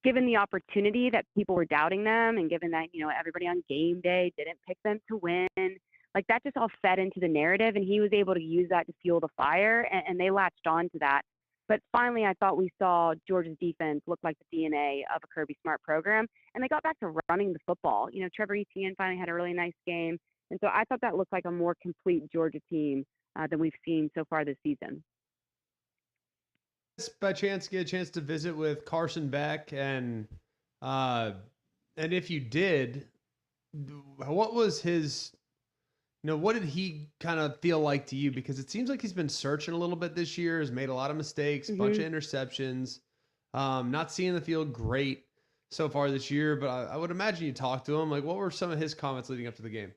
given the opportunity that people were doubting them and given that, everybody on game day didn't pick them to win, like, that just all fed into the narrative, and he was able to use that to fuel the fire, and they latched on to that. But finally, I thought we saw Georgia's defense look like the DNA of a Kirby Smart program, and they got back to running the football. Trevor Etienne finally had a really nice game, and so I thought that looked like a more complete Georgia team than we've seen so far this season. By chance, get a chance to visit with Carson Beck, and if you did, what was his? What did he kind of feel like to you? Because it seems like he's been searching a little bit this year, has made a lot of mistakes, a bunch of interceptions, not seeing the field great so far this year. But I would imagine you talked to him. Like, what were some of his comments leading up to the game?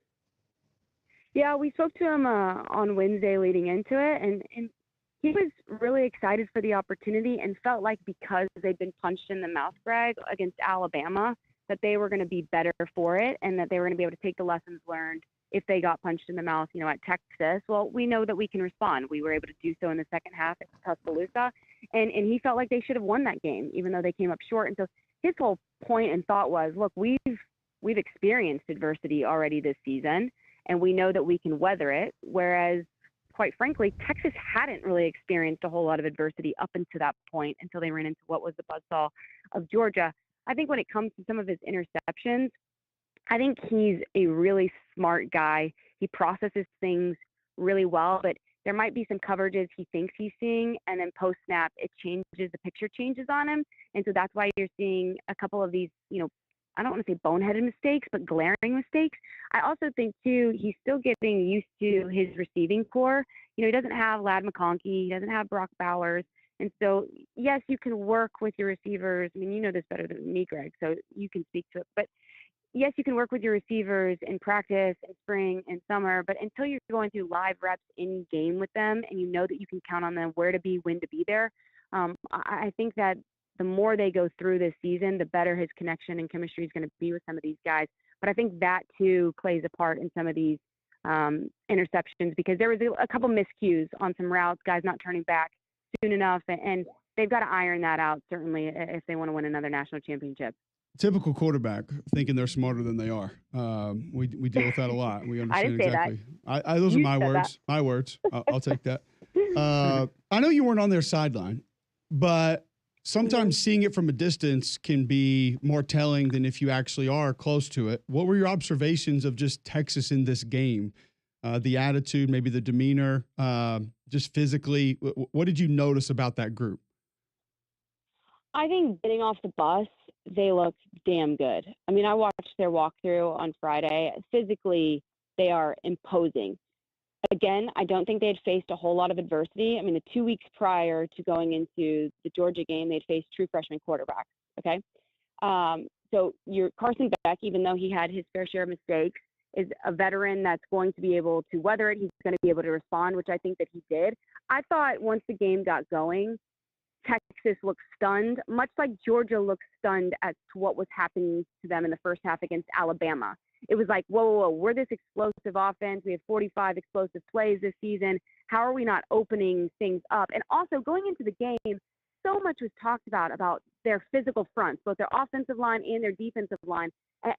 Yeah, we spoke to him on Wednesday leading into it. And he was really excited for the opportunity and felt like because they'd been punched in the mouth, Greg, against Alabama, that they were going to be better for it and that they were going to be able to take the lessons learned if they got punched in the mouth, at Texas. Well, we know that we can respond. We were able to do so in the second half at Tuscaloosa, and he felt like they should have won that game, even though they came up short. And so his whole point and thought was, look, we've experienced adversity already this season, and we know that we can weather it, whereas quite frankly, Texas hadn't really experienced a whole lot of adversity up until that point until they ran into what was the buzzsaw of Georgia. I think when it comes to some of his interceptions, I think he's a really smart guy. He processes things really well, but there might be some coverages he thinks he's seeing, and then post-snap, the picture changes on him. And so that's why you're seeing a couple of these, I don't want to say boneheaded mistakes, but glaring mistakes. I also think, too, he's still getting used to his receiving core. He doesn't have Ladd McConkey. He doesn't have Brock Bowers. And so, yes, you can work with your receivers. I mean, you know this better than me, Greg, so you can speak to it. But, yes, you can work with your receivers in practice in spring and summer, but until you're going through live reps in game with them and you know that you can count on them, where to be, when to be there, I think that the more they go through this season, the better his connection and chemistry is going to be with some of these guys. But I think that, too, plays a part in some of these interceptions because there was a couple miscues on some routes, guys not turning back soon enough, and they've got to iron that out, certainly, if they want to win another national championship. Typical quarterback thinking they're smarter than they are. We deal with that a lot. We understand I didn't exactly. Say that. Those You are my said words. that. My words. I'll take that. I know you weren't on their sideline, but sometimes seeing it from a distance can be more telling than if you actually are close to it. What were your observations of just Texas in this game? The attitude, maybe the demeanor, just physically. What did you notice about that group? I think getting off the bus, they looked damn good. I mean, I watched their walkthrough on Friday. Physically, they are imposing. Again, I don't think they had faced a whole lot of adversity. I mean, the 2 weeks prior to going into the Georgia game, they'd faced true freshman quarterbacks, okay? So your Carson Beck, even though he had his fair share of mistakes, is a veteran that's going to be able to weather it. He's going to be able to respond, which I think that he did. I thought once the game got going, Texas looked stunned, much like Georgia looked stunned at what was happening to them in the first half against Alabama. It was like, whoa, we're this explosive offense. We have 45 explosive plays this season. How are we not opening things up? And also going into the game, so much was talked about their physical fronts, both their offensive line and their defensive line.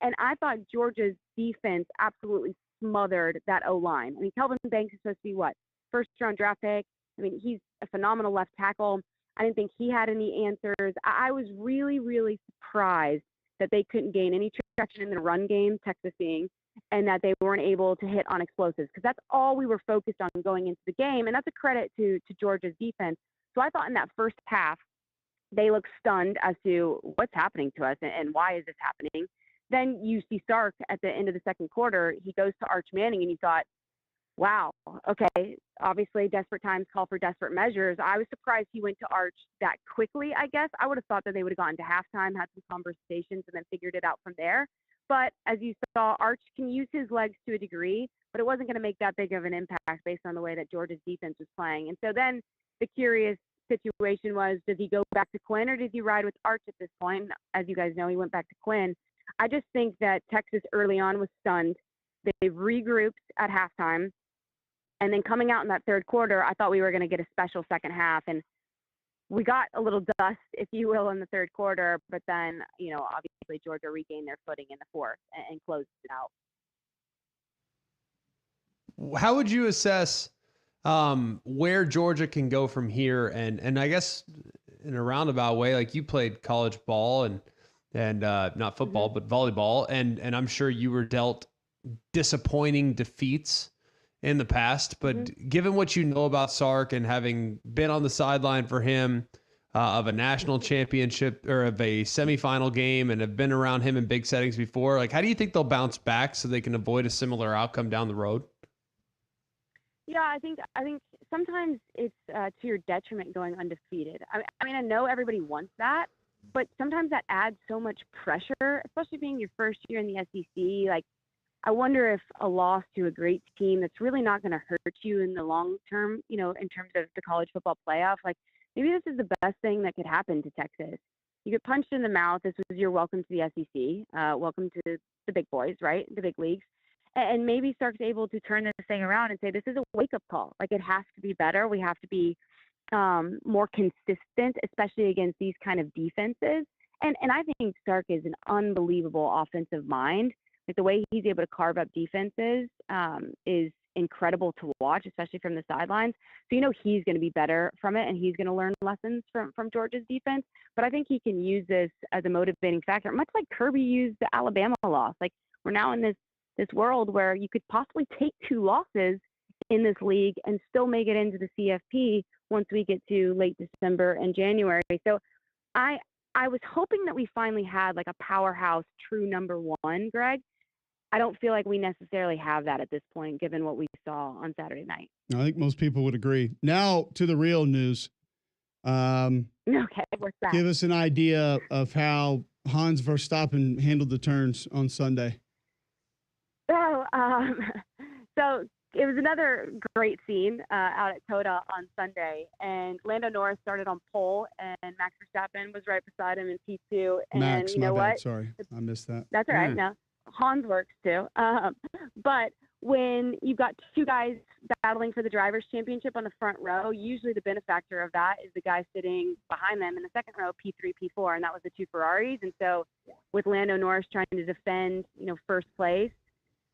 And I thought Georgia's defense absolutely smothered that O-line. I mean, Kelvin Banks is supposed to be what? First-round draft pick. I mean, he's a phenomenal left tackle. I didn't think he had any answers. I was really, really surprised that they couldn't gain any traction in the run game, Texas being, and that they weren't able to hit on explosives because that's all we were focused on going into the game, and that's a credit to Georgia's defense. So I thought in that first half, they looked stunned as to what's happening to us and why is this happening. Then you see Sark at the end of the second quarter. He goes to Arch Manning, and you thought, wow, okay, obviously desperate times call for desperate measures. I was surprised he went to Arch that quickly, I guess. I would have thought that they would have gone to halftime, had some conversations, and then figured it out from there. But as you saw, Arch can use his legs to a degree, but it wasn't going to make that big of an impact based on the way that Georgia's defense was playing. And so then the curious situation was, does he go back to Quinn or does he ride with Arch at this point? As you guys know, he went back to Quinn. I just think that Texas early on was stunned. They regrouped at halftime. And then coming out in that third quarter, I thought we were going to get a special second half. And we got a little dust, if you will, in the third quarter. But then, obviously Georgia regained their footing in the fourth and closed it out. How would you assess where Georgia can go from here? And I guess in a roundabout way, like you played college ball and not football, but volleyball. And I'm sure you were dealt disappointing defeats in the past, but given what you know about Sark and having been on the sideline for him of a national championship or of a semifinal game and have been around him in big settings before, like how do you think they'll bounce back so they can avoid a similar outcome down the road? Yeah, I think sometimes it's to your detriment going undefeated. I mean, I know everybody wants that, but sometimes that adds so much pressure, especially being your first year in the SEC. Like, I wonder if a loss to a great team that's really not going to hurt you in the long term, in terms of the college football playoff, like maybe this is the best thing that could happen to Texas. You get punched in the mouth. This was your welcome to the SEC. Welcome to the big boys, right? The big leagues. And maybe Sark's able to turn this thing around and say, this is a wake-up call. Like, it has to be better. We have to be more consistent, especially against these kind of defenses. And I think Sark is an unbelievable offensive mind. Like, the way he's able to carve up defenses is incredible to watch, especially from the sidelines. So, he's going to be better from it, and he's going to learn lessons from Georgia's defense. But I think he can use this as a motivating factor, much like Kirby used the Alabama loss. Like, we're now in this world where you could possibly take 2 losses in this league and still make it into the CFP once we get to late December and January. So I was hoping that we finally had like a powerhouse true number 1, Greg. I don't feel like we necessarily have that at this point, given what we saw on Saturday night. I think most people would agree. Now to the real news. Okay, what's that? Give us an idea of how Hans Verstappen handled the turns on Sunday. So it was another great scene out at Coda on Sunday, and Lando Norris started on pole, and Max Verstappen was right beside him in P2. And Max, you know my bad. what? Sorry, I missed that. That's all right. No, Hans works too. But when you've got 2 guys battling for the Drivers' Championship on the front row, usually the benefactor of that is the guy sitting behind them in the second row, P3, P4, and that was the 2 Ferraris. And so with Lando Norris trying to defend, first place,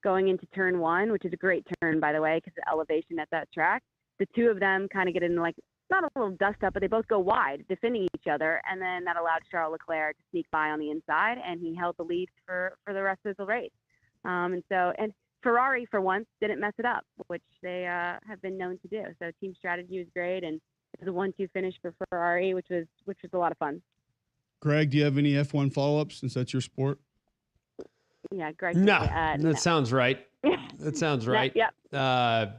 going into turn 1, which is a great turn, by the way, because the elevation at that track, the 2 of them kind of get in like, not a little dust up, but they both go wide, defending each other. And then that allowed Charles Leclerc to sneak by on the inside, and he held the lead for the rest of the race. And Ferrari, for once, didn't mess it up, which they have been known to do. So team strategy was great, and it was a 1-2 finish for Ferrari, which was a lot of fun. Greg, do you have any F1 follow-ups since that's your sport? Yeah, Greg. No, that sounds right. That sounds right. Yeah.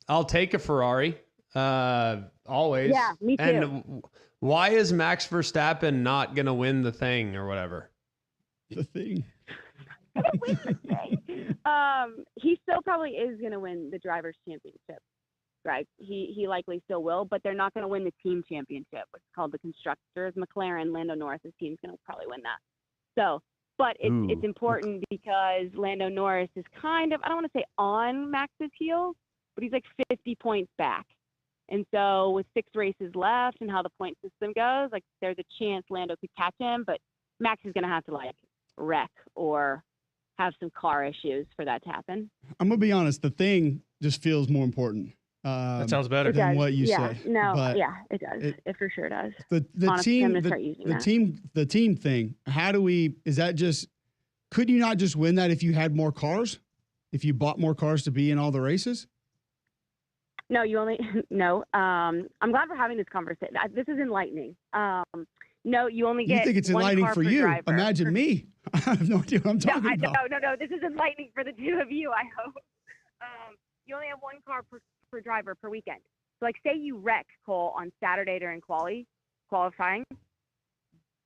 I'll take a Ferrari. Always. Yeah, me too. And why is Max Verstappen not going to win the thing or whatever? The thing. He still probably is going to win the Drivers' Championship, right? He likely still will, but they're not going to win the team championship, which is called the Constructors. McLaren, Lando Norris' team's going to probably win that. So, but it's important because Lando Norris is kind of, I don't want to say on Max's heels, but he's like 50 points back. And so with 6 races left and how the point system goes, like there's a chance Lando could catch him, but Max is going to have to like wreck or have some car issues for that to happen. I'm going to be honest. The thing just feels more important. That sounds better than what you say. No, but it does. It for sure does. The Honestly, I'm team, gonna start using the team thing. Could you not just win that if you had more cars? If you bought more cars to be in all the races? No, no. I'm glad we're having this conversation. This is enlightening. No, you only get. You think it's one enlightening car for per you? driver. Imagine me. I have no idea what I'm talking about. No. This is enlightening for the 2 of you, I hope. You only have 1 car per driver per weekend. So, like, say you wreck, Cole, on Saturday during qualifying.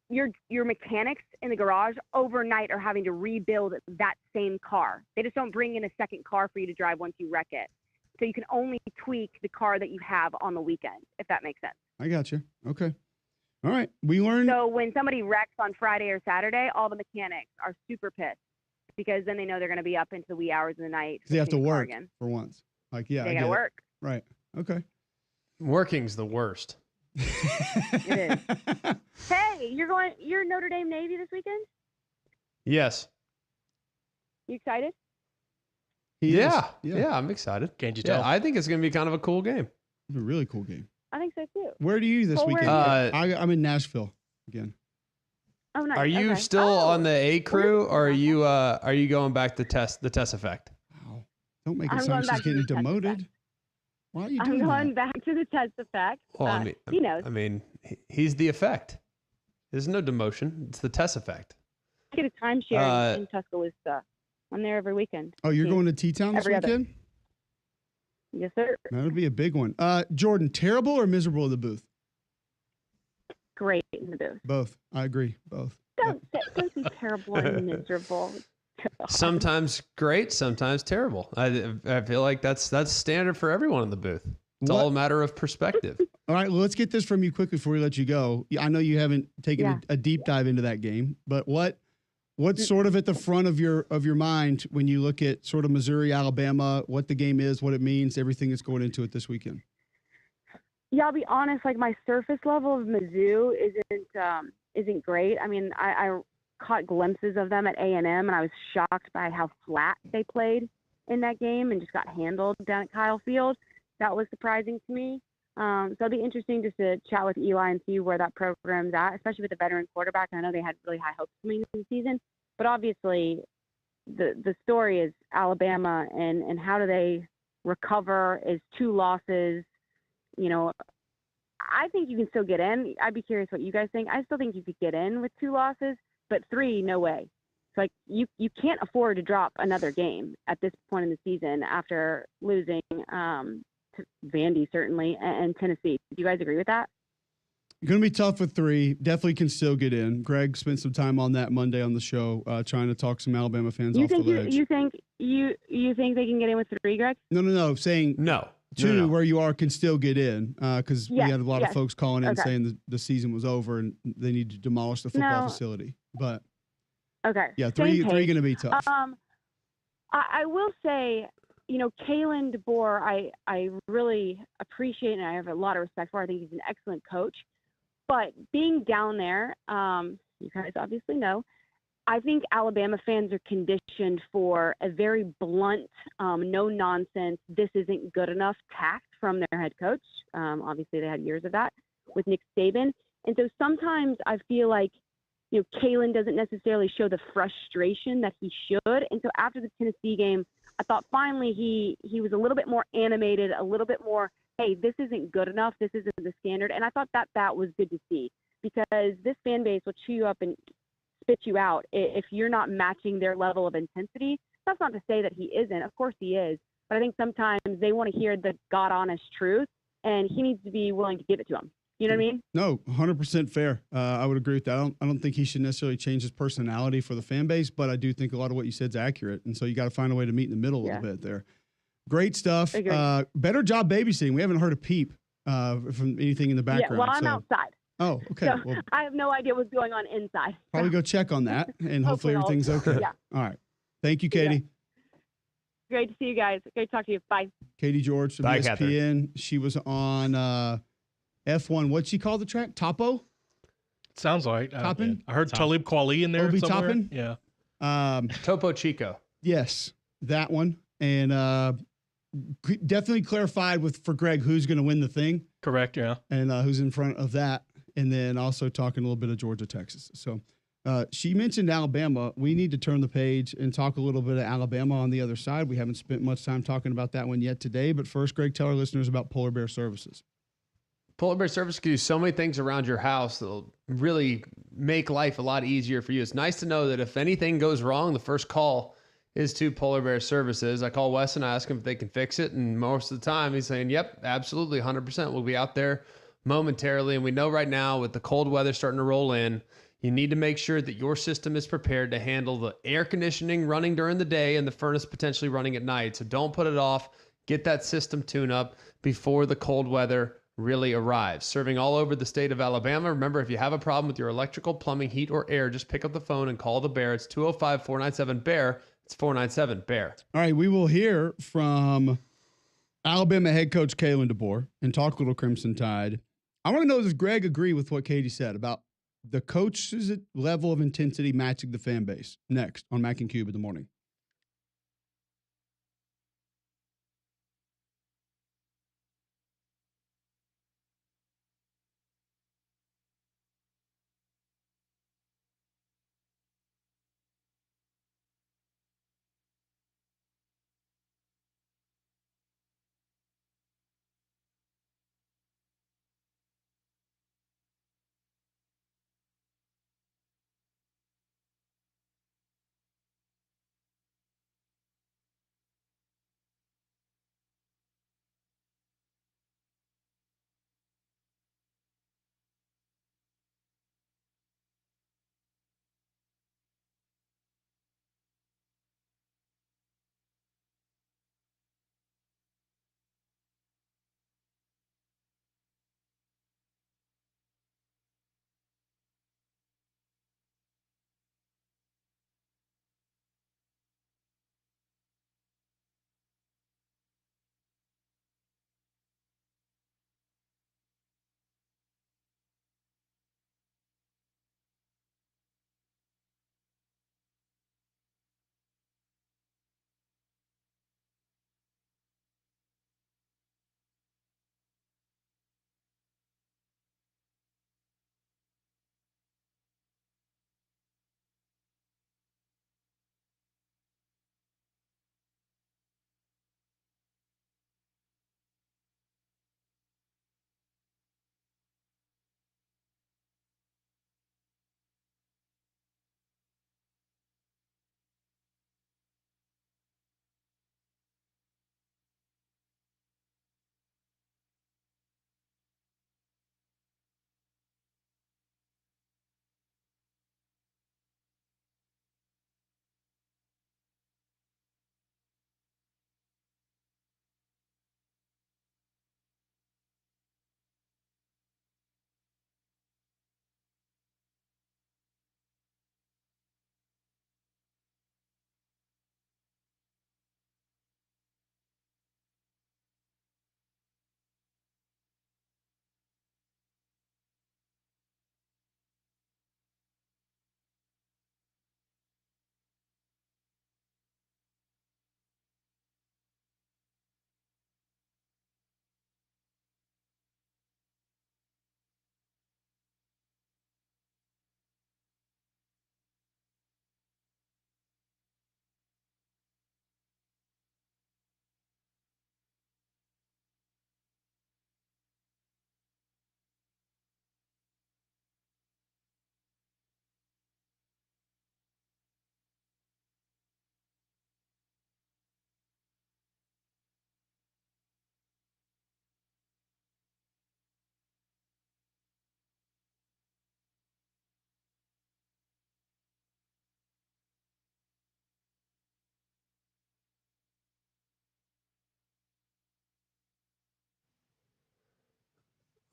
Your mechanics in the garage overnight are having to rebuild that same car. They just don't bring in a second car for you to drive once you wreck it. So you can only tweak the car that you have on the weekend, if that makes sense. I got you. Okay. All right. We learned. So when somebody wrecks on Friday or Saturday, all the mechanics are super pissed because then they know they're going to be up into the wee hours of the night. They have to work for once. Like, yeah, they got to work. Right. Okay. Working's the worst. It is. Hey, you're Notre Dame Navy this weekend? Yes. You excited? Yeah, I'm excited. Can't you tell? I think it's going to be kind of a cool game. It's a really cool game. I think so too. Where do you this weekend? I'm in Nashville again. Oh, nice. Are you still on the A crew, or are you going back to the test effect? Wow! Don't make it sound like she's getting demoted. Why are you doing that? I'm going back to the test effect. Well, he knows. I mean, he's the effect. There's no demotion. It's the test effect. I get a timeshare in Tuscaloosa. I'm there every weekend. Oh, you're going to T-Town this weekend? Yes, sir. That would be a big one. Jordan, terrible or miserable in the booth? Great in the booth. Both. I agree. Both. Don't be terrible and miserable. sometimes great, sometimes terrible. I feel like that's standard for everyone in the booth. It's all a matter of perspective. All right, well, let's get this from you quickly before we let you go. I know you haven't taken a deep dive into that game, but what's sort of at the front of your mind when you look at sort of Missouri, Alabama, what the game is, what it means, everything that's going into it this weekend? Yeah, I'll be honest. Like, my surface level of Mizzou isn't great. I mean, I caught glimpses of them at A&M, and I was shocked by how flat they played in that game and just got handled down at Kyle Field. That was surprising to me. So it'll be interesting just to chat with Eli and see where that program's at, especially with the veteran quarterback. I know they had really high hopes coming into the season, but obviously the story is Alabama and how do they recover is 2 losses. You know, I think you can still get in. I'd be curious what you guys think. I still think you could get in with 2 losses, but 3, no way. It's like you can't afford to drop another game at this point in the season after losing to Vandy, certainly, and Tennessee. Do you guys agree with that? Going to be tough with 3. Definitely can still get in. Greg spent some time on that Monday on the show, trying to talk some Alabama fans off the ledge. You think they can get in with 3, Greg? No. Saying no. 2, where you are, can still get in, because we had a lot of folks calling in saying the season was over and they need to demolish the football facility. But yeah, 3 going to be tough. I will say, you know, Kalen DeBoer, I really appreciate and I have a lot of respect for. I think he's an excellent coach. But being down there, you guys obviously know, I think Alabama fans are conditioned for a very blunt, no nonsense, this isn't good enough tact from their head coach. Obviously, they had years of that with Nick Saban. And so sometimes I feel like, you know, Kalen doesn't necessarily show the frustration that he should. And so after the Tennessee game, I thought finally he was a little bit more animated, a little bit more, hey, this isn't good enough. This isn't the standard. And I thought that was good to see, because this fan base will chew you up and spit you out if you're not matching their level of intensity. That's not to say that he isn't. Of course he is. But I think sometimes they want to hear the God honest truth, and he needs to be willing to give it to them. You know what I mean? No, 100% fair. I would agree with that. I don't think he should necessarily change his personality for the fan base, but I do think a lot of what you said is accurate. And so you got to find a way to meet in the middle a little bit there. Great stuff. Better job babysitting. We haven't heard a peep from anything in the background. Yeah, well, I'm outside. Oh, okay. So well, I have no idea what's going on inside. probably go check on that, and hopefully everything's okay. Yeah. All right. Thank you, Katie. Yeah. Great to see you guys. Great to talk to you. Bye. Katie George from Bye, ESPN. Catherine. She was on F1. What'd she call the track? Topo? Sounds like. Toppin? I heard Talib Kweli in there Obi somewhere. Toppin? Yeah. Topo Chico. Yes, that one. And definitely clarified for Greg who's going to win the thing Correct, yeah. and who's in front of that. And then also talking a little bit of Georgia, Texas. So she mentioned Alabama. We need to turn the page and talk a little bit of Alabama on the other side. We haven't spent much time talking about that one yet today. But first, Greg, tell our listeners about Polar Bear Services. Polar Bear Service can do so many things around your house that'll really make life a lot easier for you. It's nice to know that if anything goes wrong, the first call is to Polar Bear Services. I call Wes and I ask him if they can fix it. And most of the time he's saying, yep, absolutely, 100%. We'll be out there momentarily. And we know right now with the cold weather starting to roll in, you need to make sure that your system is prepared to handle the air conditioning running during the day and the furnace potentially running at night. So don't put it off. Get that system tune up before the cold weather really arrives. Serving all over the state of Alabama. Remember, if you have a problem with your electrical, plumbing, heat, or air, just pick up the phone and call the Bear. It's 205-497-BEAR. It's 497-BEAR. All right, we will hear from Alabama head coach Kalen DeBoer and talk a little Crimson Tide. I want to know, does Greg agree with what Katie said about the coach's level of intensity matching the fan base? Next on Mac and Cube in the morning.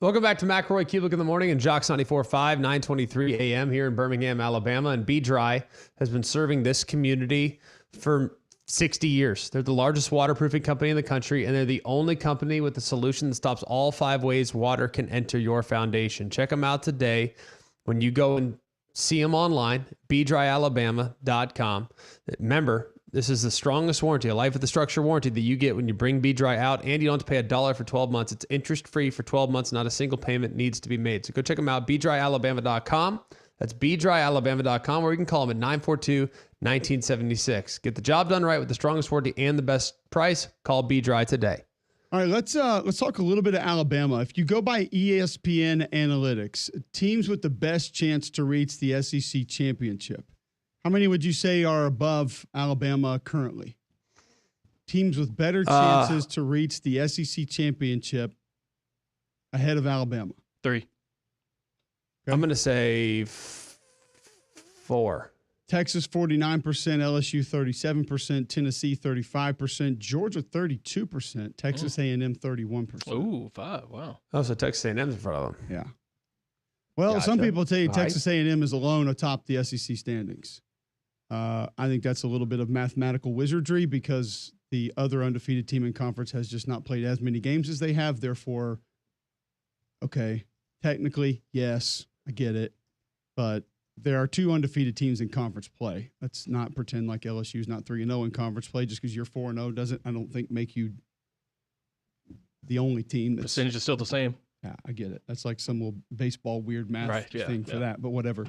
Welcome back to McElroy Cubic in the morning and Jocks 94.5, 9:23 a.m. here in Birmingham, Alabama. And Be Dry has been serving this community for 60 years. They're the largest waterproofing company in the country, and they're the only company with a solution that stops all 5 ways water can enter your foundation. Check them out today when you go and see them online, BeDryAlabama.com. Remember, this is the strongest warranty, a life of the structure warranty that you get when you bring Be Dry out, and you don't have to pay $1 for 12 months. It's interest-free for 12 months. Not a single payment needs to be made. So go check them out, BeDryAlabama.com. That's BeDryAlabama.com, or you can call them at 942-1976. Get the job done right with the strongest warranty and the best price. Call Be Dry today. All right, let's talk a little bit of Alabama. If you go by ESPN analytics, teams with the best chance to reach the SEC championship, how many would you say are above Alabama currently? Teams with better chances to reach the SEC championship ahead of Alabama. 3. Okay. I'm going to say 4. Texas 49%, LSU 37%, Tennessee 35%, Georgia 32%, Texas A&M 31%. Ooh, 5. Wow. Oh, so Texas A&M's in front of them. Yeah. Well, Gotcha. some people tell you All right. Texas A&M is alone atop the SEC standings. I think that's a little bit of mathematical wizardry because the other undefeated team in conference has just not played as many games as they have. Therefore, okay, technically, yes, I get it. But there are 2 undefeated teams in conference play. Let's not pretend like LSU is not 3-0 in conference play just because you're 4-0 doesn't, I don't think, make you the only team. That's, Percentage is still the same. yeah, I get it. That's like some little baseball weird math thing for yeah. that, but whatever.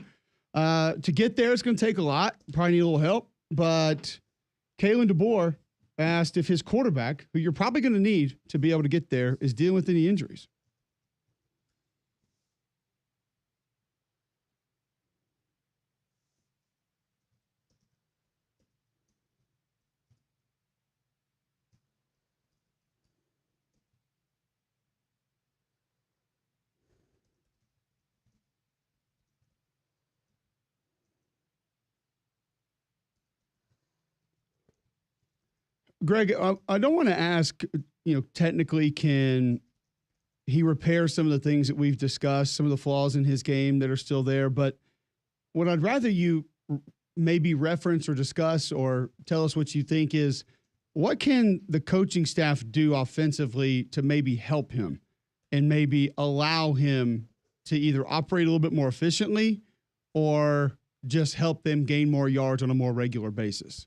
To get there, it's going to take a lot. Probably need a little help. But Kalen DeBoer asked if his quarterback, who you're probably going to need to be able to get there, is dealing with any injuries. Greg, I don't want to ask, technically, can he repair some of the things that we've discussed, some of the flaws in his game that are still there? But what I'd rather you maybe reference or discuss or tell us what you think is, what can the coaching staff do offensively to maybe help him and maybe allow him to either operate a little bit more efficiently or just help them gain more yards on a more regular basis?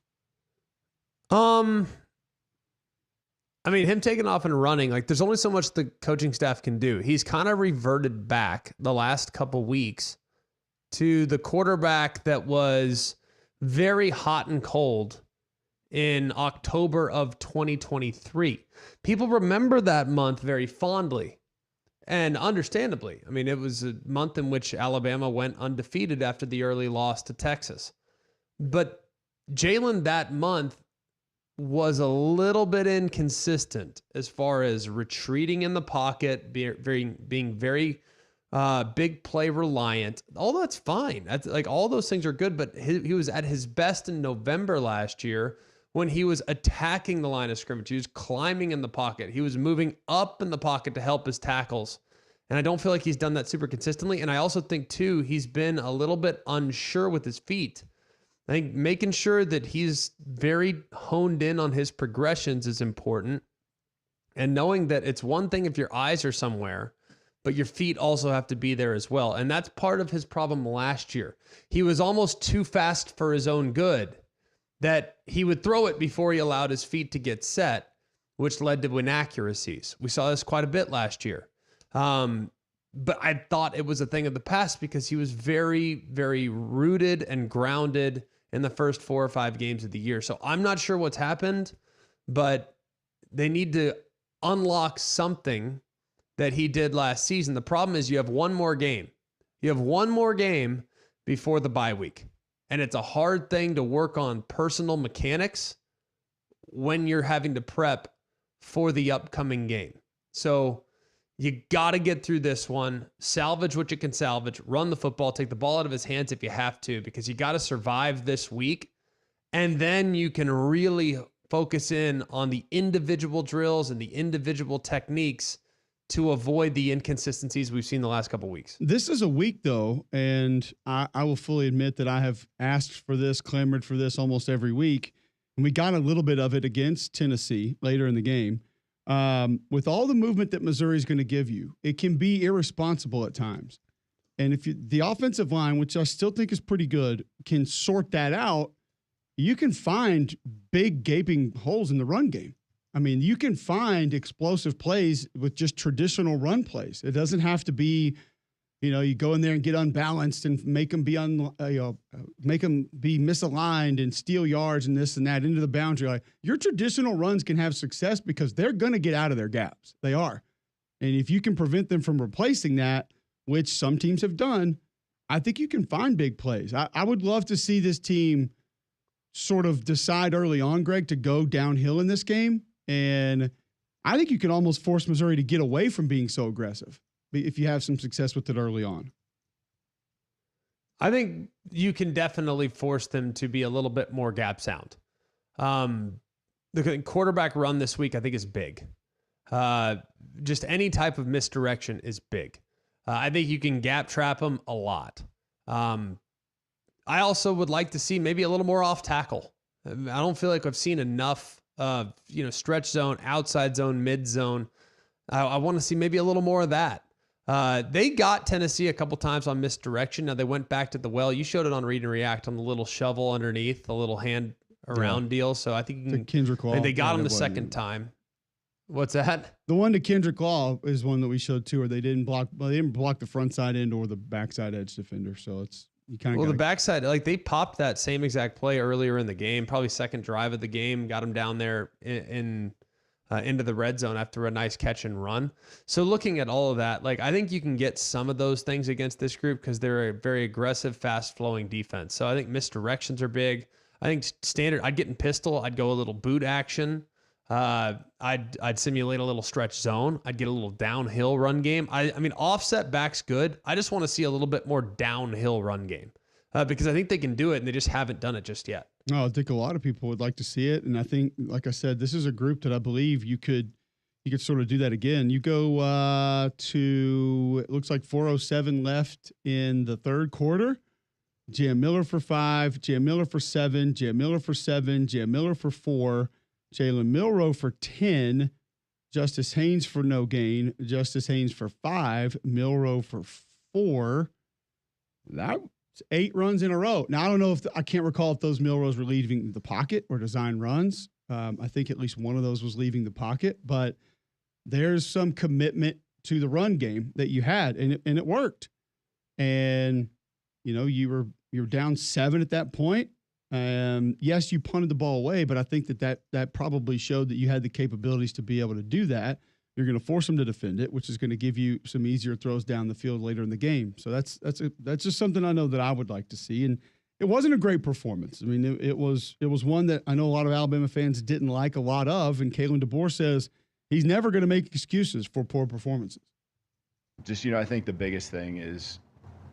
I mean, him taking off and running, like there's only so much the coaching staff can do. He's kind of reverted back the last couple weeks to the quarterback that was very hot and cold in October of 2023. People remember that month very fondly and understandably. I mean, it was a month in which Alabama went undefeated after the early loss to Texas. But Jalen that month was a little bit inconsistent as far as retreating in the pocket, being very big play reliant. All that's fine. That's like all those things are good, but he was at his best in November last year when he was attacking the line of scrimmage. He was climbing in the pocket. He was moving up in the pocket to help his tackles. And I don't feel like he's done that super consistently. And I also think, too, he's been a little bit unsure with his feet. I think making sure that he's very honed in on his progressions is important. And knowing that it's one thing if your eyes are somewhere, but your feet also have to be there as well. And that's part of his problem last year. He was almost too fast for his own good, that he would throw it before he allowed his feet to get set, which led to inaccuracies. We saw this quite a bit last year. But I thought it was a thing of the past because he was very, very rooted and grounded in the first 4 or 5 games of the year. So I'm not sure what's happened, but they need to unlock something that he did last season. The problem is you have one more game. You have one more game before the bye week. And it's a hard thing to work on personal mechanics when you're having to prep for the upcoming game. So you got to get through this one, salvage what you can salvage, run the football, take the ball out of his hands if you have to, because you got to survive this week. And then you can really focus in on the individual drills and the individual techniques to avoid the inconsistencies we've seen the last couple weeks. This is a week, though, and I will fully admit that I have asked for this, clamored for this almost every week, and we got a little bit of it against Tennessee later in the game. With all the movement that Missouri is going to give you, it can be irresponsible at times. And if the offensive line, which I still think is pretty good, can sort that out, you can find big gaping holes in the run game. I mean, you can find explosive plays with just traditional run plays. It doesn't have to be, you go in there and get unbalanced and make them be make them be misaligned and steal yards and this and that into the boundary. Like, your traditional runs can have success because they're going to get out of their gaps. They are. And if you can prevent them from replacing that, which some teams have done, I think you can find big plays. I would love to see this team sort of decide early on, Greg, to go downhill in this game. And I think you can almost force Missouri to get away from being so aggressive if you have some success with it early on. I think you can definitely force them to be a little bit more gap sound. The quarterback run this week, I think, is big. Just any type of misdirection is big. I think you can gap trap them a lot. I also would like to see maybe a little more off tackle. I don't feel like I've seen enough of, stretch zone, outside zone, mid zone. I want to see maybe a little more of that. They got Tennessee a couple times on misdirection. Now they went back to the well. You showed it on Read and React on the little shovel underneath, the little hand around deal. So I think you can, Kendrick Law. they got him the second time. What's that? The one to Kendrick Law is one that we showed too, where they didn't block the front side end or the backside edge defender. So it's, you kind of the backside, like they popped that same exact play earlier in the game, probably second drive of the game, got him down there into the red zone after a nice catch and run. So looking at all of that, like I think you can get some of those things against this group because they're a very aggressive, fast flowing defense. So I think misdirections are big. I think standard, I'd get in pistol. I'd go a little boot action. I'd simulate a little stretch zone. I'd get a little downhill run game. I mean, offset back's good. I just want to see a little bit more downhill run game because I think they can do it and they just haven't done it just yet. No, I think a lot of people would like to see it. And I think, like I said, this is a group that I believe you could sort of do that again. You go to, it looks like 4:07 left in the third quarter. Jam Miller for 5, Jam Miller for 7, Jam Miller for 7, Jam Miller for 4, Jalen Milroe for 10, Justice Haynes for no gain, Justice Haynes for 5, Milroe for 4. That's 8 runs in a row. Now, I don't know if I can't recall if those Milroes were leaving the pocket or design runs. I think at least one of those was leaving the pocket, but there's some commitment to the run game that you had, and it worked. And you were down 7 at that point. Yes, you punted the ball away, but I think that probably showed that you had the capabilities to be able to do that. You're going to force them to defend it, which is going to give you some easier throws down the field later in the game. So that's just something I know that I would like to see. And it wasn't a great performance. I mean, it was one that I know a lot of Alabama fans didn't like a lot of. And Kalen DeBoer says he's never going to make excuses for poor performances. Just, I think the biggest thing is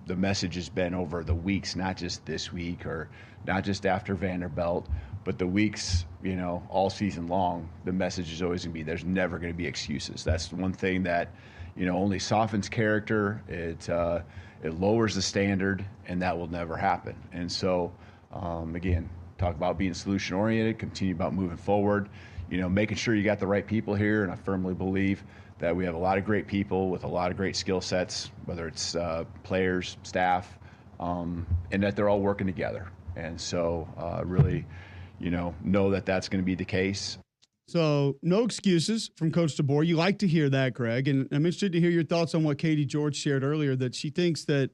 the message has been over the weeks, not just this week or not just after Vanderbilt, but the weeks, all season long. The message is always going to be there's never going to be excuses. That's one thing that, only softens character. It lowers the standard, and that will never happen. And so, again, talk about being solution oriented, continue about moving forward, making sure you got the right people here. And I firmly believe that we have a lot of great people with a lot of great skill sets, whether it's players, staff, and that they're all working together. And so really, know that that's going to be the case. So no excuses from Coach DeBoer. You like to hear that, Greg. And I'm interested to hear your thoughts on what Katie George shared earlier, that she thinks that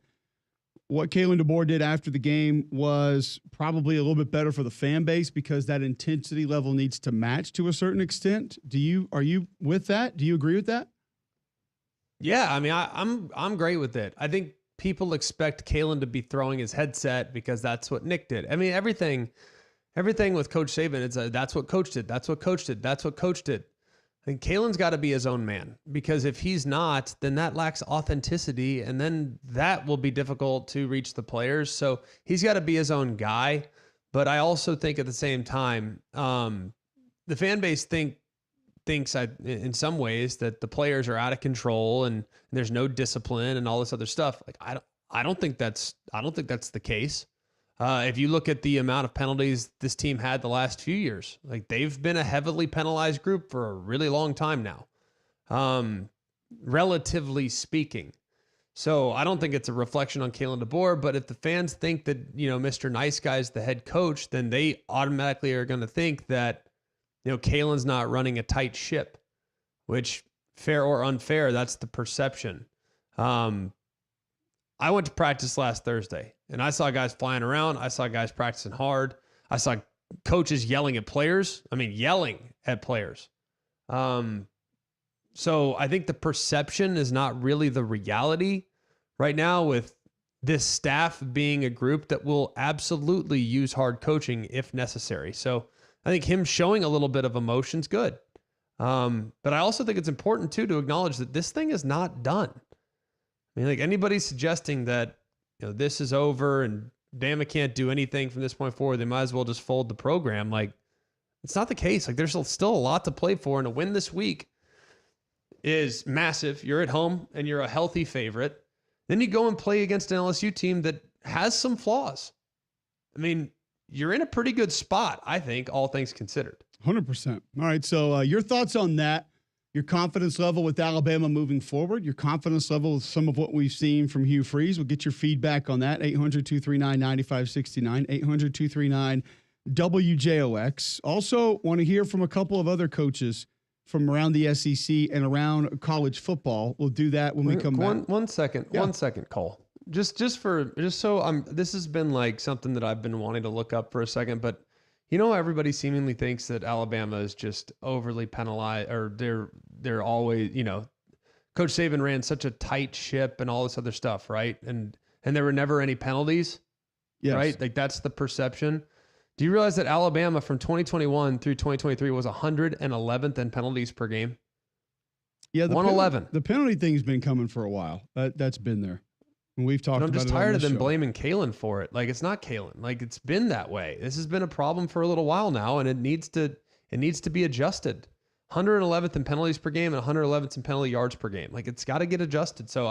what Kalen DeBoer did after the game was probably a little bit better for the fan base because that intensity level needs to match to a certain extent. Are you with that? Do you agree with that? Yeah, I mean, I'm great with it. I think people expect Kalen to be throwing his headset because that's what Nick did. I mean, everything with Coach Saban, it's that's what Coach did. That's what Coach did. That's what Coach did. I think Kalen's got to be his own man because if he's not, then that lacks authenticity, and then that will be difficult to reach the players. So he's got to be his own guy. But I also think at the same time, the fan base thinks in some ways that the players are out of control and there's no discipline and all this other stuff. Like I don't think that's the case. If you look at the amount of penalties this team had the last few years, like they've been a heavily penalized group for a really long time now, relatively speaking. So I don't think it's a reflection on Kalen DeBoer, but if the fans think that, Mr. Nice Guy is the head coach, then they automatically are going to think that, Kalen's not running a tight ship, which, fair or unfair, that's the perception. I went to practice last Thursday and I saw guys flying around. I saw guys practicing hard. I saw coaches yelling at players. So I think the perception is not really the reality right now, with this staff being a group that will absolutely use hard coaching if necessary. So I think him showing a little bit of emotion's good. But I also think it's important too to acknowledge that this thing is not done. I mean, like anybody suggesting that, this is over and Bama can't do anything from this point forward, they might as well just fold the program. Like, it's not the case. Like, there's still a lot to play for, and a win this week is massive. You're at home and you're a healthy favorite. Then you go and play against an LSU team that has some flaws. I mean, you're in a pretty good spot, I think, all things considered. 100%. All right, so your thoughts on that, your confidence level with Alabama moving forward, your confidence level with some of what we've seen from Hugh Freeze. We'll get your feedback on that, 800-239-9569, 800-239-WJOX. Also want to hear from a couple of other coaches from around the SEC and around college football. We'll do that when we come back. One second, Cole. Just so this has been like something that I've been wanting to look up for a second, but everybody seemingly thinks that Alabama is just overly penalized, or they're always, Coach Saban ran such a tight ship and all this other stuff, right? And there were never any penalties, yes. Right? Like that's the perception. Do you realize that Alabama from 2021 through 2023 was 111th in penalties per game? Yeah, 111. The penalty thing's been coming for a while. That's been there. And we've talked about it. I'm just tired of them blaming Kalen for it. Like, it's not Kalen. Like, it's been that way. This has been a problem for a little while now, and it needs to be adjusted. 111th in penalties per game and 111th in penalty yards per game. Like, it's got to get adjusted. So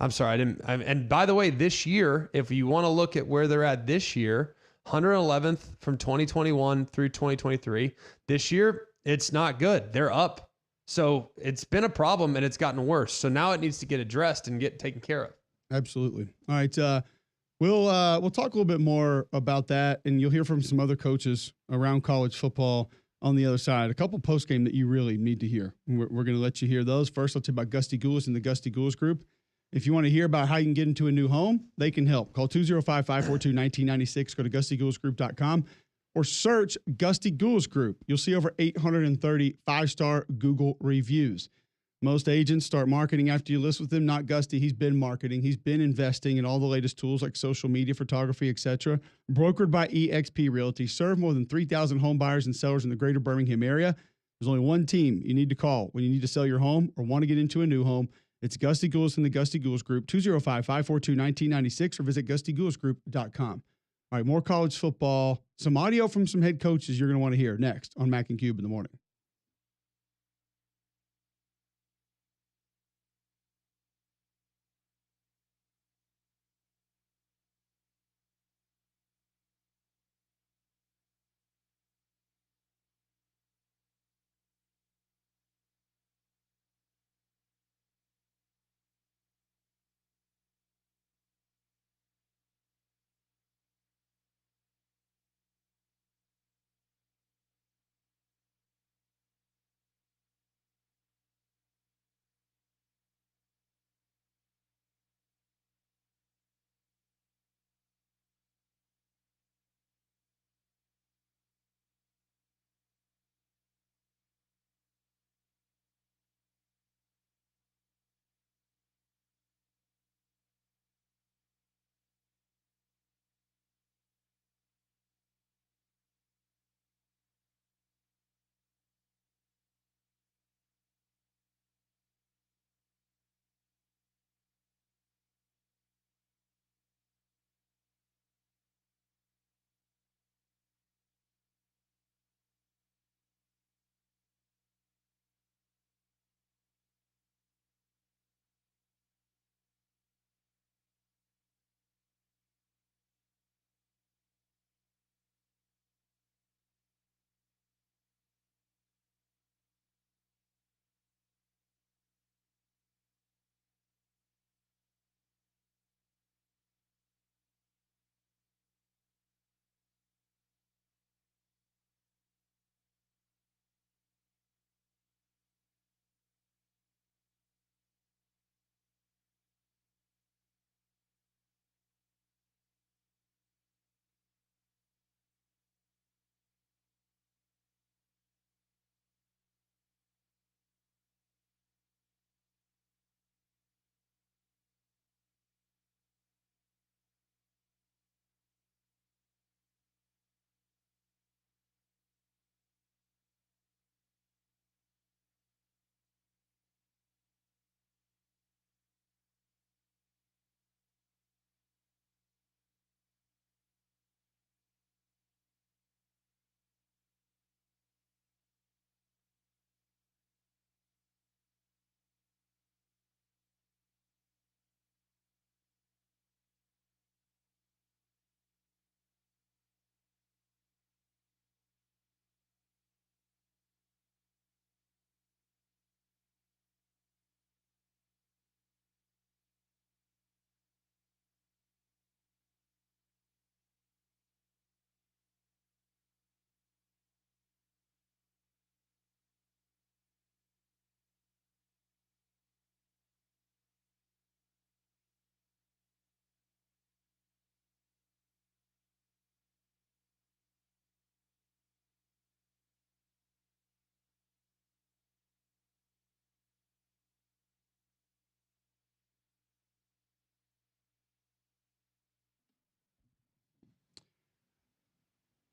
I'm sorry, and by the way, this year, if you want to look at where they're at this year, 111th from 2021 through 2023. This year, it's not good. They're up. So it's been a problem and it's gotten worse. So now it needs to get addressed and get taken care of. Absolutely. All right. We'll talk a little bit more about that, and you'll hear from some other coaches around college football on the other side. A couple post game that you really need to hear. We're going to let you hear those. First, I'll tell you about Gusty Goulas and the Gusty Goulas Group. If you want to hear about how you can get into a new home, they can help. Call 205-542-1996. Go to GustyGoulasGroup.com or search Gusty Goulas Group. You'll see over 830 five-star Google reviews. Most agents start marketing after you list with them. Not Gusty. He's been marketing. He's been investing in all the latest tools like social media, photography, etc. Brokered by eXp Realty. Serve more than 3,000 home buyers and sellers in the greater Birmingham area. There's only one team you need to call when you need to sell your home or want to get into a new home. It's Gusty Goulas and the Gusty Goulas Group, 205-542-1996, or visit GustyGoulasGroup.com. All right, more college football, some audio from some head coaches you're going to want to hear next on Mac and Cube in the morning.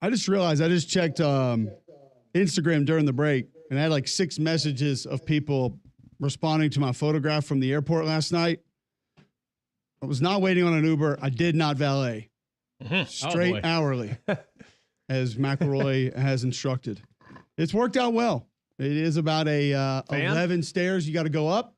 I just realized I just checked Instagram during the break, and I had like 6 messages of people responding to my photograph from the airport last night. I was not waiting on an Uber. I did not valet. Straight hourly, as McElroy has instructed. It's worked out well. It is about a 11 stairs you got to go up.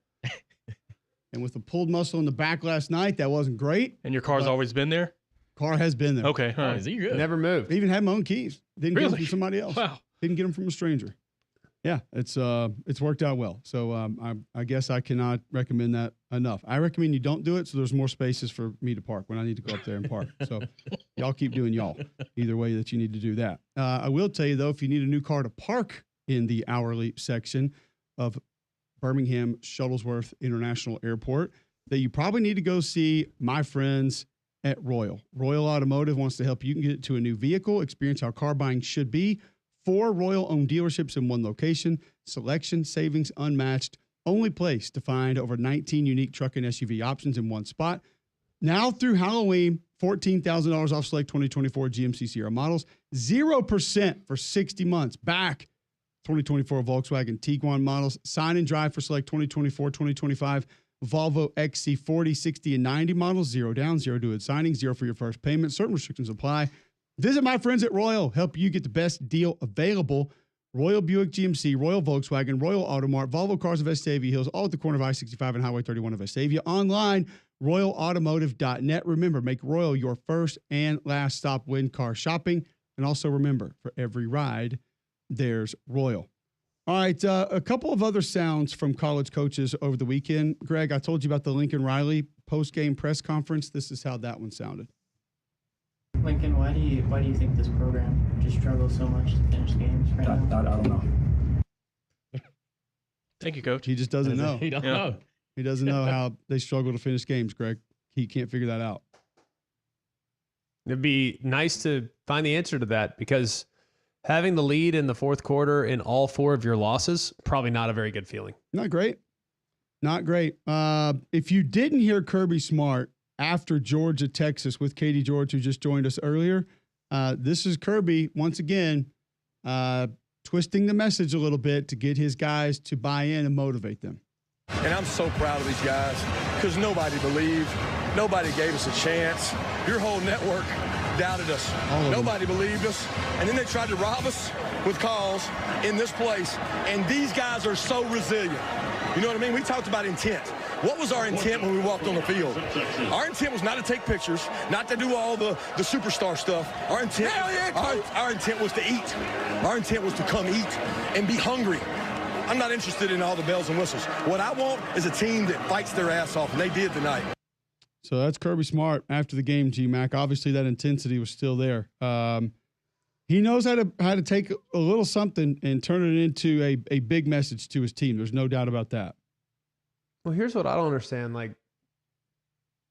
And with the pulled muscle in the back last night, that wasn't great. And your car's always been there? Car has been there. Okay. All right. Is he good? Never moved. I even had my own keys. Didn't get them from somebody else. Wow. Didn't get them from a stranger. Yeah, it's worked out well. So I guess I cannot recommend that enough. I recommend you don't do it so there's more spaces for me to park when I need to go up there and park. So y'all keep doing y'all. Either way that you need to do that. I will tell you, though, if you need a new car to park in the hourly section of Birmingham Shuttlesworth International Airport, that you probably need to go see my friends at Royal. Royal Automotive wants to help you get it to a new vehicle, experience how car buying should be. 4 Royal-owned dealerships in one location. Selection, savings, unmatched. Only place to find over 19 unique truck and SUV options in one spot. Now through Halloween, $14,000 off select 2024 GMC Sierra models. 0% for 60 months. Back 2024 Volkswagen Tiguan models. Sign and drive for select 2024, 2025 Volvo XC40, 60, and 90 models. 0 down, 0 due at signing, 0 for your first payment. Certain restrictions apply. Visit my friends at Royal. Help you get the best deal available. Royal Buick GMC, Royal Volkswagen, Royal Automart, Volvo Cars of Vestavia Hills, all at the corner of I-65 and Highway 31 of Vestavia. Online, royalautomotive.net. Remember, make Royal your first and last stop when car shopping. And also remember, for every ride, there's Royal. All right, a couple of other sounds from college coaches over the weekend. Greg, I told you about the Lincoln Riley post-game press conference. This is how that one sounded. Lincoln, why do you think this program just struggles so much to finish games right now? I don't know. Thank you, Coach. He just doesn't know. He don't know. He doesn't know how they struggle to finish games, Greg. He can't figure that out. It'd be nice to find the answer to that, because having the lead in the fourth quarter in all 4 of your losses, probably not a very good feeling. Not great. Not great. If you didn't hear Kirby Smart after Georgia, Texas with Katie George, who just joined us earlier, this is Kirby once again twisting the message a little bit to get his guys to buy in and motivate them. And I'm so proud of these guys because nobody believed. Nobody gave us a chance. Your whole network doubted us. Nobody believed us. And then they tried to rob us with calls in this place. And these guys are so resilient. You know what I mean? We talked about intent. What was our intent when we walked on the field? Our intent was not to take pictures, not to do all the superstar stuff. Our intent, our intent was to eat. Our intent was to come eat and be hungry. I'm not interested in all the bells and whistles. What I want is a team that fights their ass off, and they did tonight. So that's Kirby Smart after the game, G-Mac. Obviously, that intensity was still there. He knows how to take a little something and turn it into a big message to his team. There's no doubt about that. Well, here's what I don't understand. Like,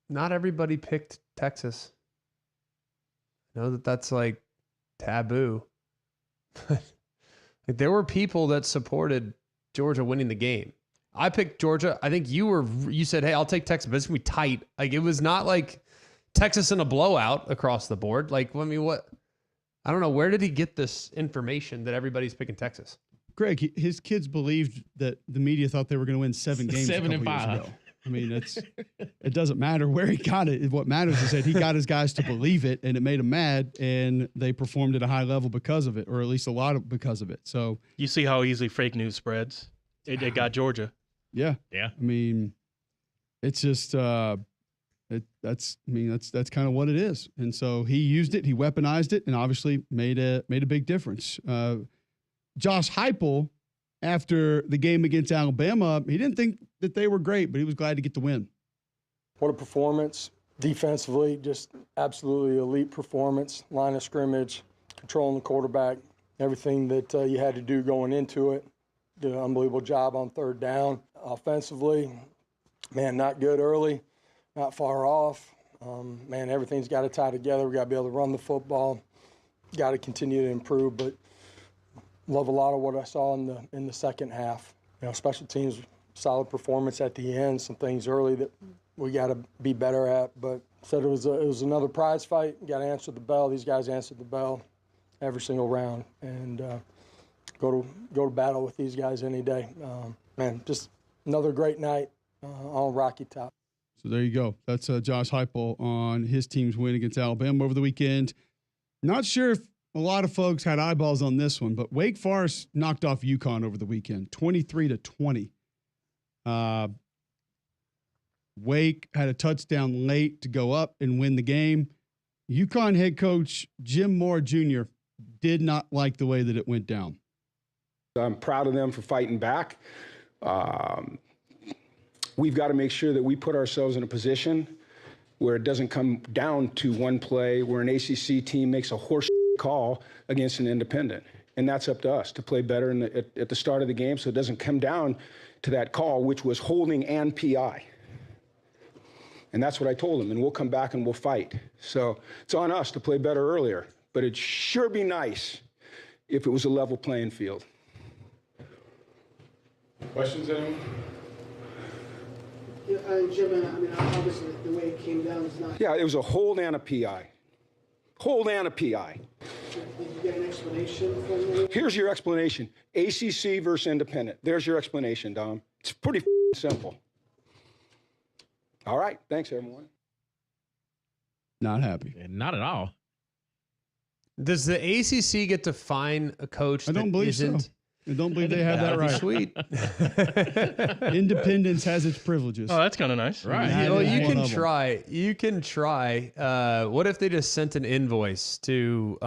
not everybody picked Texas. I know that's like taboo. Like, there were people that supported Georgia winning the game. I picked Georgia. I think you said, hey, I'll take Texas, but it's going to be tight. Like, it was not like Texas in a blowout across the board. Like, I mean, what? I don't know. Where did he get this information that everybody's picking Texas? Greg, his kids believed that the media thought they were going to win 7 games 7 and 5 years ago. I mean, it doesn't matter where he got it. What matters is that he got his guys to believe it, and it made them mad, and they performed at a high level because of it, or at least a lot because of it. So you see how easily fake news spreads. It got Georgia. Yeah. Yeah. I mean, it's just that's kind of what it is. And so he used it, he weaponized it, and obviously made a big difference. Josh Heupel, after the game against Alabama, he didn't think that they were great, but he was glad to get the win. What a performance. Defensively, just absolutely elite performance. Line of scrimmage, controlling the quarterback, everything that you had to do going into it. Did an unbelievable job on 3rd down. Offensively, man, not good early, not far off. Man, everything's got to tie together. We got to be able to run the football. Got to continue to improve, but love a lot of what I saw in the second half. You know, special teams, solid performance at the end. Some things early that we got to be better at. But said it was another prize fight. Got to answer the bell. These guys answered the bell. every single round, and go to battle with these guys any day. Man, just another great night on Rocky Top. So there you go. That's Josh Heupel on his team's win against Alabama over the weekend. Not sure if a lot of folks had eyeballs on this one, but Wake Forest knocked off UConn over the weekend, 23-20. Wake had a touchdown late to go up and win the game. UConn head coach Jim Moore Jr. did not like the way that it went down. I'm proud of them for fighting back. We've got to make sure that we put ourselves in a position where it doesn't come down to one play where an ACC team makes a horse call against an independent. And that's up to us to play better at the start of the game so it doesn't come down to that call, which was holding and PI. And that's what I told them, and we'll come back and we'll fight. So it's on us to play better earlier, but it'd sure be nice if it was a level playing field. Questions, anyone? Yeah, Jim, I mean, obviously the way it came down is not. Yeah, it was a hold and a PI. Hold and a PI. Did you get an explanation from them? Here's your explanation. ACC versus independent. There's your explanation, Dom. It's pretty simple. All right. Thanks, everyone. Not happy. Not at all. Does the ACC get to fine a coach? I don't believe so. I don't believe they have that right. Sweet. Independence has its privileges. Oh, that's kind of nice. Right. Well, you can try. You can try. What if they just sent an invoice to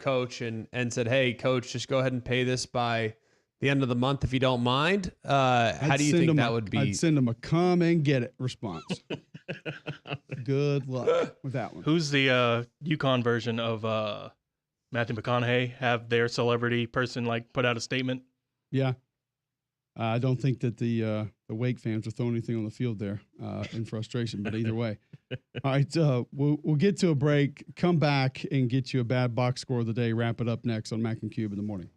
coach and said, "Hey, coach, just go ahead and pay this by the end of the month if you don't mind." How do you think that would be? I'd send them a come and get it response. Good luck with that one. Who's the UConn version of Matthew McConaughey? Have their celebrity person like put out a statement? Yeah. I don't think that the Wake fans will throw anything on the field there in frustration, but either way. All right, we'll get to a break, come back and get you a bad box score of the day, wrap it up next on Mac and Cube in the morning.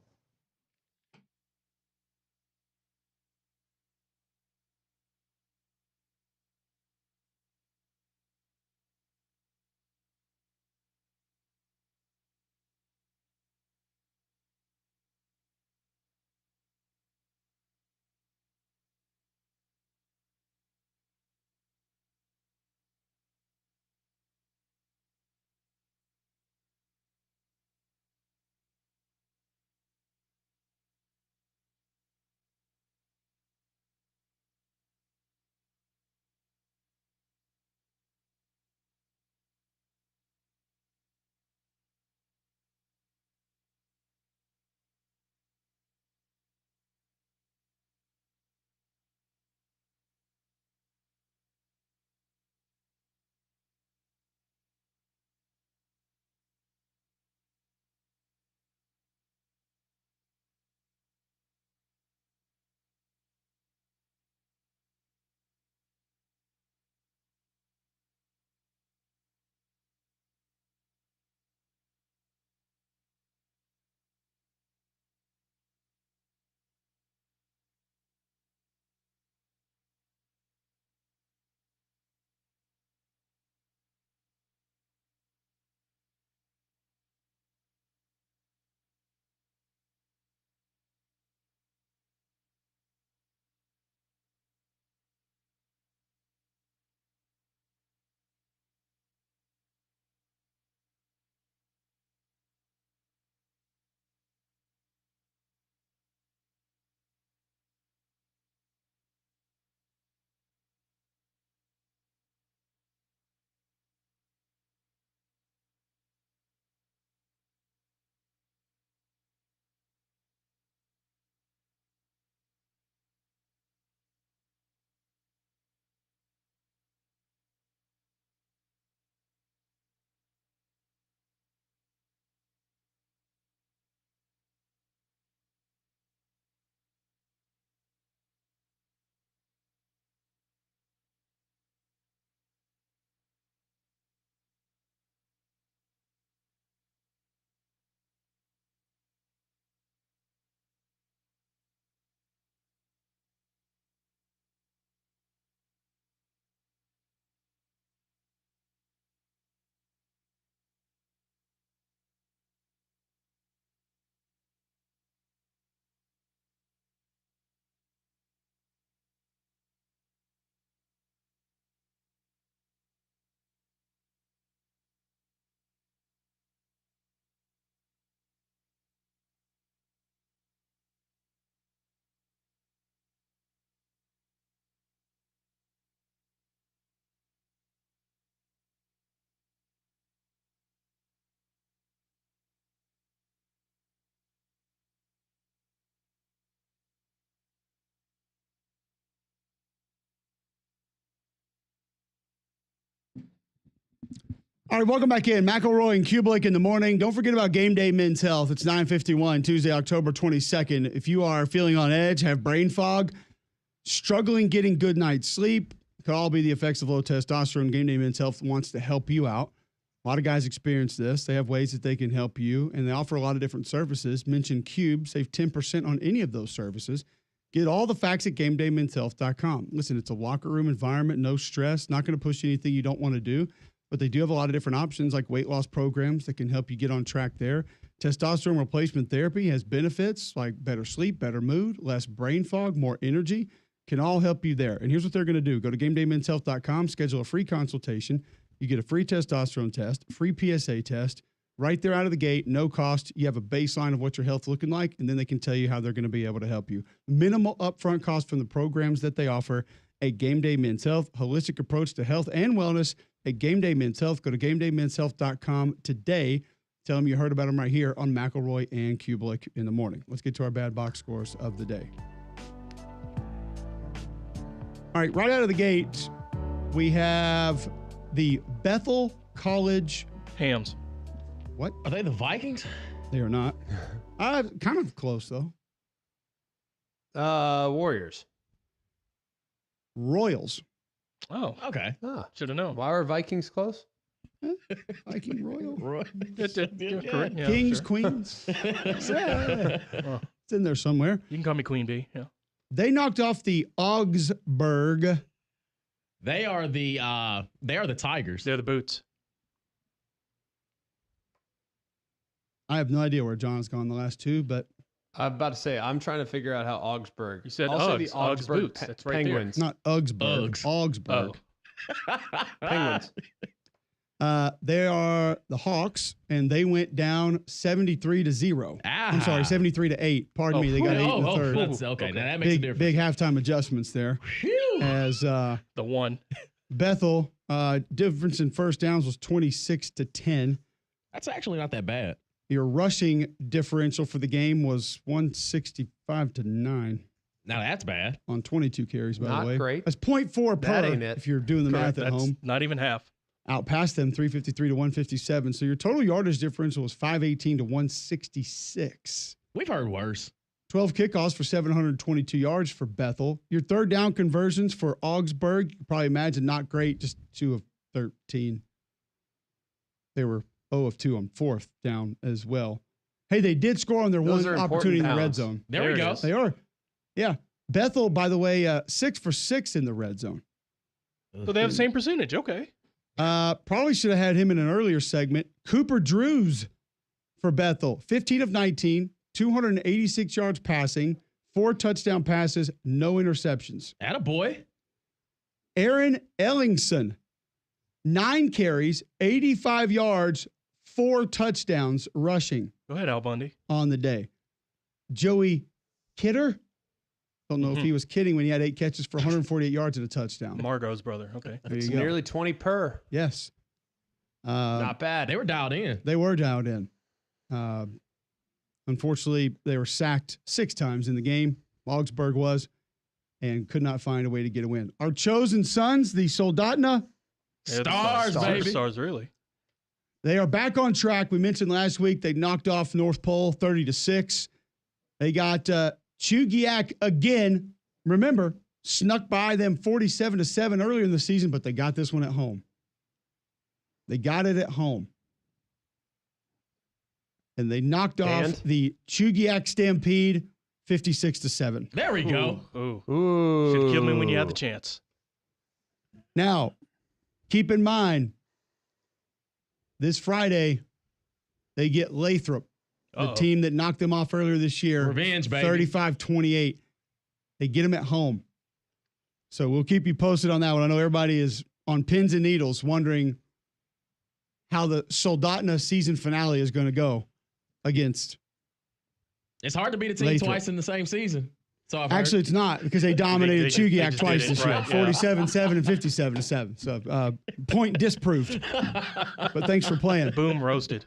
All right, welcome back in. McElroy and Kubelik in the morning. Don't forget about Game Day Men's Health. It's 9:51, Tuesday, October 22nd. If you are feeling on edge, have brain fog, struggling getting good night's sleep, could all be the effects of low testosterone. Game Day Men's Health wants to help you out. A lot of guys experience this. They have ways that they can help you, and they offer a lot of different services. Mention Cube, save 10% on any of those services. Get all the facts at GameDayMen'sHealth.com. Listen, it's a locker room environment, no stress, not going to push anything you don't want to do. But they do have a lot of different options like weight loss programs that can help you get on track there. Testosterone replacement therapy has benefits like better sleep, better mood, less brain fog, more energy, can all help you there. And here's what they're going to do. Go to GameDayMen'sHealth.com, schedule a free consultation. You get a free testosterone test, free PSA test, right there out of the gate, no cost. You have a baseline of what your health looking like, and then they can tell you how they're going to be able to help you. Minimal upfront cost from the programs that they offer at Game Day Men's Health. Holistic approach to health and wellness at Game Day Men's Health. Go to GameDayMen'sHealth.com today. Tell them you heard about them right here on McElroy and Kubelik in the morning. Let's get to our bad box scores of the day. All right, right out of the gate, we have the Bethel College Hams. What? Are they the Vikings? They are not. Kind of close, though. Warriors. Royals. Oh, okay. Should have known. Why are Vikings close? Viking Royal. Correct. Yeah, Kings, sure. Queens. Yeah. Oh, It's in there somewhere. you can call me Queen Bee. Yeah. They knocked off the Augsburg. They are the Tigers. They're the Boots. I have no idea where John's gone the last two, but I'm about to say, I'm trying to figure out how Augsburg. You said I'll say the Uggs. Uggs Augsburg Boots. That's right there. Penguins. not Augsburg. Uggs. Augsburg. Penguins. They are the Hawks, and they went down 73-0. I'm sorry, 73-8. Pardon me, they got 8 in the third. That's, okay, now that makes a difference. Big halftime adjustments there. Phew. As The one. Bethel, difference in first downs was 26-10. That's actually not that bad. Your rushing differential for the game was 165-9 Now that's bad. on 22 carries, by Not the way. great. That's 0.4 That per ain't it. if you're doing the math at That's home. not even half. Outpassed them 353-157. So your total yardage differential was 518-166. We've heard worse. 12 kickoffs for 722 yards for Bethel. Your third down conversions for Augsburg, you can probably imagine not great, just 2 of 13. They were 0 of 2 on fourth down as well. Hey, they did score on their Those one are opportunity in the red important zone. There we go. is. They are. Yeah. Bethel, by the way, 6 for 6 in the red zone. So they have the same percentage. Okay. Probably should have had him in an earlier segment. Cooper Drews for Bethel, 15 of 19, 286 yards passing, 4 touchdown passes, no interceptions. Attaboy. Aaron Ellingson, 9 carries, 85 yards, 4 touchdowns rushing Go ahead, Al Bundy. on the day. Joey Kidder, don't know if he was kidding when he had 8 catches for 148 yards and a touchdown. Margot's brother. Okay. There you It's go. nearly 20 per. Yes. Not bad. They were dialed in. They were dialed in. Unfortunately, they were sacked 6 times in the game. Augsburg was, and could not find a way to get a win. Our chosen sons, the Soldatna, They're the Stars, baby. Stars, really. they are back on track. We mentioned last week they knocked off North Pole 30-6. They got Chugiak again. Remember, snuck by them 47-7 earlier in the season, but they got this one at home. They got it at home. And they knocked off the Chugiak Stampede 56-7. There we go. Ooh. Should have killed me when you had the chance. Now, keep in mind, this Friday, they get Lathrop, the team that knocked them off earlier this year. Revenge, baby. 35-28. They get them at home. So we'll keep you posted on that one. I know everybody is on pins and needles wondering how the Soldatna season finale is going to go against. It's hard to beat a team Lathrop. twice in the same season. So I've Actually, it's not because they dominated They Chugiak just twice did it, this year, right, yeah. 47-7 and 57-7. So point disproved. But thanks for playing. Boom, roasted.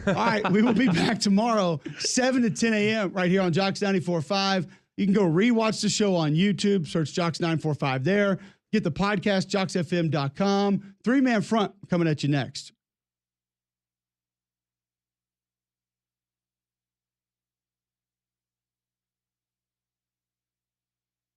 All right, we will be back tomorrow, 7 to 10 a.m. right here on Jocks 94.5. You can go rewatch the show on YouTube. Search Jocks 945 there. Get the podcast, jocksfm.com. 3-Man Front coming at you next.